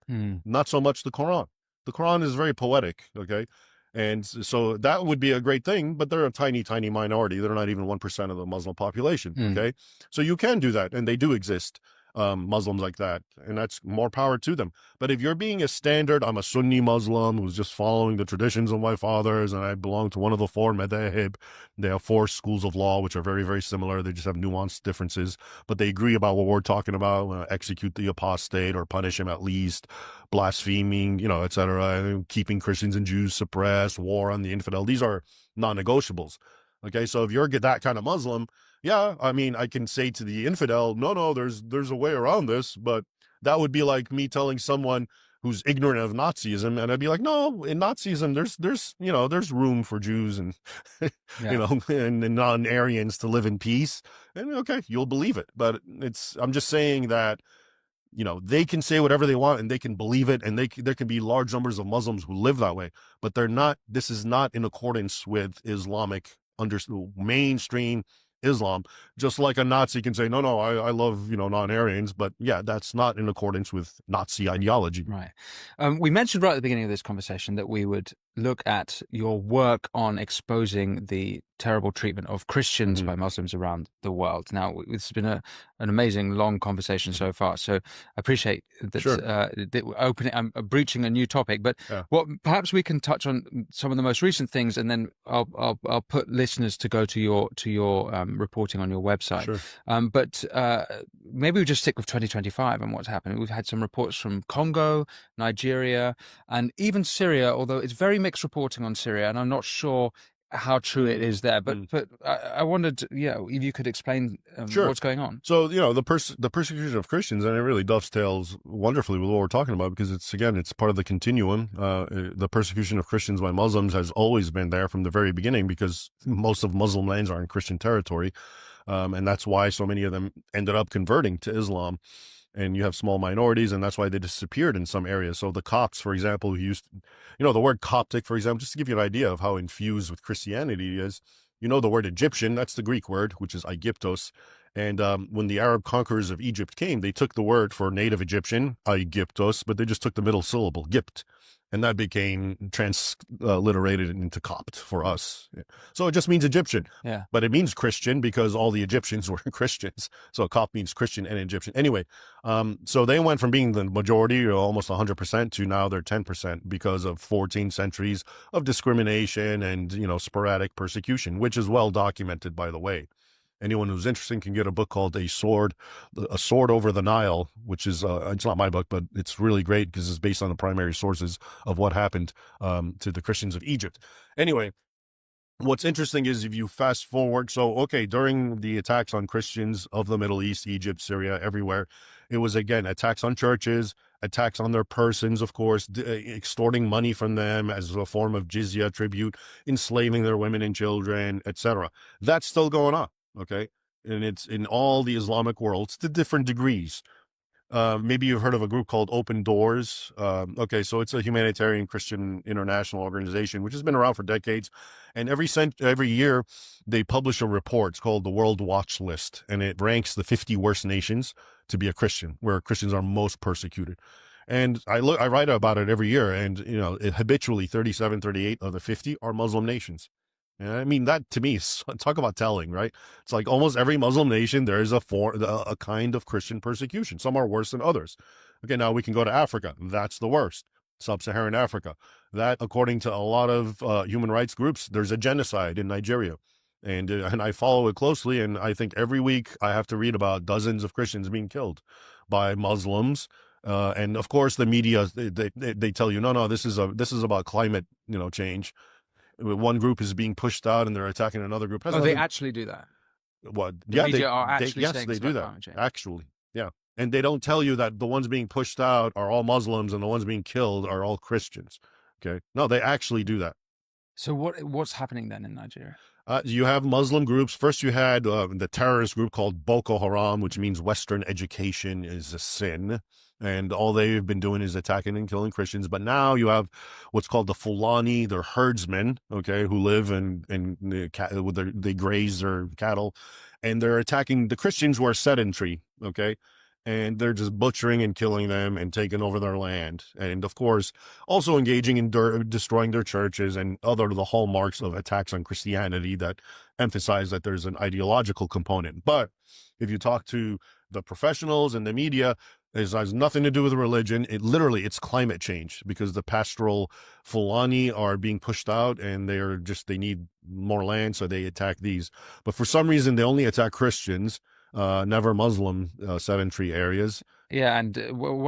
not so much the Quran. The Quran is very poetic, okay? And so that would be a great thing, but they're a tiny, tiny minority. They're not even 1% of the Muslim population, okay? So you can do that, and they do exist, Muslims like that, and that's more power to them. But if you're being a standard, I'm a Sunni Muslim who's just following the traditions of my fathers, and I belong to one of the four madhahib. They have four schools of law, which are very, very similar. They just have nuanced differences, but they agree about what we're talking about, execute the apostate or punish him at least, blaspheming, etc., keeping Christians and Jews suppressed, war on the infidel. These are non-negotiables. Okay, so if you're that kind of Muslim, yeah, I mean, I can say to the infidel, no, there's a way around this, but that would be like me telling someone who's ignorant of Nazism, and I'd be like, no, in Nazism, there's room for Jews and and non-Aryans to live in peace, and okay, you'll believe it. But I'm just saying that they can say whatever they want and they can believe it, and there can be large numbers of Muslims who live that way, but this is not in accordance with Islamic mainstream Islam. Just like a Nazi can say, no, I love, non-Aryans, but yeah, that's not in accordance with Nazi ideology. Right. We mentioned right at the beginning of this conversation that we would look at your work on exposing the terrible treatment of Christians by Muslims around the world. Now, it's been an amazing long conversation so far, so I appreciate that, that we're opening, breaching a new topic, but what perhaps we can touch on some of the most recent things, and then I'll put listeners to go to your reporting on your website. Sure. But maybe we just stick with 2025 and what's happening. We've had some reports from Congo, Nigeria, and even Syria, although it's very mixed reporting on Syria, and I'm not sure how true it is there, but I wondered, if you could explain what's going on. So, the persecution of Christians, and it really dovetails wonderfully with what we're talking about, because it's part of the continuum. The persecution of Christians by Muslims has always been there from the very beginning, because most of Muslim lands are in Christian territory, and that's why so many of them ended up converting to Islam. And you have small minorities, and that's why they disappeared in some areas. So the Copts, for example, who used, the word Coptic, for example, just to give you an idea of how infused with Christianity it is, the word Egyptian, that's the Greek word, which is Aegyptos. And when the Arab conquerors of Egypt came, they took the word for native Egyptian, Aegyptos, but they just took the middle syllable, Gipt. And that became transliterated into Copt for us. So it just means Egyptian. Yeah. But it means Christian because all the Egyptians were Christians. So Copt means Christian and Egyptian. Anyway, so they went from being the majority, or almost 100%, to now they're 10% because of 14 centuries of discrimination and, sporadic persecution, which is well documented, by the way. Anyone who's interested can get a book called A Sword Over the Nile, which is, it's not my book, but it's really great because it's based on the primary sources of what happened to the Christians of Egypt. Anyway, what's interesting is if you fast forward, during the attacks on Christians of the Middle East, Egypt, Syria, everywhere, it was, again, attacks on churches, attacks on their persons, of course, extorting money from them as a form of jizya, tribute, enslaving their women and children, etc. That's still going on. Okay. And it's in all the Islamic worlds to different degrees. Maybe you've heard of a group called Open Doors. So it's a humanitarian Christian international organization, which has been around for decades. And every year they publish a report. It's called the World Watch List. And it ranks the 50 worst nations to be a Christian, where Christians are most persecuted. And I write about it every year. And, habitually 37, 38 of the 50 are Muslim nations. And I mean, that to me, talk about telling, right? It's like almost every Muslim nation, there is a kind of Christian persecution. Some are worse than others. Okay, now we can go to Africa. That's the worst. Sub-Saharan Africa. That, according to a lot of human rights groups, there's a genocide in Nigeria. And I follow it closely. And I think every week I have to read about dozens of Christians being killed by Muslims. And of course, the media, they tell you, no, this is about climate, change. One group is being pushed out and they're attacking another group. They actually do that. What? The media are actually yes, they do that. Actually, yeah. And they don't tell you that the ones being pushed out are all Muslims and the ones being killed are all Christians. Okay. No, they actually do that. So what's happening then in Nigeria? You have Muslim groups. First, you had the terrorist group called Boko Haram, which means Western education is a sin. And all they've been doing is attacking and killing Christians. But now you have what's called the Fulani, they're herdsmen, okay, who live they graze their cattle, and they're attacking the Christians who are sedentary, okay, and they're just butchering and killing them and taking over their land. And of course, also engaging in destroying their churches and other the hallmarks of attacks on Christianity that emphasize that there's an ideological component. But if you talk to the professionals and the media, it has nothing to do with religion. It's climate change, because the pastoral Fulani are being pushed out and they need more land. So they attack these, but for some reason they only attack Christians, never Muslim sedentary areas. Yeah, and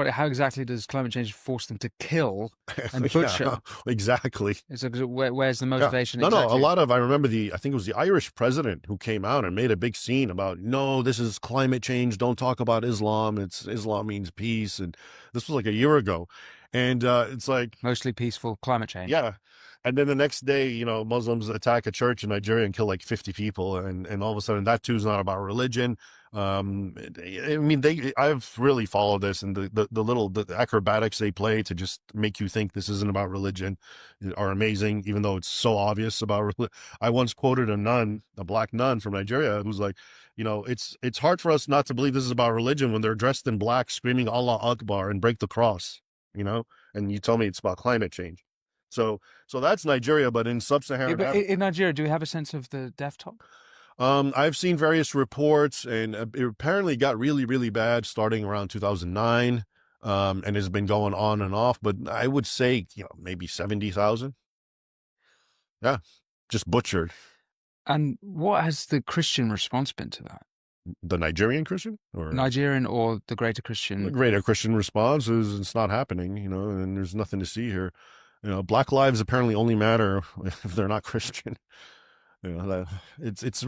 how exactly does climate change force them to kill and butcher? Yeah, exactly. It's like, where's the motivation? Yeah. No, exactly? I remember I think it was the Irish president who came out and made a big scene about, no, this is climate change. Don't talk about Islam. Islam means peace. And this was like a year ago. And it's like mostly peaceful climate change. Yeah. And then the next day, Muslims attack a church in Nigeria and kill like 50 people. And all of a sudden that too is not about religion. I've really followed this, and the acrobatics they play to just make you think this isn't about religion are amazing, even though it's so obvious about religion. I once quoted a black nun from Nigeria, who's like, it's hard for us not to believe this is about religion when they're dressed in black, screaming Allah Akbar and break the cross, and you tell me it's about climate change. So that's Nigeria, but in sub-Saharan Africa. In Nigeria, do we have a sense of the death toll? I've seen various reports, and it apparently got really, really bad starting around 2009, and has been going on and off. But I would say, maybe 70,000. Yeah, just butchered. And what has the Christian response been to that? The Nigerian Christian? Nigerian or the greater Christian? The greater Christian response is it's not happening, and there's nothing to see here. Black lives apparently only matter if they're not Christian. It's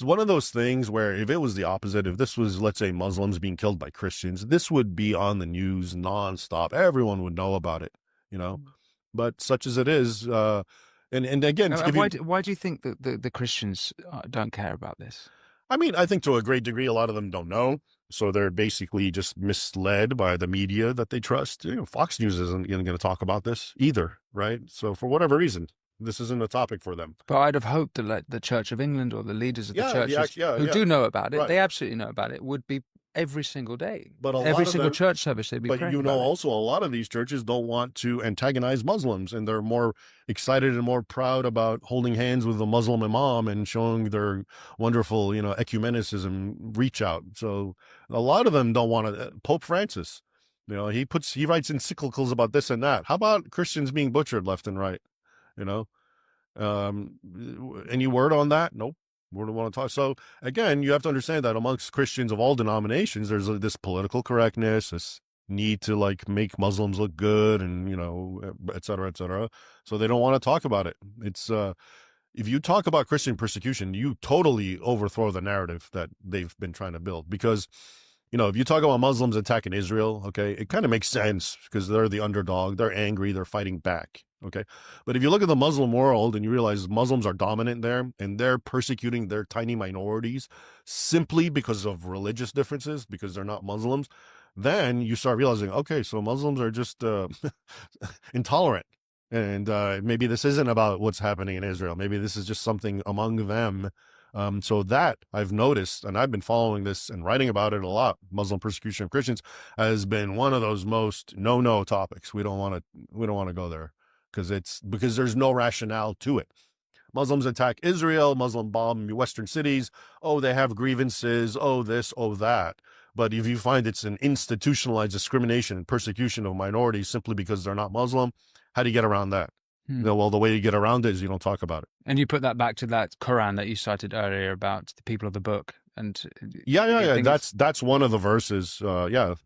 one of those things where if it was the opposite, if this was, let's say, Muslims being killed by Christians, this would be on the news nonstop. Everyone would know about it, but such as it is, and again, why do you think that the Christians don't care about this? I mean, I think to a great degree, a lot of them don't know. So they're basically just misled by the media that they trust. Fox News isn't going to talk about this either, right? So for whatever reason, This isn't a topic for them. But I'd have hoped that like the Church of England or the leaders of the Yeah, churches yeah, who yeah, do know about it, right. they absolutely know about it, would be every single day, But a every lot of single them, church service, they'd be but praying you know, about it. also a lot of these churches don't want to antagonize Muslims, and they're more excited and more proud about holding hands with a Muslim imam and showing their wonderful, ecumenicism reach out. So a lot of them don't want to. Pope Francis, he writes encyclicals about this and that. How about Christians being butchered left and right? You know, um, any word on that? Nope. We don't want to talk. So again, you have to understand that amongst Christians of all denominations, there's this political correctness, this need to like make Muslims look good, and et cetera, et cetera. So they don't want to talk about it. It's if you talk about Christian persecution, you totally overthrow the narrative that they've been trying to build. Because, if you talk about Muslims attacking Israel, okay, it kind of makes sense because they're the underdog, they're angry, they're fighting back, okay. But if you look at the Muslim world and you realize Muslims are dominant there and they're persecuting their tiny minorities simply because of religious differences, because they're not Muslims, then you start realizing, okay, so Muslims are just intolerant. And maybe this isn't about what's happening in Israel. Maybe this is just something among them. So that I've noticed, and I've been following this and writing about it a lot. Muslim persecution of Christians has been one of those most no topics. We don't want to go there because there's no rationale to it. Muslims attack Israel, Muslim bomb Western cities. Oh, they have grievances. Oh, this, oh, that. But if you find it's an institutionalized discrimination and persecution of minorities simply because they're not Muslim, how do you get around that? Well, the way you get around it is you don't talk about it. And you put that back to that Quran that you cited earlier about the people of the book. And Yeah. That's one of the verses.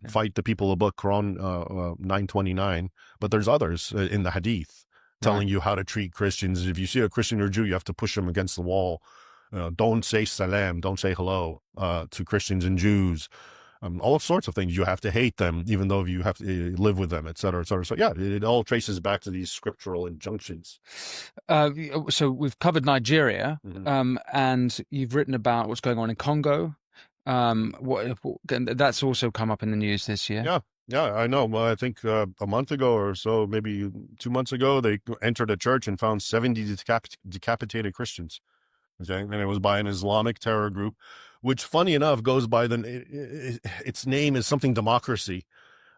Fight the people of the book, Quran 929. But there's others in the Hadith telling you how to treat Christians. If you see a Christian or Jew, you have to push them against the wall. Don't say salam, don't say hello to Christians and Jews. All sorts of things. You have to hate them, even though you have to live with them, et cetera, et cetera. So yeah, it all traces back to these scriptural injunctions. So we've covered Nigeria, Mhm. and you've written about what's going on in Congo. That's also come up in the news this year. Yeah, I know. Well, I think a month ago or so, maybe 2 months ago, they entered a church and found 70 decapitated Christians. Okay, and it was by an Islamic terror group, which, funny enough, goes by its name is something democracy.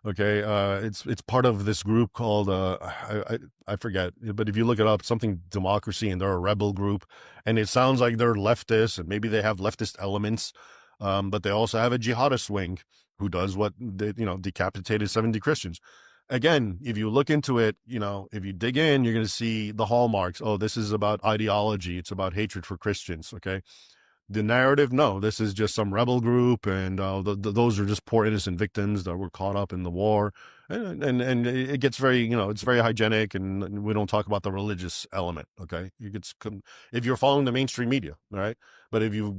Okay, it's part of this group called I forget, but if you look it up, something democracy, and they're a rebel group, and it sounds like they're leftist, and maybe they have leftist elements, but they also have a jihadist wing who does what they, decapitated 70 Christians. Again, if you look into it, if you dig in, you're going to see the hallmarks. Oh, this is about ideology. It's about hatred for Christians. Okay. The narrative, no, this is just some rebel group, and those are just poor innocent victims that were caught up in the war, and it gets very, it's very hygienic, and we don't talk about the religious element. Okay, if you're following the mainstream media, all right, but if you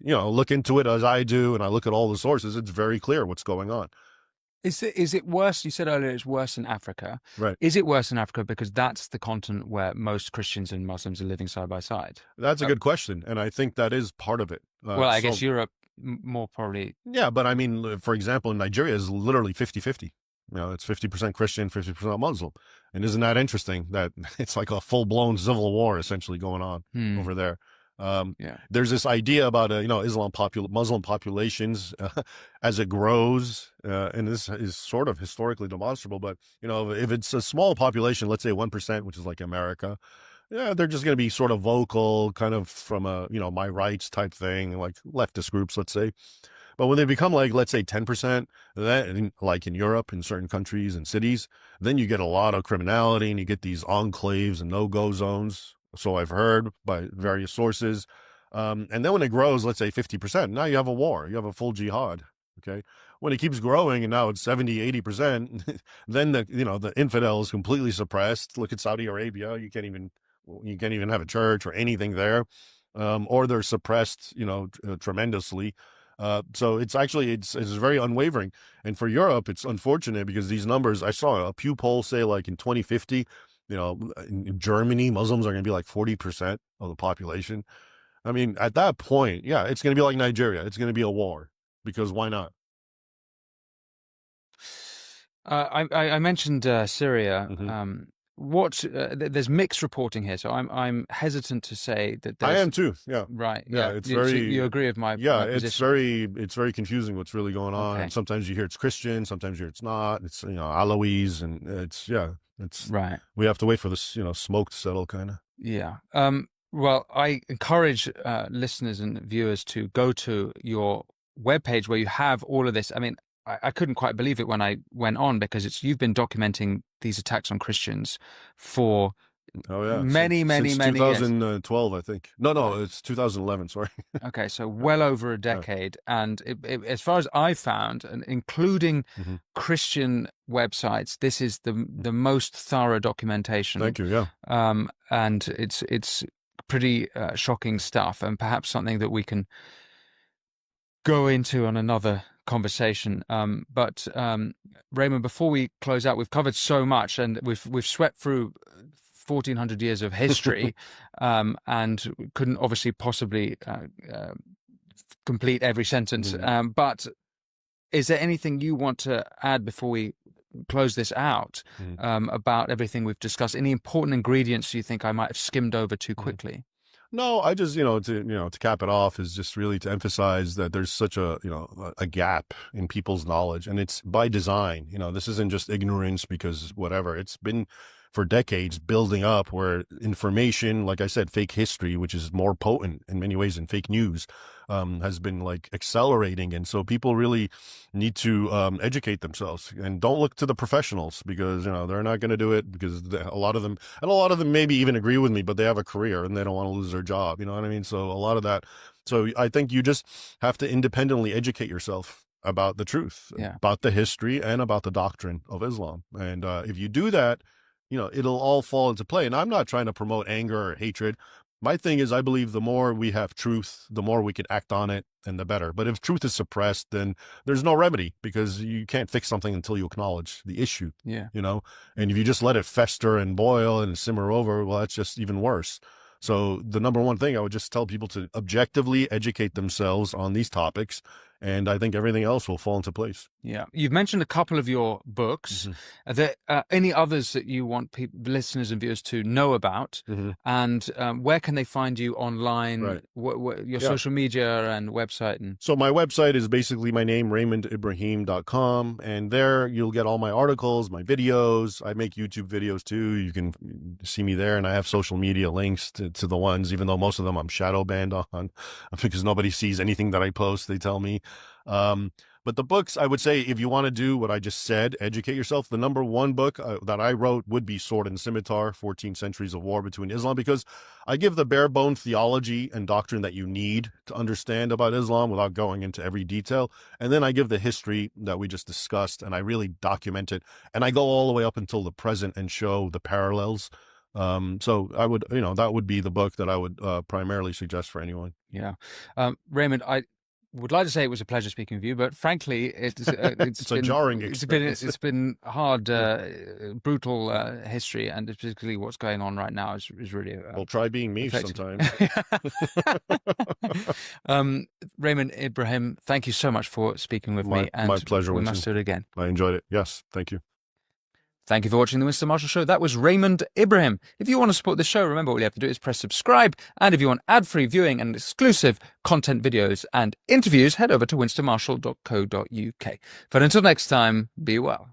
look into it as I do, and I look at all the sources, it's very clear what's going on. Is it worse? You said earlier it's worse in Africa. Right. Is it worse in Africa because that's the continent where most Christians and Muslims are living side by side? That's a good question, and I think that is part of it. Well, I guess Europe more probably. Yeah, but I mean, for example, Nigeria is literally 50-50. It's 50% Christian, 50% Muslim. And isn't that interesting that it's like a full-blown civil war essentially going on over there? Yeah. There's this idea about Muslim populations as it grows, and this is sort of historically demonstrable. But if it's a small population, let's say 1%, which is like America, yeah, they're just going to be sort of vocal, kind of from a my rights type thing, like leftist groups, let's say. But when they become like, let's say 10%, then like in Europe, in certain countries and cities, then you get a lot of criminality and you get these enclaves and no-go zones. So I've heard by various sources. And then when it grows, let's say 50%, now you have a war, you have a full jihad. Okay. When it keeps growing and now it's 70, 80%, then the infidel is completely suppressed. Look at Saudi Arabia. You can't even have a church or anything there. Or they're suppressed, tremendously. So it's very unwavering. And for Europe, it's unfortunate because these numbers, I saw a Pew poll say like in 2050, in Germany, Muslims are going to be like 40% of the population. I mean, at that point, yeah, it's going to be like Nigeria. It's going to be a war because why not? I mentioned Syria, Mhm. there's mixed reporting here, so I'm hesitant to say that I there's am too. Yeah. right. Yeah. Yeah, It's so very, you agree with my position? it's very confusing what's really going on. Okay, And sometimes you hear it's Christian, sometimes you hear it's not. It's, Alois, and right. we have to wait for this, smoke to settle, kind of. Yeah. Well, I encourage listeners and viewers to go to your webpage where you have all of this. I mean, I couldn't quite believe it when I went on, because you've been documenting these attacks on Christians for Oh yeah, many, since many years. 2012, I think. No, Right. it's 2011. Sorry. Okay, so Yeah, well over a yeah. decade. And as far as I found, and including Hmm. Christian websites, this is the most thorough documentation. Thank you. Yeah. And it's pretty shocking stuff, and perhaps something that we can go into on another conversation. But Raymond, before we close out, we've covered so much, and we've swept through 1400 years of history, and couldn't obviously possibly complete every sentence. Mhm. But is there anything you want to add before we close this out, Mhm. about everything we've discussed? Any important ingredients you think I might have skimmed over too Mhm. quickly? No, I just, to cap it off, is just really to emphasize that there's such a gap in people's knowledge, and it's by design. This isn't just ignorance because whatever. It's been for decades building up, where information, like I said, fake history, which is more potent in many ways than fake news, has been like accelerating. And so people really need to educate themselves, and don't look to the professionals, because they're not going to do it, because a lot of them maybe even agree with me, but they have a career and they don't want to lose their job. You know what I mean? So a lot of that. So I think you just have to independently educate yourself about the truth, Yeah. about the history, and about the doctrine of Islam. And if you do that, it'll all fall into play. And I'm not trying to promote anger or hatred. My thing is, I believe the more we have truth, the more we could act on it, and the better. But if truth is suppressed, then there's no remedy, because you can't fix something until you acknowledge the issue. Yeah. And if you just let it fester and boil and simmer over, well, that's just even worse. So the number one thing I would just tell people to objectively educate themselves on these topics, and I think everything else will fall into place. Yeah. You've mentioned a couple of your books. Mhm. Are there any others that you want listeners and viewers to know about? Mhm. And where can they find you online? Right. Your Yeah. social media and website? And So my website is basically my name, RaymondIbrahim.com, and there you'll get all my articles, my videos. I make YouTube videos too. You can see me there, and I have social media links to the ones, even though most of them I'm shadow banned on because nobody sees anything that I post, they tell me. But the books, I would say, if you want to do what I just said, educate yourself, the number one book that I wrote would be Sword and Scimitar, 14 Centuries of War Between Islam, because I give the bare bone theology and doctrine that you need to understand about Islam without going into every detail. And then I give the history that we just discussed, and I really document it. And I go all the way up until the present and show the parallels. So I would, that would be the book that I would primarily suggest for anyone. yeah. Raymond, I would like to say it was a pleasure speaking with you, but frankly, it's It's a jarring experience. it's been hard, brutal history, and particularly what's going on right now is really Well, try being me affecting. sometime. Raymond Ibrahim, thank you so much for speaking with me, and my pleasure, we Winston. must do it again. I enjoyed it. Yes, thank you. Thank you for watching the Winston Marshall Show. That was Raymond Ibrahim. If you want to support this show, remember all you have to do is press subscribe. And if you want ad-free viewing and exclusive content videos and interviews, head over to winstonmarshall.co.uk. But until next time, be well.